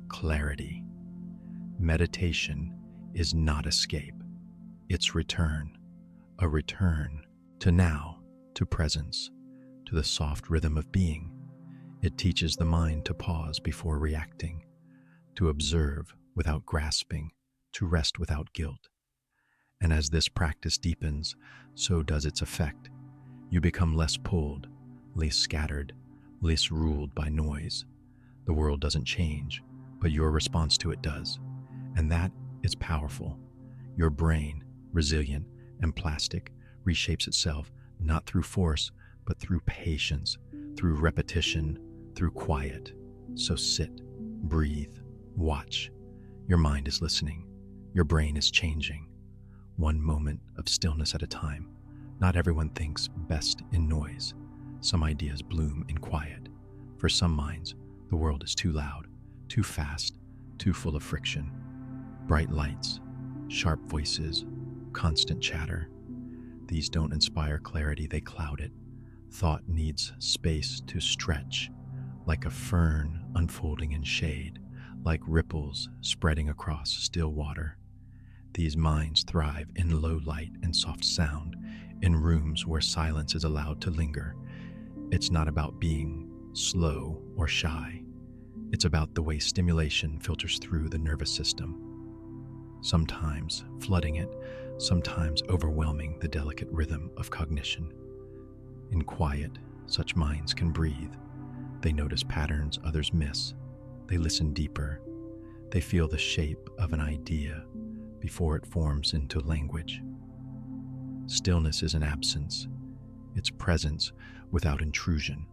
clarity. Meditation is not escape, it's return, a return to now, to presence, to the soft rhythm of being. It teaches the mind to pause before reacting, to observe without grasping, to rest without guilt. And as this practice deepens, so does its effect. You become less pulled, less scattered, less ruled by noise. The world doesn't change, but your response to it does. And that is powerful. Your brain, resilient and plastic, reshapes itself not through force, but through patience, through repetition, through quiet. So sit, breathe, watch. Your mind is listening. Your brain is changing. One moment of stillness at a time. Not everyone thinks best in noise. Some ideas bloom in quiet. For some minds, the world is too loud, too fast, too full of friction. Bright lights, sharp voices, constant chatter. These don't inspire clarity, they cloud it. Thought needs space to stretch, like a fern unfolding in shade, like ripples spreading across still water. These minds thrive in low light and soft sound, in rooms where silence is allowed to linger. It's not about being slow or shy. It's about the way stimulation filters through the nervous system. Sometimes flooding it, sometimes overwhelming the delicate rhythm of cognition. In quiet, such minds can breathe. They notice patterns others miss. They listen deeper. They feel the shape of an idea before it forms into language. Stillness is an absence. It's presence without intrusion.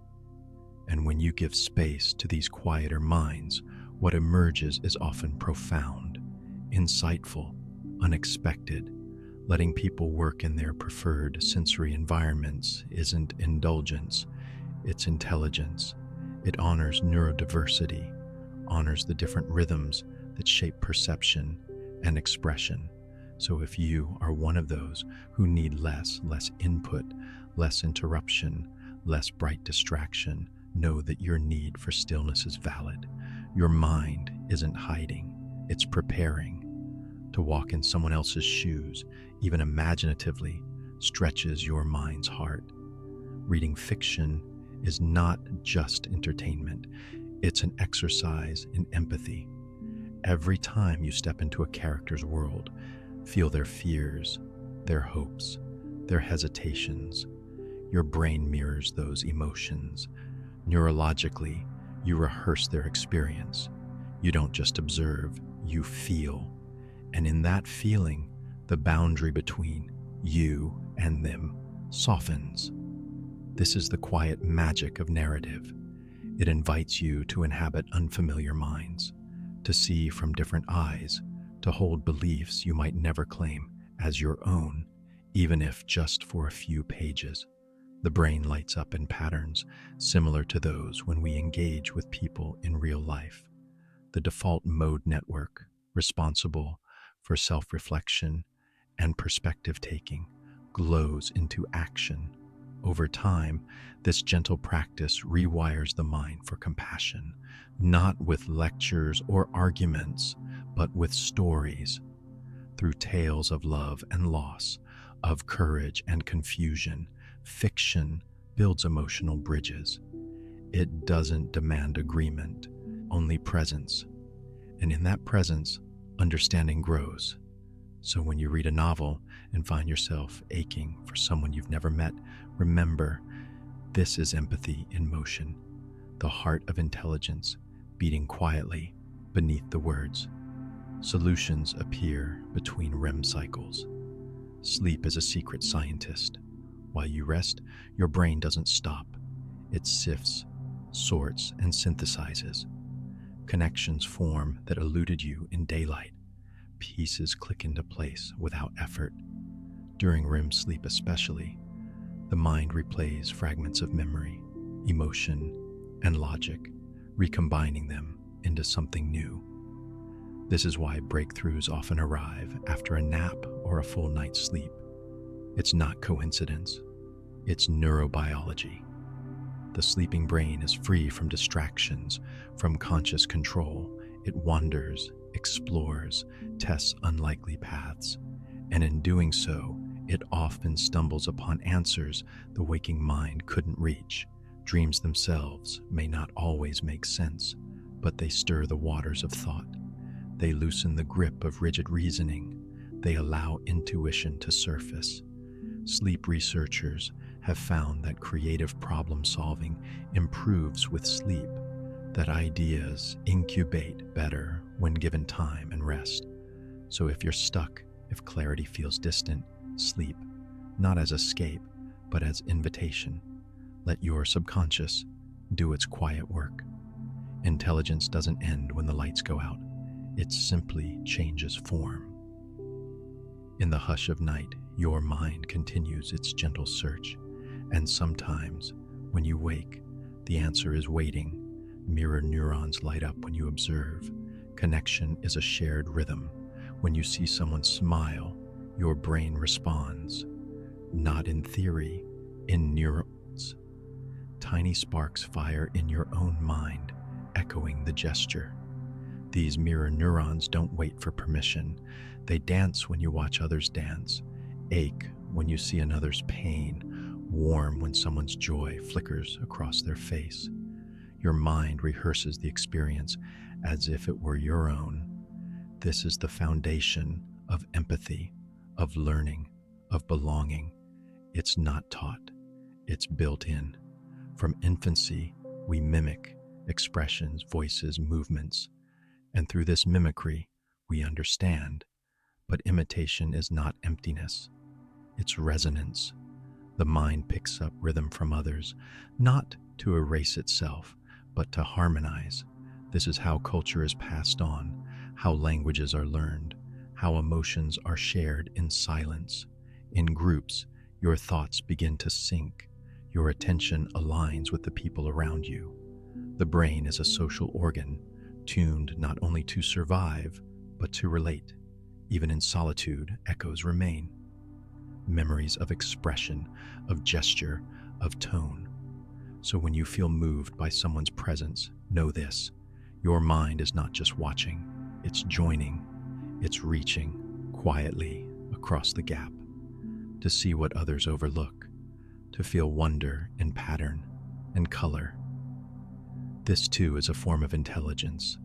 And when you give space to these quieter minds, what emerges is often profound, insightful, unexpected. Letting people work in their preferred sensory environments isn't indulgence, it's intelligence. It honors neurodiversity, honors the different rhythms that shape perception and expression. So if you are one of those who need less input, less interruption, less bright distraction, know that your need for stillness is valid. Your mind isn't hiding, it's preparing. To walk in someone else's shoes, even imaginatively, stretches your mind's heart. Reading fiction is not just entertainment, it's an exercise in empathy. Every time you step into a character's world, feel their fears, their hopes, their hesitations. Your brain mirrors those emotions. Neurologically, you rehearse their experience. You don't just observe, you feel. And in that feeling, the boundary between you and them softens. This is the quiet magic of narrative. It invites you to inhabit unfamiliar minds, to see from different eyes, to hold beliefs you might never claim as your own, even if just for a few pages. The brain lights up in patterns similar to those when we engage with people in real life. The default mode network, responsible for self-reflection and perspective taking, glows into action, Over time, this gentle practice rewires the mind for compassion, not with lectures or arguments, but with stories. Through tales of love and loss, of courage and confusion, fiction builds emotional bridges. It doesn't demand agreement, only presence. And in that presence, understanding grows. So when you read a novel and find yourself aching for someone you've never met, remember, this is empathy in motion, the heart of intelligence beating quietly beneath the words. Solutions appear between REM cycles. Sleep is a secret scientist. While you rest, your brain doesn't stop. It sifts, sorts, and synthesizes. Connections form that eluded you in daylight. Pieces click into place without effort. During REM sleep especially, the mind replays fragments of memory, emotion, and logic, recombining them into something new. This is why breakthroughs often arrive after a nap or a full night's sleep. It's not coincidence, it's neurobiology. The sleeping brain is free from distractions, from conscious control. It wanders, explores, tests unlikely paths, and in doing so, it often stumbles upon answers the waking mind couldn't reach. Dreams themselves may not always make sense, but they stir the waters of thought. They loosen the grip of rigid reasoning. They allow intuition to surface. Sleep researchers have found that creative problem solving improves with sleep, that ideas incubate better when given time and rest. So if you're stuck, if clarity feels distant, sleep, not as escape, but as invitation. Let your subconscious do its quiet work. Intelligence doesn't end when the lights go out. It simply changes form. In the hush of night, your mind continues its gentle search, and sometimes, when you wake, the answer is waiting. Mirror neurons light up when you observe. Connection is a shared rhythm. When you see someone smile, your brain responds. Not in theory, in neurons. Tiny sparks fire in your own mind, echoing the gesture. These mirror neurons don't wait for permission. They dance when you watch others dance, ache when you see another's pain, warm when someone's joy flickers across their face. Your mind rehearses the experience as if it were your own. This is the foundation of empathy, of learning, of belonging. It's not taught, it's built in. From infancy, we mimic expressions, voices, movements, and through this mimicry, we understand. But imitation is not emptiness, it's resonance. The mind picks up rhythm from others, not to erase itself, but to harmonize. This is how culture is passed on, how languages are learned, how emotions are shared in silence. In groups, your thoughts begin to sync. Your attention aligns with the people around you. The brain is a social organ, tuned not only to survive, but to relate. Even in solitude, echoes remain. Memories of expression, of gesture, of tone. So when you feel moved by someone's presence, know this: your mind is not just watching, it's joining, it's reaching quietly across the gap, to see what others overlook, to feel wonder in pattern and color. This too is a form of intelligence,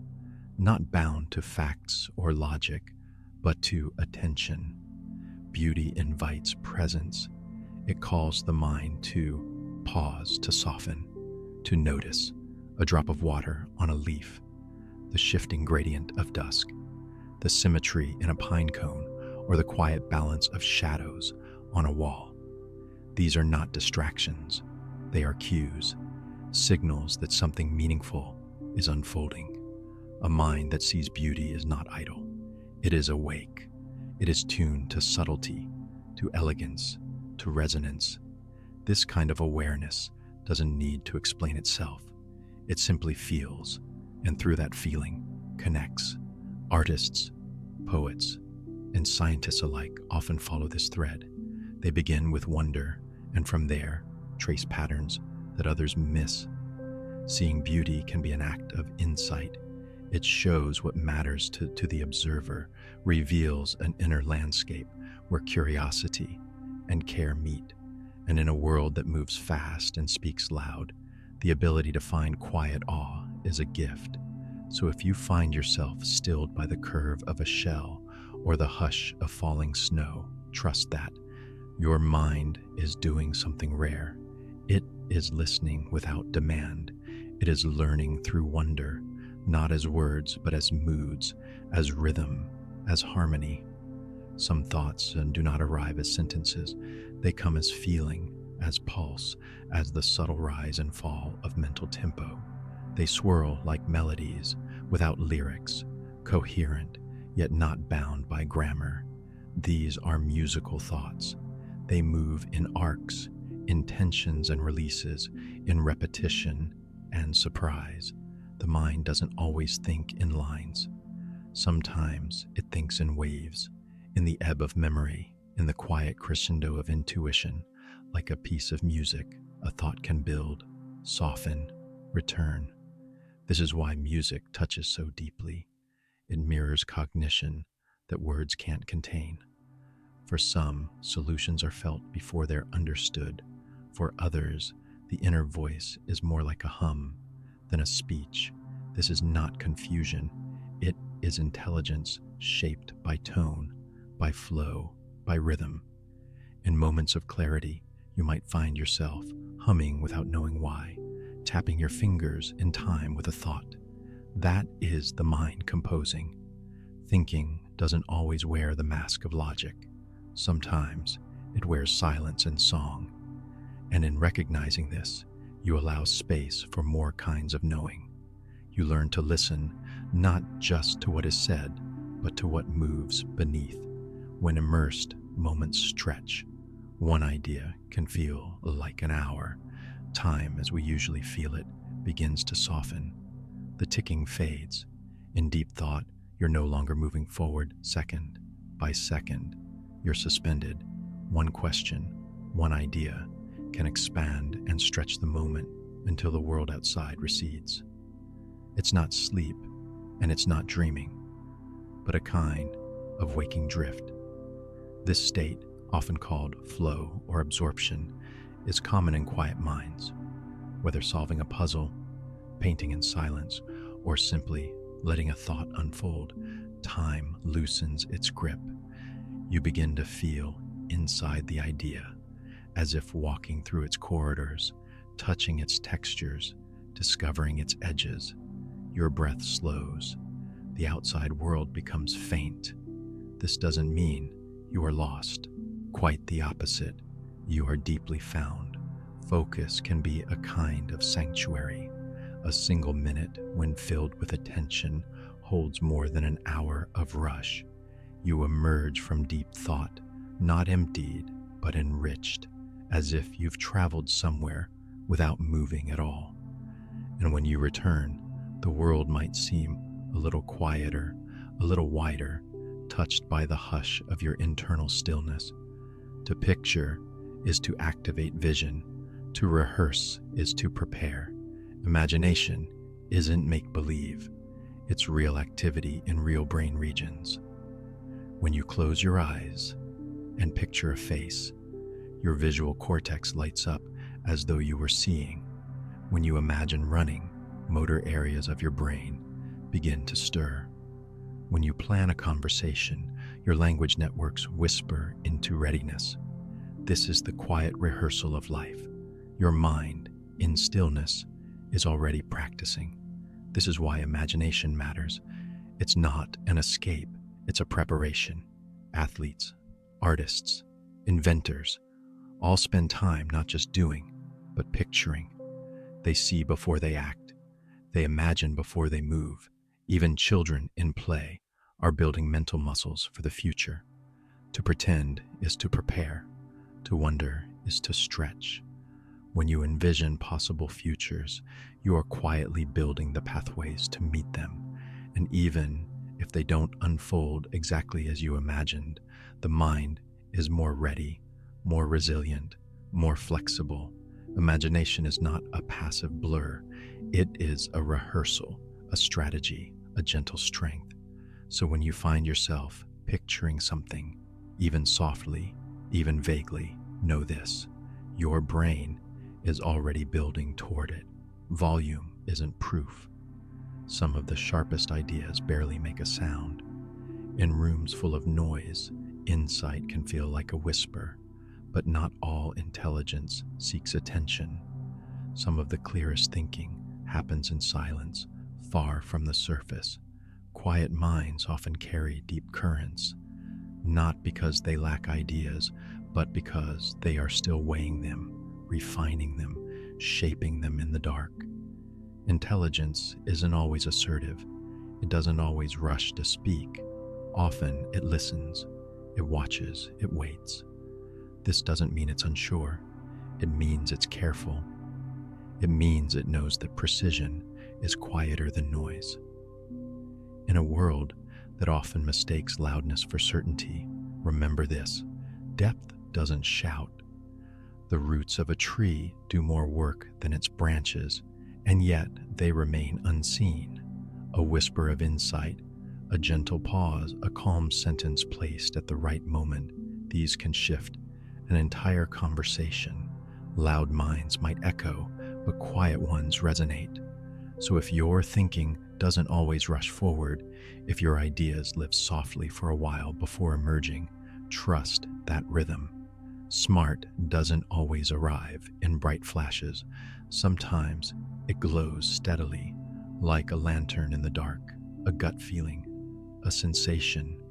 not bound to facts or logic, but to attention. Beauty invites presence. It calls the mind to pause, to soften, to notice a drop of water on a leaf, the shifting gradient of dusk, the symmetry in a pine cone, or the quiet balance of shadows on a wall. These are not distractions. They are cues, signals that something meaningful is unfolding. A mind that sees beauty is not idle. It is awake. It is tuned to subtlety, to elegance, to resonance. This kind of awareness doesn't need to explain itself. It simply feels, and through that feeling, connects. Artists, poets, and scientists alike often follow this thread. They begin with wonder, and from there, trace patterns that others miss. Seeing beauty can be an act of insight. It shows what matters to the observer, reveals an inner landscape where curiosity and care meet. And in a world that moves fast and speaks loud, the ability to find quiet awe is a gift. So if you find yourself stilled by the curve of a shell or the hush of falling snow, trust that your mind is doing something rare. It is listening without demand. It is learning through wonder, not as words, but as moods, as rhythm, as harmony. Some thoughts do not arrive as sentences. They come as feeling, as pulse, as the subtle rise and fall of mental tempo. They swirl like melodies, without lyrics, coherent, yet not bound by grammar. These are musical thoughts. They move in arcs, in tensions and releases, in repetition and surprise. The mind doesn't always think in lines. Sometimes it thinks in waves, in the ebb of memory, in the quiet crescendo of intuition. Like a piece of music, a thought can build, soften, return. This is why music touches so deeply. It mirrors cognition that words can't contain. For some, solutions are felt before they're understood. For others, the inner voice is more like a hum than a speech. This is not confusion. It is intelligence shaped by tone, by flow, by rhythm. In moments of clarity, you might find yourself humming without knowing why, tapping your fingers in time with a thought. That is the mind composing. Thinking doesn't always wear the mask of logic. Sometimes it wears silence and song. And in recognizing this, you allow space for more kinds of knowing. You learn to listen not just to what is said, but to what moves beneath. When immersed, moments stretch. One idea can feel like an hour. Time, as we usually feel it, begins to soften. The ticking fades. In deep thought, you're no longer moving forward second by second. You're suspended. One question, one idea, can expand and stretch the moment until the world outside recedes. It's not sleep, and it's not dreaming, but a kind of waking drift. This state, often called flow or absorption, is common in quiet minds. Whether solving a puzzle, painting in silence, or simply letting a thought unfold, time loosens its grip. You begin to feel inside the idea, as if walking through its corridors, touching its textures, discovering its edges. Your breath slows. The outside world becomes faint. This doesn't mean you are lost. Quite the opposite. You are deeply found. Focus can be a kind of sanctuary. A single minute, when filled with attention, holds more than an hour of rush. You emerge from deep thought, not emptied, but enriched, as if you've traveled somewhere without moving at all. And when you return, the world might seem a little quieter, a little wider, touched by the hush of your internal stillness. To picture is to activate vision. To rehearse is to prepare. Imagination isn't make-believe. It's real activity in real brain regions. When you close your eyes and picture a face, your visual cortex lights up as though you were seeing. When you imagine running, motor areas of your brain begin to stir. When you plan a conversation, your language networks whisper into readiness. This is the quiet rehearsal of life. Your mind, in stillness, is already practicing. This is why imagination matters. It's not an escape, it's a preparation. Athletes, artists, inventors, all spend time not just doing, but picturing. They see before they act. They imagine before they move. Even children in play are building mental muscles for the future. To pretend is to prepare. To wonder is to stretch. When you envision possible futures, you are quietly building the pathways to meet them. And even if they don't unfold exactly as you imagined, the mind is more ready, more resilient, more flexible, Imagination is not a passive blur, it is a rehearsal, a strategy, a gentle strength. So when you find yourself picturing something, even softly, even vaguely, know this: your brain is already building toward it. Volume isn't proof. Some of the sharpest ideas barely make a sound. In rooms full of noise, insight can feel like a whisper, but not all intelligence seeks attention. Some of the clearest thinking happens in silence, far from the surface. Quiet minds often carry deep currents, not because they lack ideas, but because they are still weighing them, refining them, shaping them in the dark. Intelligence isn't always assertive. It doesn't always rush to speak. Often it listens, it watches, it waits. This doesn't mean it's unsure. It means it's careful. It means it knows that precision is quieter than noise. In a world that often mistakes loudness for certainty, remember this: depth doesn't shout. The roots of a tree do more work than its branches, and yet they remain unseen. A whisper of insight, a gentle pause, a calm sentence placed at the right moment, these can shift an entire conversation. Loud minds might echo, but quiet ones resonate. So if your thinking doesn't always rush forward, if your ideas live softly for a while before emerging, trust that rhythm. Smart doesn't always arrive in bright flashes. Sometimes it glows steadily, like a lantern in the dark, a gut feeling, a sensation.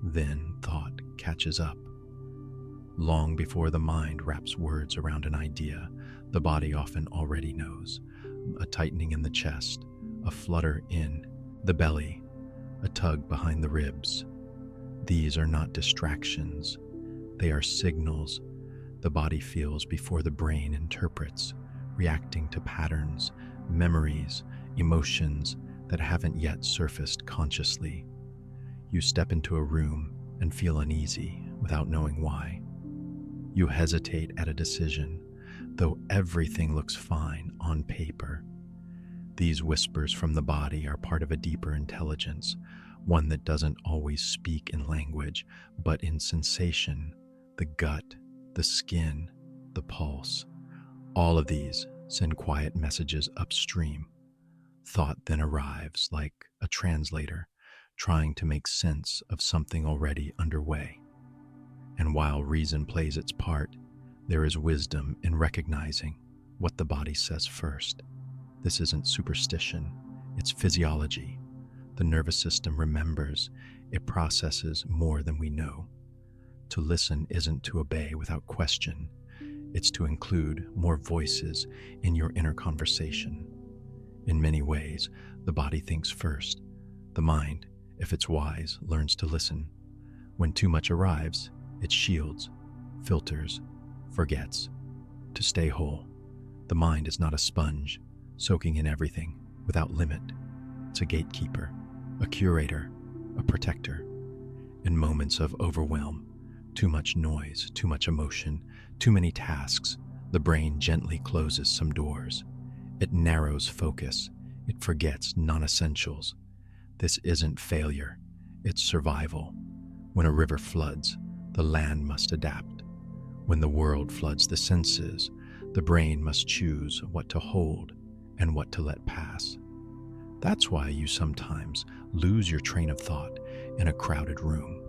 Then thought catches up. Long before the mind wraps words around an idea, the body often already knows. A tightening in the chest, a flutter in the belly, a tug behind the ribs. These are not distractions. They are signals the body feels before the brain interprets, reacting to patterns, memories, emotions that haven't yet surfaced consciously. You step into a room and feel uneasy without knowing why. You hesitate at a decision, though everything looks fine on paper. These whispers from the body are part of a deeper intelligence, one that doesn't always speak in language, but in sensation, the gut, the skin, the pulse. All of these send quiet messages upstream. Thought then arrives like a translator, trying to make sense of something already underway. And while reason plays its part, there is wisdom in recognizing what the body says first. This isn't superstition, it's physiology. The nervous system remembers, it processes more than we know. To listen isn't to obey without question, it's to include more voices in your inner conversation. In many ways, the body thinks first. The mind, if it's wise, learns to listen. When too much arrives, it shields, filters, forgets. To stay whole, the mind is not a sponge, soaking in everything without limit. It's a gatekeeper, a curator, a protector. In moments of overwhelm, too much noise, too much emotion, too many tasks, the brain gently closes some doors. It narrows focus. It forgets non-essentials. This isn't failure, it's survival. When a river floods, the land must adapt. When the world floods the senses, the brain must choose what to hold and what to let pass. That's why you sometimes lose your train of thought in a crowded room.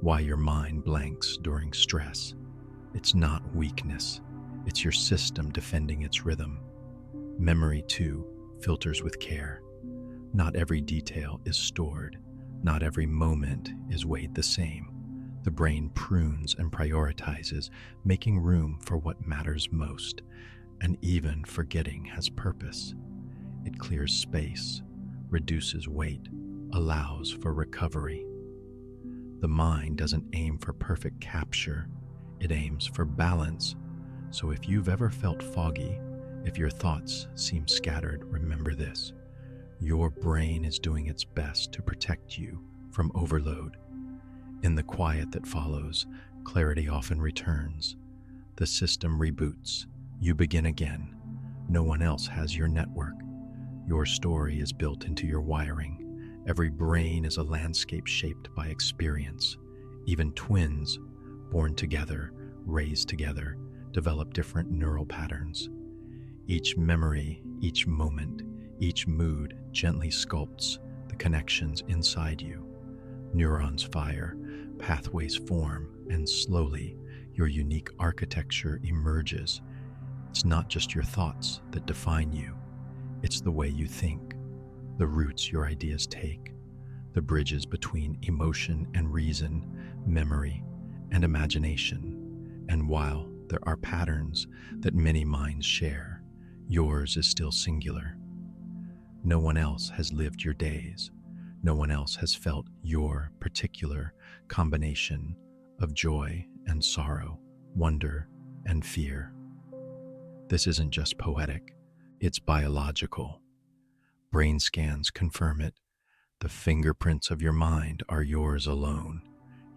Why your mind blanks during stress. It's not weakness, it's your system defending its rhythm. Memory, too, filters with care. Not every detail is stored. Not every moment is weighed the same. The brain prunes and prioritizes, making room for what matters most. And even forgetting has purpose. It clears space, reduces weight, allows for recovery. The mind doesn't aim for perfect capture. It aims for balance. So if you've ever felt foggy, if your thoughts seem scattered, remember this: your brain is doing its best to protect you from overload. In the quiet that follows, clarity often returns. The system reboots. You begin again. No one else has your network. Your story is built into your wiring. Every brain is a landscape shaped by experience. Even twins, born together, raised together, develop different neural patterns. Each memory, each moment, each mood gently sculpts the connections inside you. Neurons fire, pathways form, and slowly your unique architecture emerges. It's not just your thoughts that define you, it's the way you think, the routes your ideas take, the bridges between emotion and reason, memory and imagination. And while there are patterns that many minds share, yours is still singular. No one else has lived your days. No one else has felt your particular combination of joy and sorrow, wonder and fear. This isn't just poetic, it's biological. Brain scans confirm it. The fingerprints of your mind are yours alone.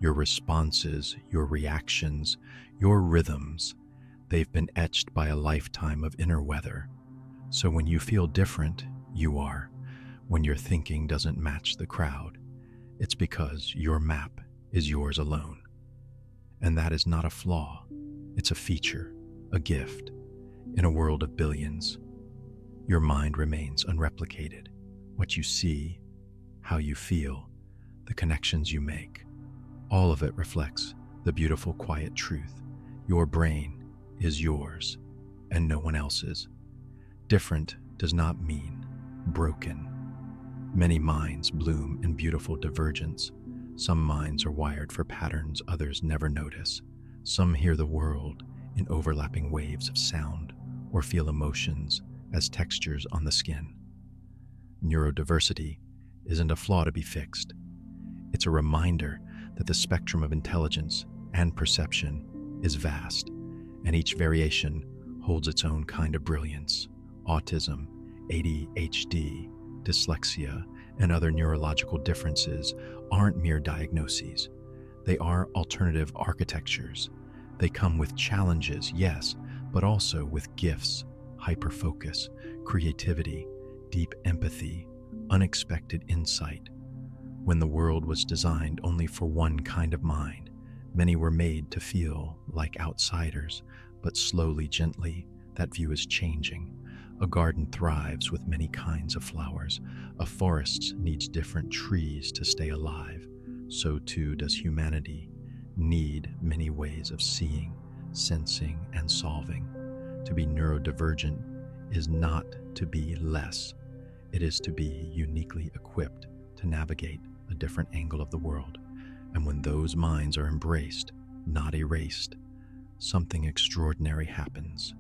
Your responses, your reactions, your rhythms, they've been etched by a lifetime of inner weather. So when you feel different, you are. When your thinking doesn't match the crowd, it's because your map is yours alone. And that is not a flaw, it's a feature, a gift. In a world of billions, your mind remains unreplicated. What you see, how you feel, the connections you make, all of it reflects the beautiful, quiet truth. Your brain is yours and no one else's. Different does not mean broken. Many minds bloom in beautiful divergence. Some minds are wired for patterns others never notice. Some hear the world in overlapping waves of sound or feel emotions as textures on the skin. Neurodiversity isn't a flaw to be fixed. It's a reminder that the spectrum of intelligence and perception is vast, and each variation holds its own kind of brilliance. Autism, ADHD, dyslexia, and other neurological differences aren't mere diagnoses. They are alternative architectures. They come with challenges, yes, but also with gifts, hyperfocus, creativity, deep empathy, unexpected insight. When the world was designed only for one kind of mind, many were made to feel like outsiders, but slowly, gently, that view is changing. A garden thrives with many kinds of flowers. A forest needs different trees to stay alive. So too does humanity need many ways of seeing, sensing, and solving. To be neurodivergent is not to be less. It is to be uniquely equipped to navigate a different angle of the world. And when those minds are embraced, not erased, something extraordinary happens.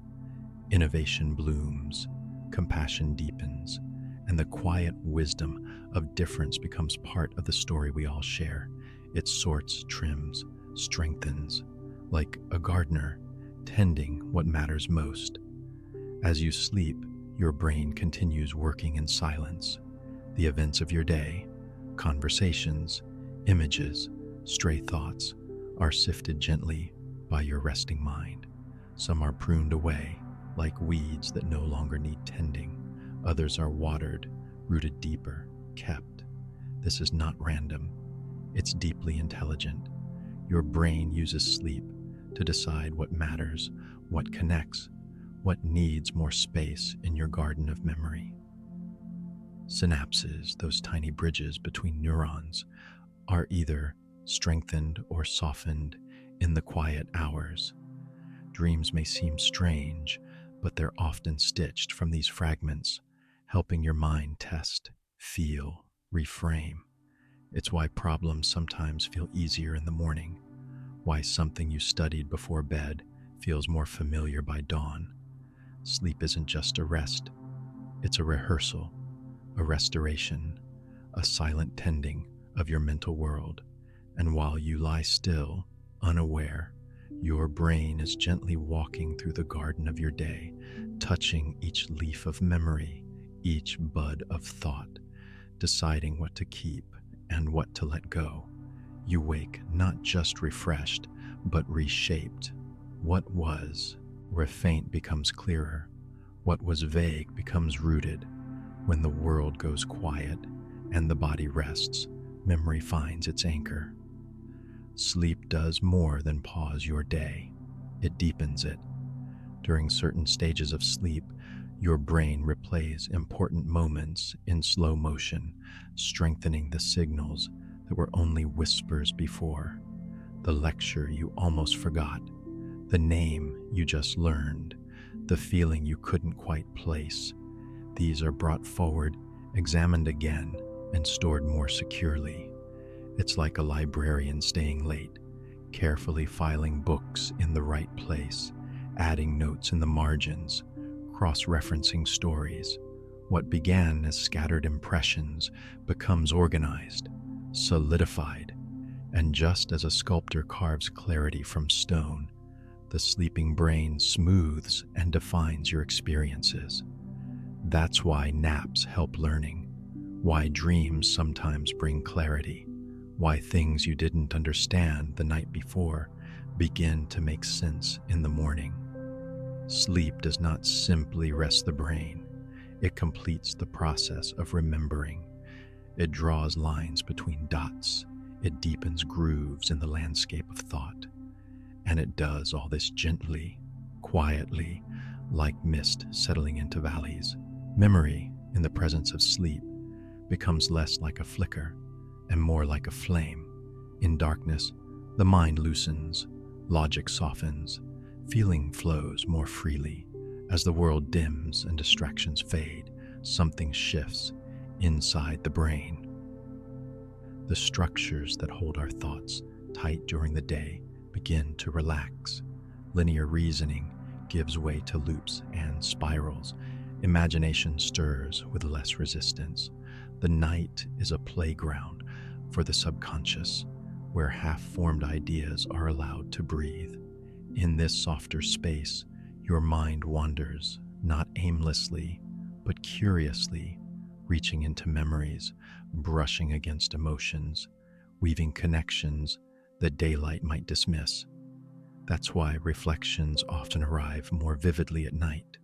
Innovation blooms, compassion deepens, and the quiet wisdom of difference becomes part of the story we all share. It sorts, trims, strengthens, like a gardener tending what matters most. As you sleep, your brain continues working in silence. The events of your day, conversations, images, stray thoughts are sifted gently by your resting mind. Some are pruned away, like weeds that no longer need tending. Others are watered, rooted deeper, kept. This is not random. It's deeply intelligent. Your brain uses sleep to decide what matters, what connects, what needs more space in your garden of memory. Synapses, those tiny bridges between neurons, are either strengthened or softened in the quiet hours. Dreams may seem strange, but they're often stitched from these fragments, helping your mind test, feel, reframe. It's why problems sometimes feel easier in the morning, why something you studied before bed feels more familiar by dawn. Sleep isn't just a rest, it's a rehearsal, a restoration, a silent tending of your mental world. And while you lie still, unaware, your brain is gently walking through the garden of your day, touching each leaf of memory, each bud of thought, deciding what to keep and what to let go. You wake not just refreshed, but reshaped. What was where faint becomes clearer, what was vague becomes rooted. When the world goes quiet and the body rests, memory finds its anchor. Sleep does more than pause your day. It deepens it. During certain stages of sleep, your brain replays important moments in slow motion, strengthening the signals that were only whispers before. The lecture you almost forgot, the name you just learned, the feeling you couldn't quite place. These are brought forward, examined again, and stored more securely. It's like a librarian staying late, carefully filing books in the right place, adding notes in the margins, cross-referencing stories. What began as scattered impressions becomes organized, solidified, and just as a sculptor carves clarity from stone, the sleeping brain smooths and defines your experiences. That's why naps help learning, why dreams sometimes bring clarity, why things you didn't understand the night before begin to make sense in the morning. Sleep does not simply rest the brain, it completes the process of remembering. It draws lines between dots, it deepens grooves in the landscape of thought. And it does all this gently, quietly, like mist settling into valleys. Memory, in the presence of sleep, becomes less like a flicker and more like a flame. In darkness, the mind loosens, logic softens, feeling flows more freely. As the world dims and distractions fade, something shifts inside the brain. The structures that hold our thoughts tight during the day begin to relax. Linear reasoning gives way to loops and spirals. Imagination stirs with less resistance. The night is a playground for the subconscious, where half-formed ideas are allowed to breathe. In this softer space, your mind wanders, not aimlessly, but curiously, reaching into memories, brushing against emotions, weaving connections that daylight might dismiss. That's why reflections often arrive more vividly at night,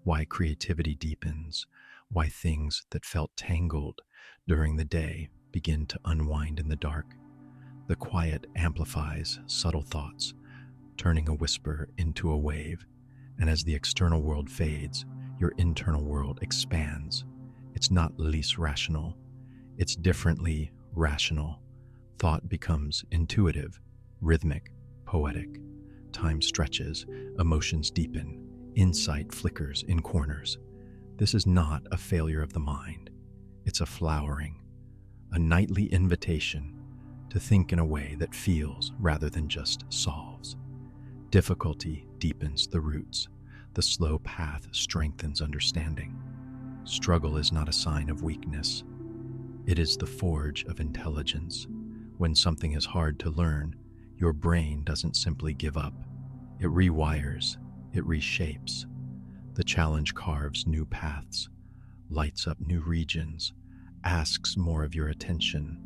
why creativity deepens, why things that felt tangled during the day begin to unwind in the dark. The quiet amplifies subtle thoughts, turning a whisper into a wave, and as the external world fades, your internal world expands. It's not least rational, it's differently rational. Thought becomes intuitive, rhythmic, poetic. Time stretches, emotions deepen, insight flickers in corners. This is not a failure of the mind. It's a flowering, a nightly invitation to think in a way that feels rather than just solves. Difficulty deepens the roots. The slow path strengthens understanding. Struggle is not a sign of weakness. It is the forge of intelligence. When something is hard to learn, your brain doesn't simply give up. It rewires, it reshapes. The challenge carves new paths, lights up new regions, asks more of your attention.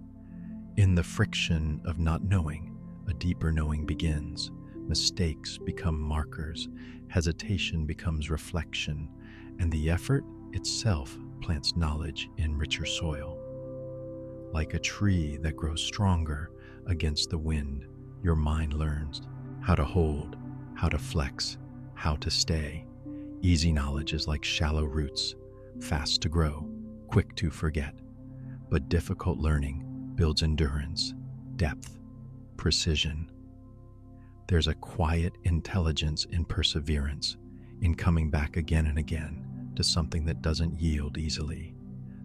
In the friction of not knowing, a deeper knowing begins. Mistakes become markers, hesitation becomes reflection, and the effort itself plants knowledge in richer soil. Like a tree that grows stronger against the wind, your mind learns how to hold, how to flex, how to stay. Easy knowledge is like shallow roots, fast to grow, quick to forget. But difficult learning builds endurance, depth, precision. There's a quiet intelligence in perseverance, in coming back again and again to something that doesn't yield easily.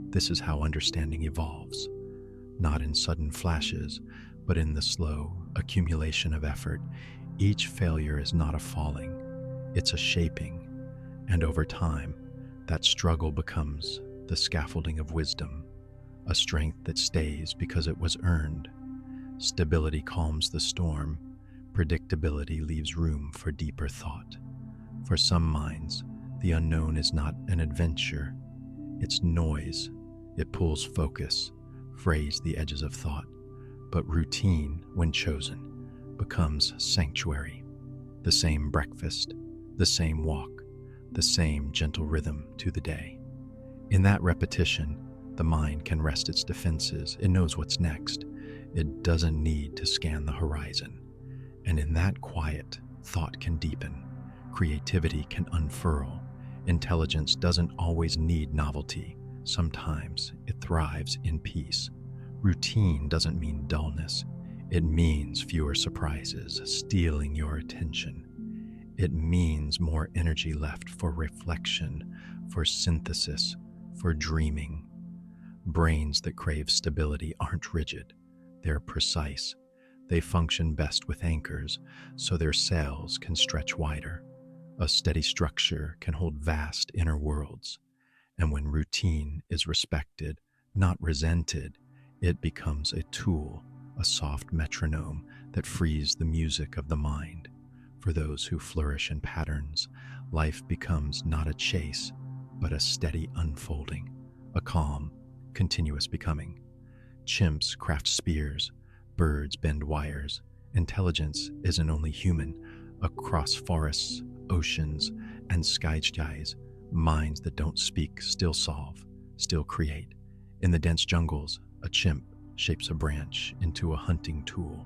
This is how understanding evolves, not in sudden flashes, but in the slow accumulation of effort. Each failure is not a falling, it's a shaping, and over time, that struggle becomes the scaffolding of wisdom, a strength that stays because it was earned. Stability calms the storm, predictability leaves room for deeper thought. For some minds, the unknown is not an adventure, it's noise. It pulls focus, frays the edges of thought, but routine, when chosen, becomes sanctuary. The same breakfast, the same walk, the same gentle rhythm to the day. In that repetition, the mind can rest its defenses. It knows what's next. It doesn't need to scan the horizon. And in that quiet, thought can deepen. Creativity can unfurl. Intelligence doesn't always need novelty. Sometimes it thrives in peace. Routine doesn't mean dullness. It means fewer surprises stealing your attention. It means more energy left for reflection, for synthesis, for dreaming. Brains that crave stability aren't rigid. They're precise. They function best with anchors, so their sails can stretch wider. A steady structure can hold vast inner worlds. And when routine is respected, not resented, it becomes a tool, a soft metronome that frees the music of the mind. For those who flourish in patterns, life becomes not a chase, but a steady unfolding, a calm, continuous becoming. Chimps craft spears, birds bend wires. Intelligence isn't only human. Across forests, oceans, and sky skies, minds that don't speak still solve, still create. In the dense jungles, a chimp shapes a branch into a hunting tool,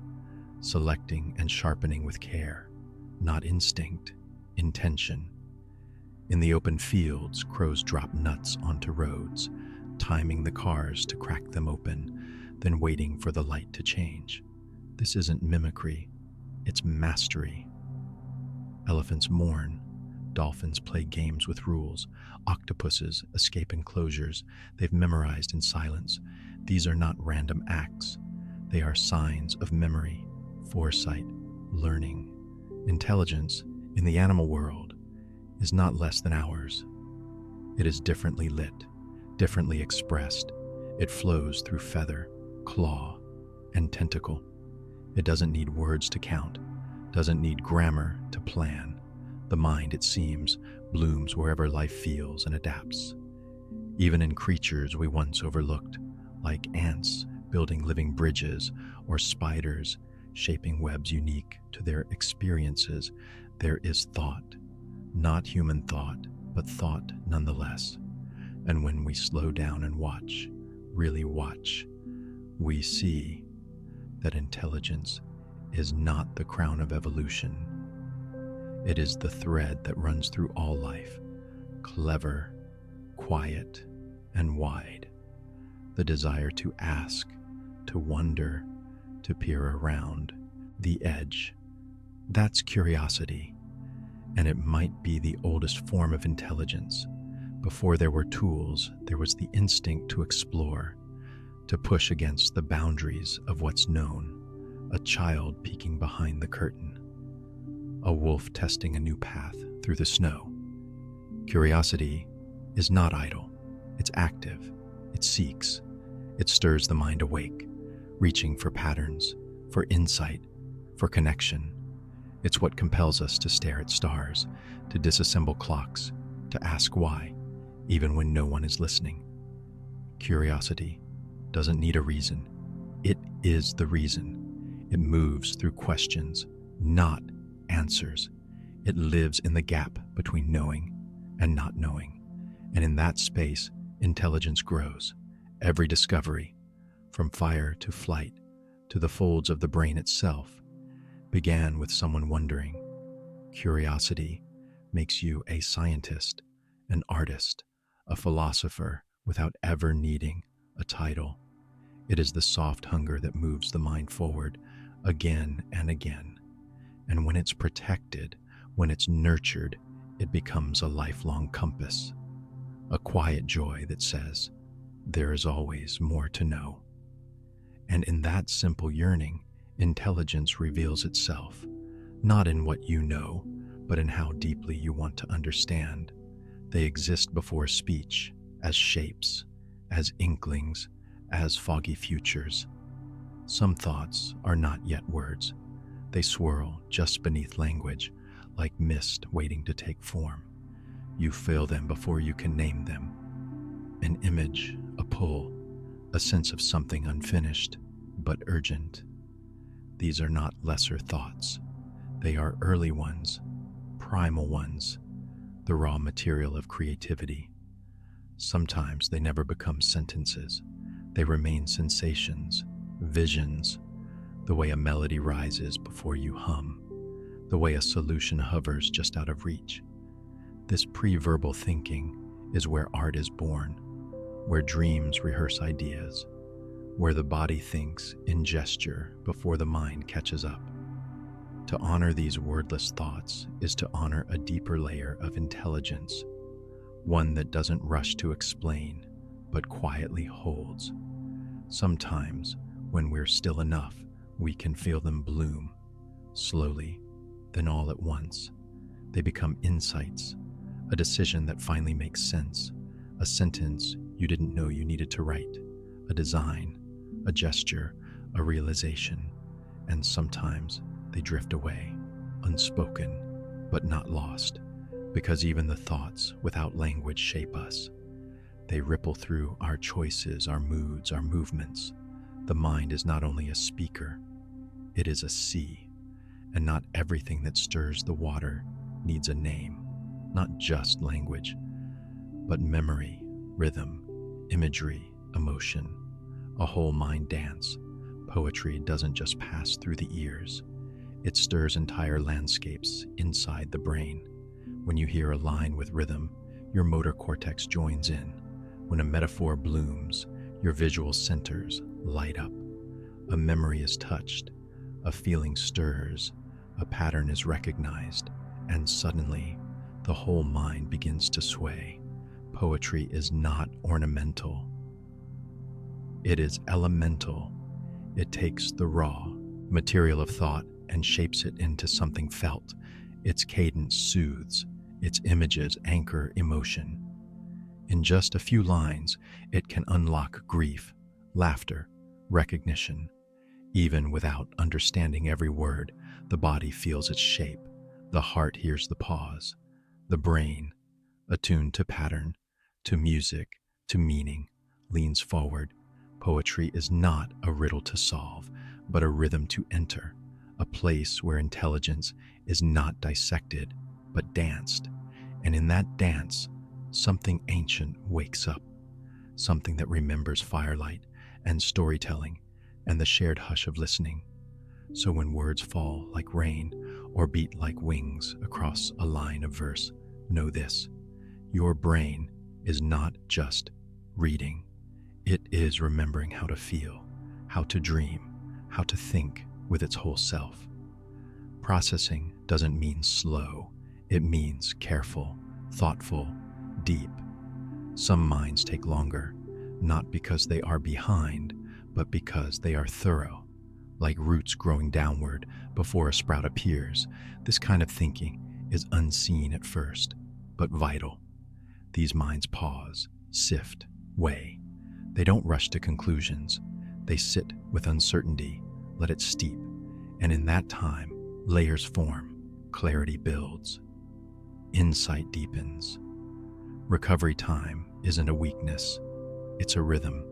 selecting and sharpening with care, not instinct, intention. In the open fields, crows drop nuts onto roads, timing the cars to crack them open, then waiting for the light to change. This isn't mimicry, it's mastery. Elephants mourn, dolphins play games with rules, octopuses escape enclosures they've memorized in silence. These are not random acts. They are signs of memory, foresight, learning. Intelligence in the animal world is not less than ours. It is differently lit, differently expressed. It flows through feather, claw, and tentacle. It doesn't need words to count, doesn't need grammar to plan. The mind, it seems, blooms wherever life feels and adapts. Even in creatures we once overlooked, like ants building living bridges or spiders shaping webs unique to their experiences, there is thought. Not human thought, but thought nonetheless. And when we slow down and watch, really watch, we see that intelligence is not the crown of evolution. It is the thread that runs through all life, clever, quiet, and wide. The desire to ask, to wonder, to peer around the edge. That's curiosity, and it might be the oldest form of intelligence. Before there were tools, there was the instinct to explore, to push against the boundaries of what's known. A child peeking behind the curtain, a wolf testing a new path through the snow. Curiosity is not idle, it's active, it seeks, it stirs the mind awake, reaching for patterns, for insight, for connection. It's what compels us to stare at stars, to disassemble clocks, to ask why, even when no one is listening. Curiosity doesn't need a reason. It is the reason. It moves through questions, not answers. It lives in the gap between knowing and not knowing. And in that space, intelligence grows. Every discovery, from fire to flight, to the folds of the brain itself, began with someone wondering. Curiosity makes you a scientist, an artist, a philosopher without ever needing a title. It is the soft hunger that moves the mind forward again and again. And when it's protected, when it's nurtured, it becomes a lifelong compass, a quiet joy that says, there is always more to know. And in that simple yearning, intelligence reveals itself, not in what you know, but in how deeply you want to understand. They exist before speech, as shapes, as inklings, as foggy futures. Some thoughts are not yet words. They swirl just beneath language, like mist waiting to take form. You feel them before you can name them. An image, a pull, a sense of something unfinished, but urgent. These are not lesser thoughts. They are early ones, primal ones, the raw material of creativity. Sometimes they never become sentences. They remain sensations, visions, the way a melody rises before you hum, the way a solution hovers just out of reach. This pre-verbal thinking is where art is born, where dreams rehearse ideas, where the body thinks in gesture before the mind catches up. To honor these wordless thoughts is to honor a deeper layer of intelligence, one that doesn't rush to explain, but quietly holds. Sometimes, when we're still enough, we can feel them bloom, slowly, then all at once. They become insights, a decision that finally makes sense, a sentence you didn't know you needed to write, a design, a gesture, a realization, and sometimes they drift away, unspoken, but not lost, because even the thoughts without language shape us. They ripple through our choices, our moods, our movements. The mind is not only a speaker, it is a sea, and not everything that stirs the water needs a name, not just language, but memory, rhythm, imagery, emotion, a whole mind dance. Poetry doesn't just pass through the ears, it stirs entire landscapes inside the brain. When you hear a line with rhythm, your motor cortex joins in. When a metaphor blooms, your visual centers light up. A memory is touched, a feeling stirs, a pattern is recognized, and suddenly, the whole mind begins to sway. Poetry is not ornamental. It is elemental. It takes the raw material of thought and shapes it into something felt. Its cadence soothes, its images anchor emotion. In just a few lines, it can unlock grief, laughter, recognition. Even without understanding every word, the body feels its shape, the heart hears the pause, the brain, attuned to pattern, to music, to meaning, leans forward. Poetry is not a riddle to solve, but a rhythm to enter, a place where intelligence is not dissected, but danced. And in that dance, something ancient wakes up, something that remembers firelight and storytelling and the shared hush of listening. So when words fall like rain or beat like wings across a line of verse, know this: your brain is not just reading, it is remembering how to feel, how to dream, how to think with its whole self. Processing doesn't mean slow, it means careful, thoughtful, deep. Some minds take longer, not because they are behind, but because they are thorough, like roots growing downward before a sprout appears. This kind of thinking is unseen at first, but vital. These minds pause, sift, weigh. They don't rush to conclusions. They sit with uncertainty, let it steep, and in that time, layers form, clarity builds, insight deepens. Recovery time isn't a weakness, it's a rhythm.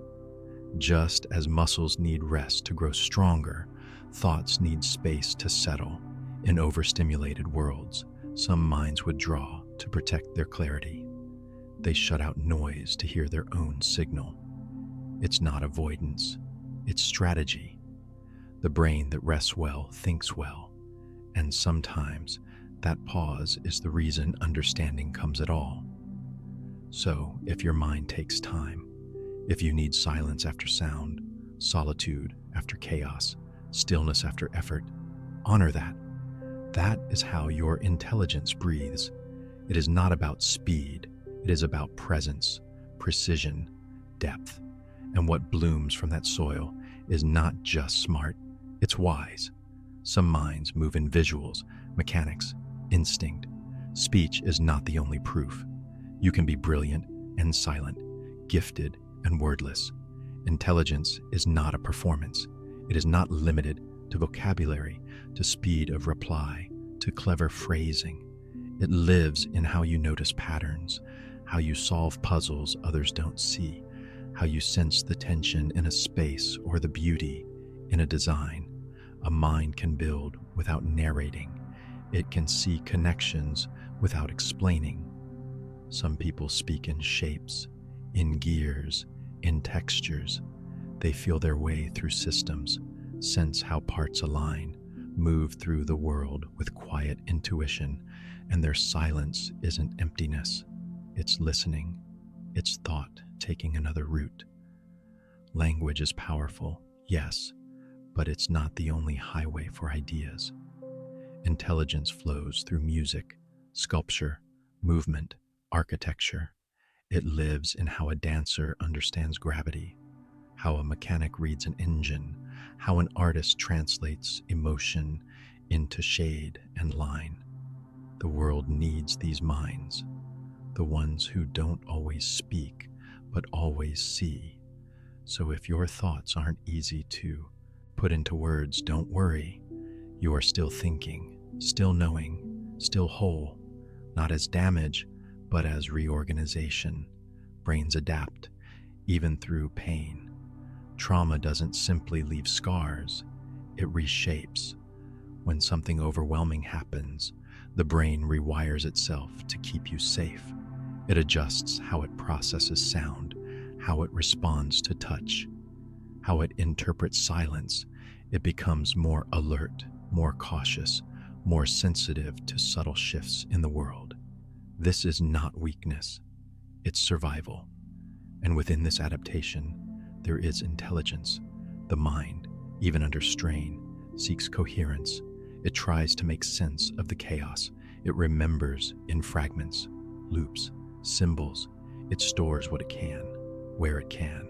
Just as muscles need rest to grow stronger, thoughts need space to settle. In overstimulated worlds, some minds withdraw to protect their clarity. They shut out noise to hear their own signal. It's not avoidance, it's strategy. The brain that rests well thinks well, and sometimes that pause is the reason understanding comes at all. So, if your mind takes time, if you need silence after sound, solitude after chaos, stillness after effort, honor that. That is how your intelligence breathes. It is not about speed, it is about presence, precision, depth. And what blooms from that soil is not just smart, it's wise. Some minds move in visuals, mechanics, instinct. Speech is not the only proof. You can be brilliant and silent, gifted and wordless. Intelligence is not a performance. It is not limited to vocabulary, to speed of reply, to clever phrasing. It lives in how you notice patterns, how you solve puzzles others don't see, how you sense the tension in a space or the beauty in a design. A mind can build without narrating, It can see connections without explaining. Some people speak in shapes, in gears, in textures. They feel their way through systems, sense how parts align, move through the world with quiet intuition, and their silence isn't emptiness. It's listening. It's thought taking another route. Language is powerful, yes, but it's not the only highway for ideas. Intelligence flows through music, sculpture, movement, architecture. It lives in how a dancer understands gravity, how a mechanic reads an engine, how an artist translates emotion into shade and line. The world needs these minds, the ones who don't always speak, but always see. So if your thoughts aren't easy to put into words, don't worry. You are still thinking, still knowing, still whole, not as damage, but as reorganization. Brains adapt, even through pain. Trauma doesn't simply leave scars, it reshapes. When something overwhelming happens, the brain rewires itself to keep you safe. It adjusts how it processes sound, how it responds to touch, how it interprets silence. It becomes more alert, more cautious, more sensitive to subtle shifts in the world. This is not weakness, it's survival. And within this adaptation, there is intelligence. The mind, even under strain, seeks coherence. It tries to make sense of the chaos. It remembers in fragments, loops, symbols. It stores what it can, where it can,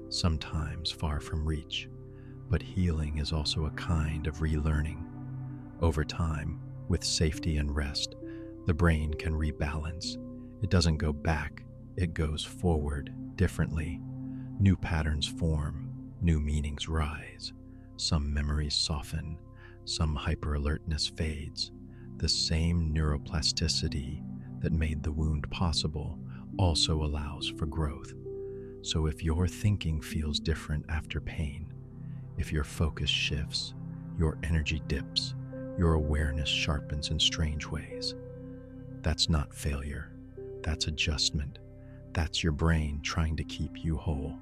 sometimes far from reach. But healing is also a kind of relearning. Over time, with safety and rest, the brain can rebalance. It doesn't go back, it goes forward differently. New patterns form, new meanings rise. Some memories soften, some hyper-alertness fades. The same neuroplasticity that made the wound possible also allows for growth. So if your thinking feels different after pain, if your focus shifts, your energy dips, your awareness sharpens in strange ways, that's not failure, that's adjustment. That's your brain trying to keep you whole.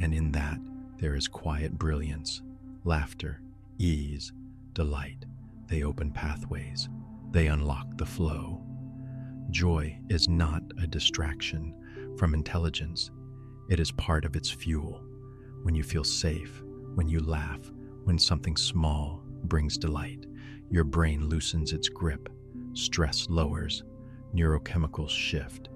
And in that, there is quiet brilliance, laughter, ease, delight. They open pathways. They unlock the flow. Joy is not a distraction from intelligence. It is part of its fuel. When you feel safe, when you laugh, when something small brings delight, your brain loosens its grip, stress lowers, neurochemicals shift,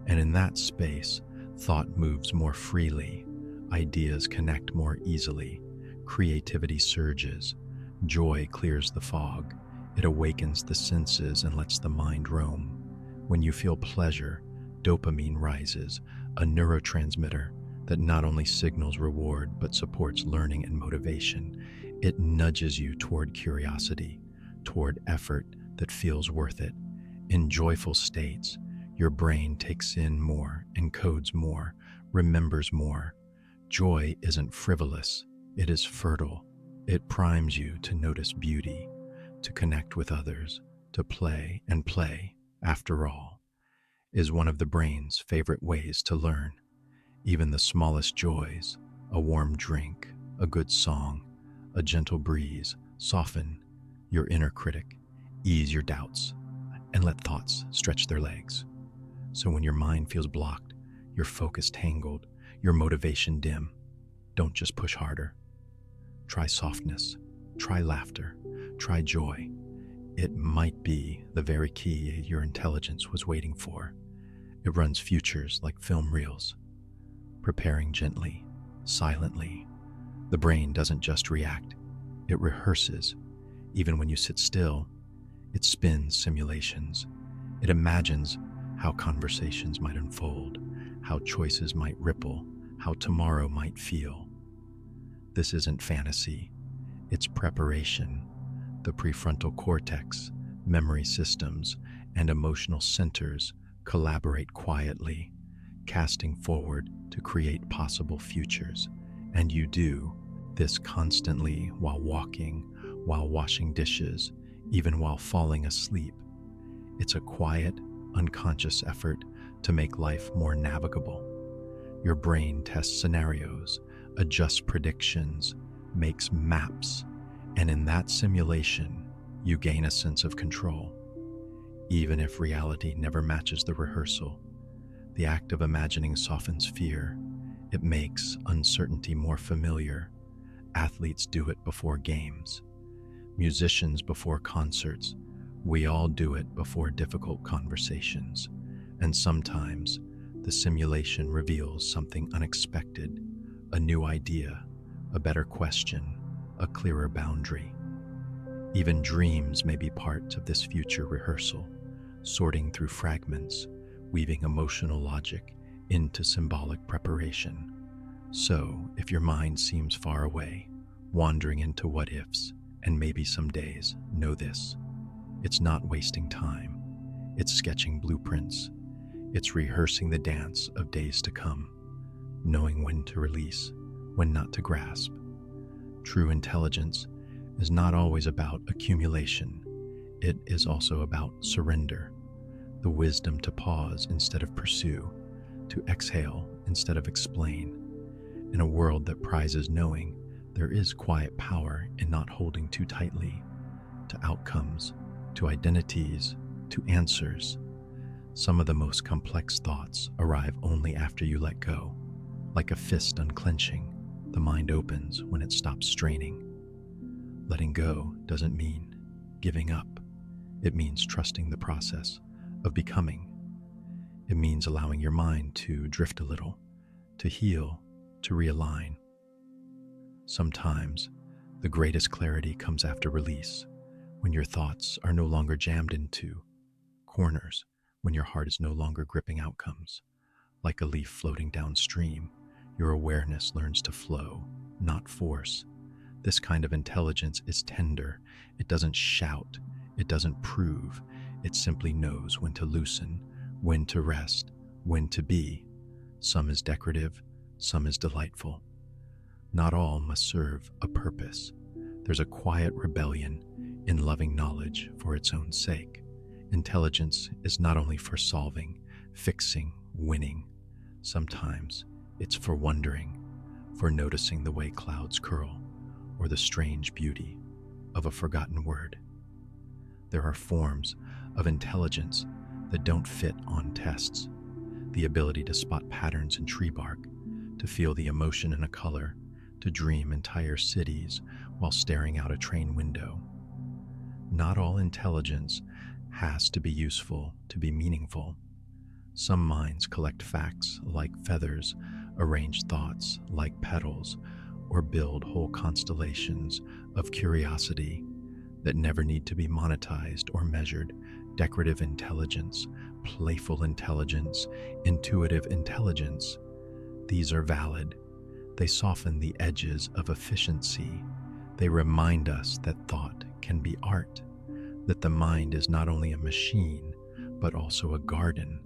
and in that space, thought moves more freely, ideas connect more easily, creativity surges, joy clears the fog, it awakens the senses and lets the mind roam. When you feel pleasure, dopamine rises, a neurotransmitter that not only signals reward but supports learning and motivation. It nudges you toward curiosity, toward effort that feels worth it. In joyful states, your brain takes in more, encodes more, remembers more. Joy isn't frivolous, it is fertile. It primes you to notice beauty, to connect with others, to play, and play, after all, is one of the brain's favorite ways to learn. Even the smallest joys, a warm drink, a good song, a gentle breeze, soften your inner critic, ease your doubts, and let thoughts stretch their legs. So when your mind feels blocked, your focus tangled, your motivation dim, don't just push harder. Try softness, try laughter, try joy. It might be the very key your intelligence was waiting for. It runs futures like film reels, preparing gently, silently. The brain doesn't just react, it rehearses. Even when you sit still, it spins simulations. It imagines how conversations might unfold, how choices might ripple, how tomorrow might feel. This isn't fantasy, it's preparation. The prefrontal cortex, memory systems, and emotional centers collaborate quietly, casting forward to create possible futures. And you do this constantly while walking, while washing dishes, even while falling asleep. It's a quiet, unconscious effort to make life more navigable. Your brain tests scenarios, adjusts predictions, makes maps, and in that simulation, you gain a sense of control. Even if reality never matches the rehearsal, the act of imagining softens fear. It makes uncertainty more familiar. Athletes do it before games, musicians before concerts. We all do it before difficult conversations. And sometimes the simulation reveals something unexpected, a new idea, a better question, a clearer boundary. Even dreams may be part of this future rehearsal, sorting through fragments, weaving emotional logic into symbolic preparation. So, if your mind seems far away, wandering into what ifs, and maybe some days, know this: it's not wasting time. It's sketching blueprints. It's rehearsing the dance of days to come, knowing when to release, when not to grasp. True intelligence is not always about accumulation. It is also about surrender, the wisdom to pause instead of pursue, to exhale instead of explain. In a world that prizes knowing, there is quiet power in not holding too tightly to outcomes, to identities, to answers. Some of the most complex thoughts arrive only after you let go. Like a fist unclenching, the mind opens when it stops straining. Letting go doesn't mean giving up. It means trusting the process of becoming. It means allowing your mind to drift a little, to heal, to realign. Sometimes the greatest clarity comes after release, when your thoughts are no longer jammed into corners, when your heart is no longer gripping outcomes. Like a leaf floating downstream, your awareness learns to flow, not force. This kind of intelligence is tender. It doesn't shout. It doesn't prove. It simply knows when to loosen, when to rest, when to be. Some is decorative, some is delightful. Not all must serve a purpose. There's a quiet rebellion in loving knowledge for its own sake. Intelligence is not only for solving, fixing, winning. Sometimes it's for wondering, for noticing the way clouds curl, or the strange beauty of a forgotten word. There are forms of intelligence that don't fit on tests. The ability to spot patterns in tree bark, to feel the emotion in a color, to dream entire cities while staring out a train window. Not all intelligence has to be useful to be meaningful. Some minds collect facts like feathers, arrange thoughts like petals, or build whole constellations of curiosity that never need to be monetized or measured. Decorative intelligence, playful intelligence, intuitive intelligence. These are valid. They soften the edges of efficiency. They remind us that thought can be art, that the mind is not only a machine, but also a garden.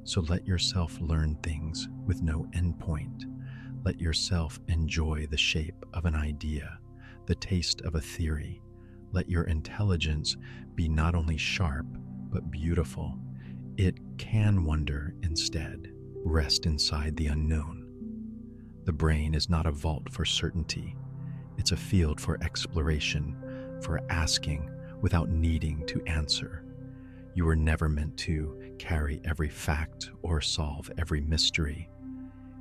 So let yourself learn things with no endpoint. Let yourself enjoy the shape of an idea, the taste of a theory. Let your intelligence be not only sharp, but beautiful. It can wonder instead. Rest inside the unknown. The brain is not a vault for certainty. It's a field for exploration, for asking without needing to answer. You were never meant to carry every fact or solve every mystery.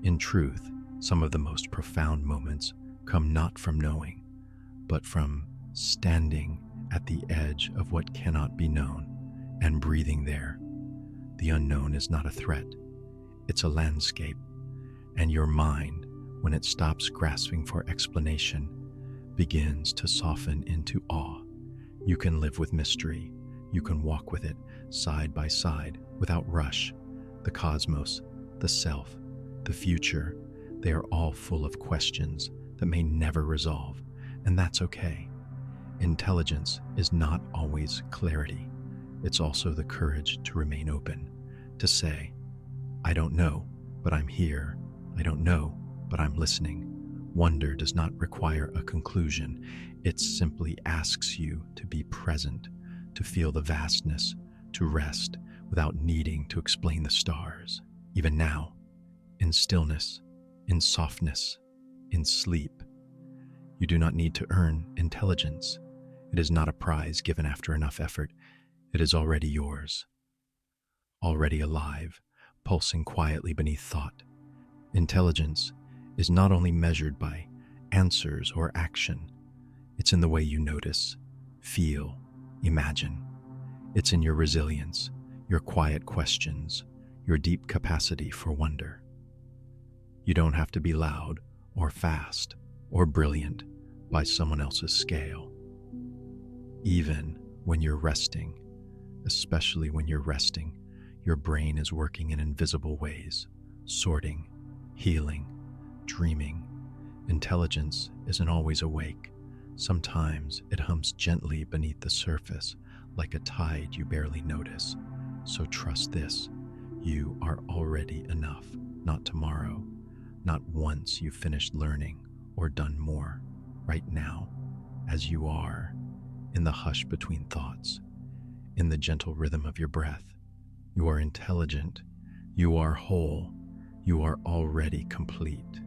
In truth, some of the most profound moments come not from knowing, but from standing at the edge of what cannot be known and breathing there. The unknown is not a threat, it's a landscape, and your mind, when it stops grasping for explanation, begins to soften into awe. You can live with mystery. You can walk with it side by side without rush. The cosmos, the self, the future, they are all full of questions that may never resolve, and that's okay. Intelligence is not always clarity. It's also the courage to remain open, to say, I don't know, but I'm here. I don't know, but I'm listening. Wonder does not require a conclusion. It simply asks you to be present, to feel the vastness, to rest without needing to explain the stars. Even now, in stillness, in softness, in sleep, you do not need to earn intelligence. It is not a prize given after enough effort. It is already yours, already alive, pulsing quietly beneath thought. Intelligence is not only measured by answers or action, it's in the way you notice, feel, imagine. It's in your resilience, your quiet questions, your deep capacity for wonder. You don't have to be loud or fast or brilliant by someone else's scale. Even when you're resting, especially when you're resting, your brain is working in invisible ways, sorting, healing, dreaming. Intelligence isn't always awake. Sometimes it hums gently beneath the surface, like a tide you barely notice. So trust this, you are already enough, not tomorrow, not once you've finished learning or done more. Right now, as you are, in the hush between thoughts, in the gentle rhythm of your breath, you are intelligent, you are whole, you are already complete.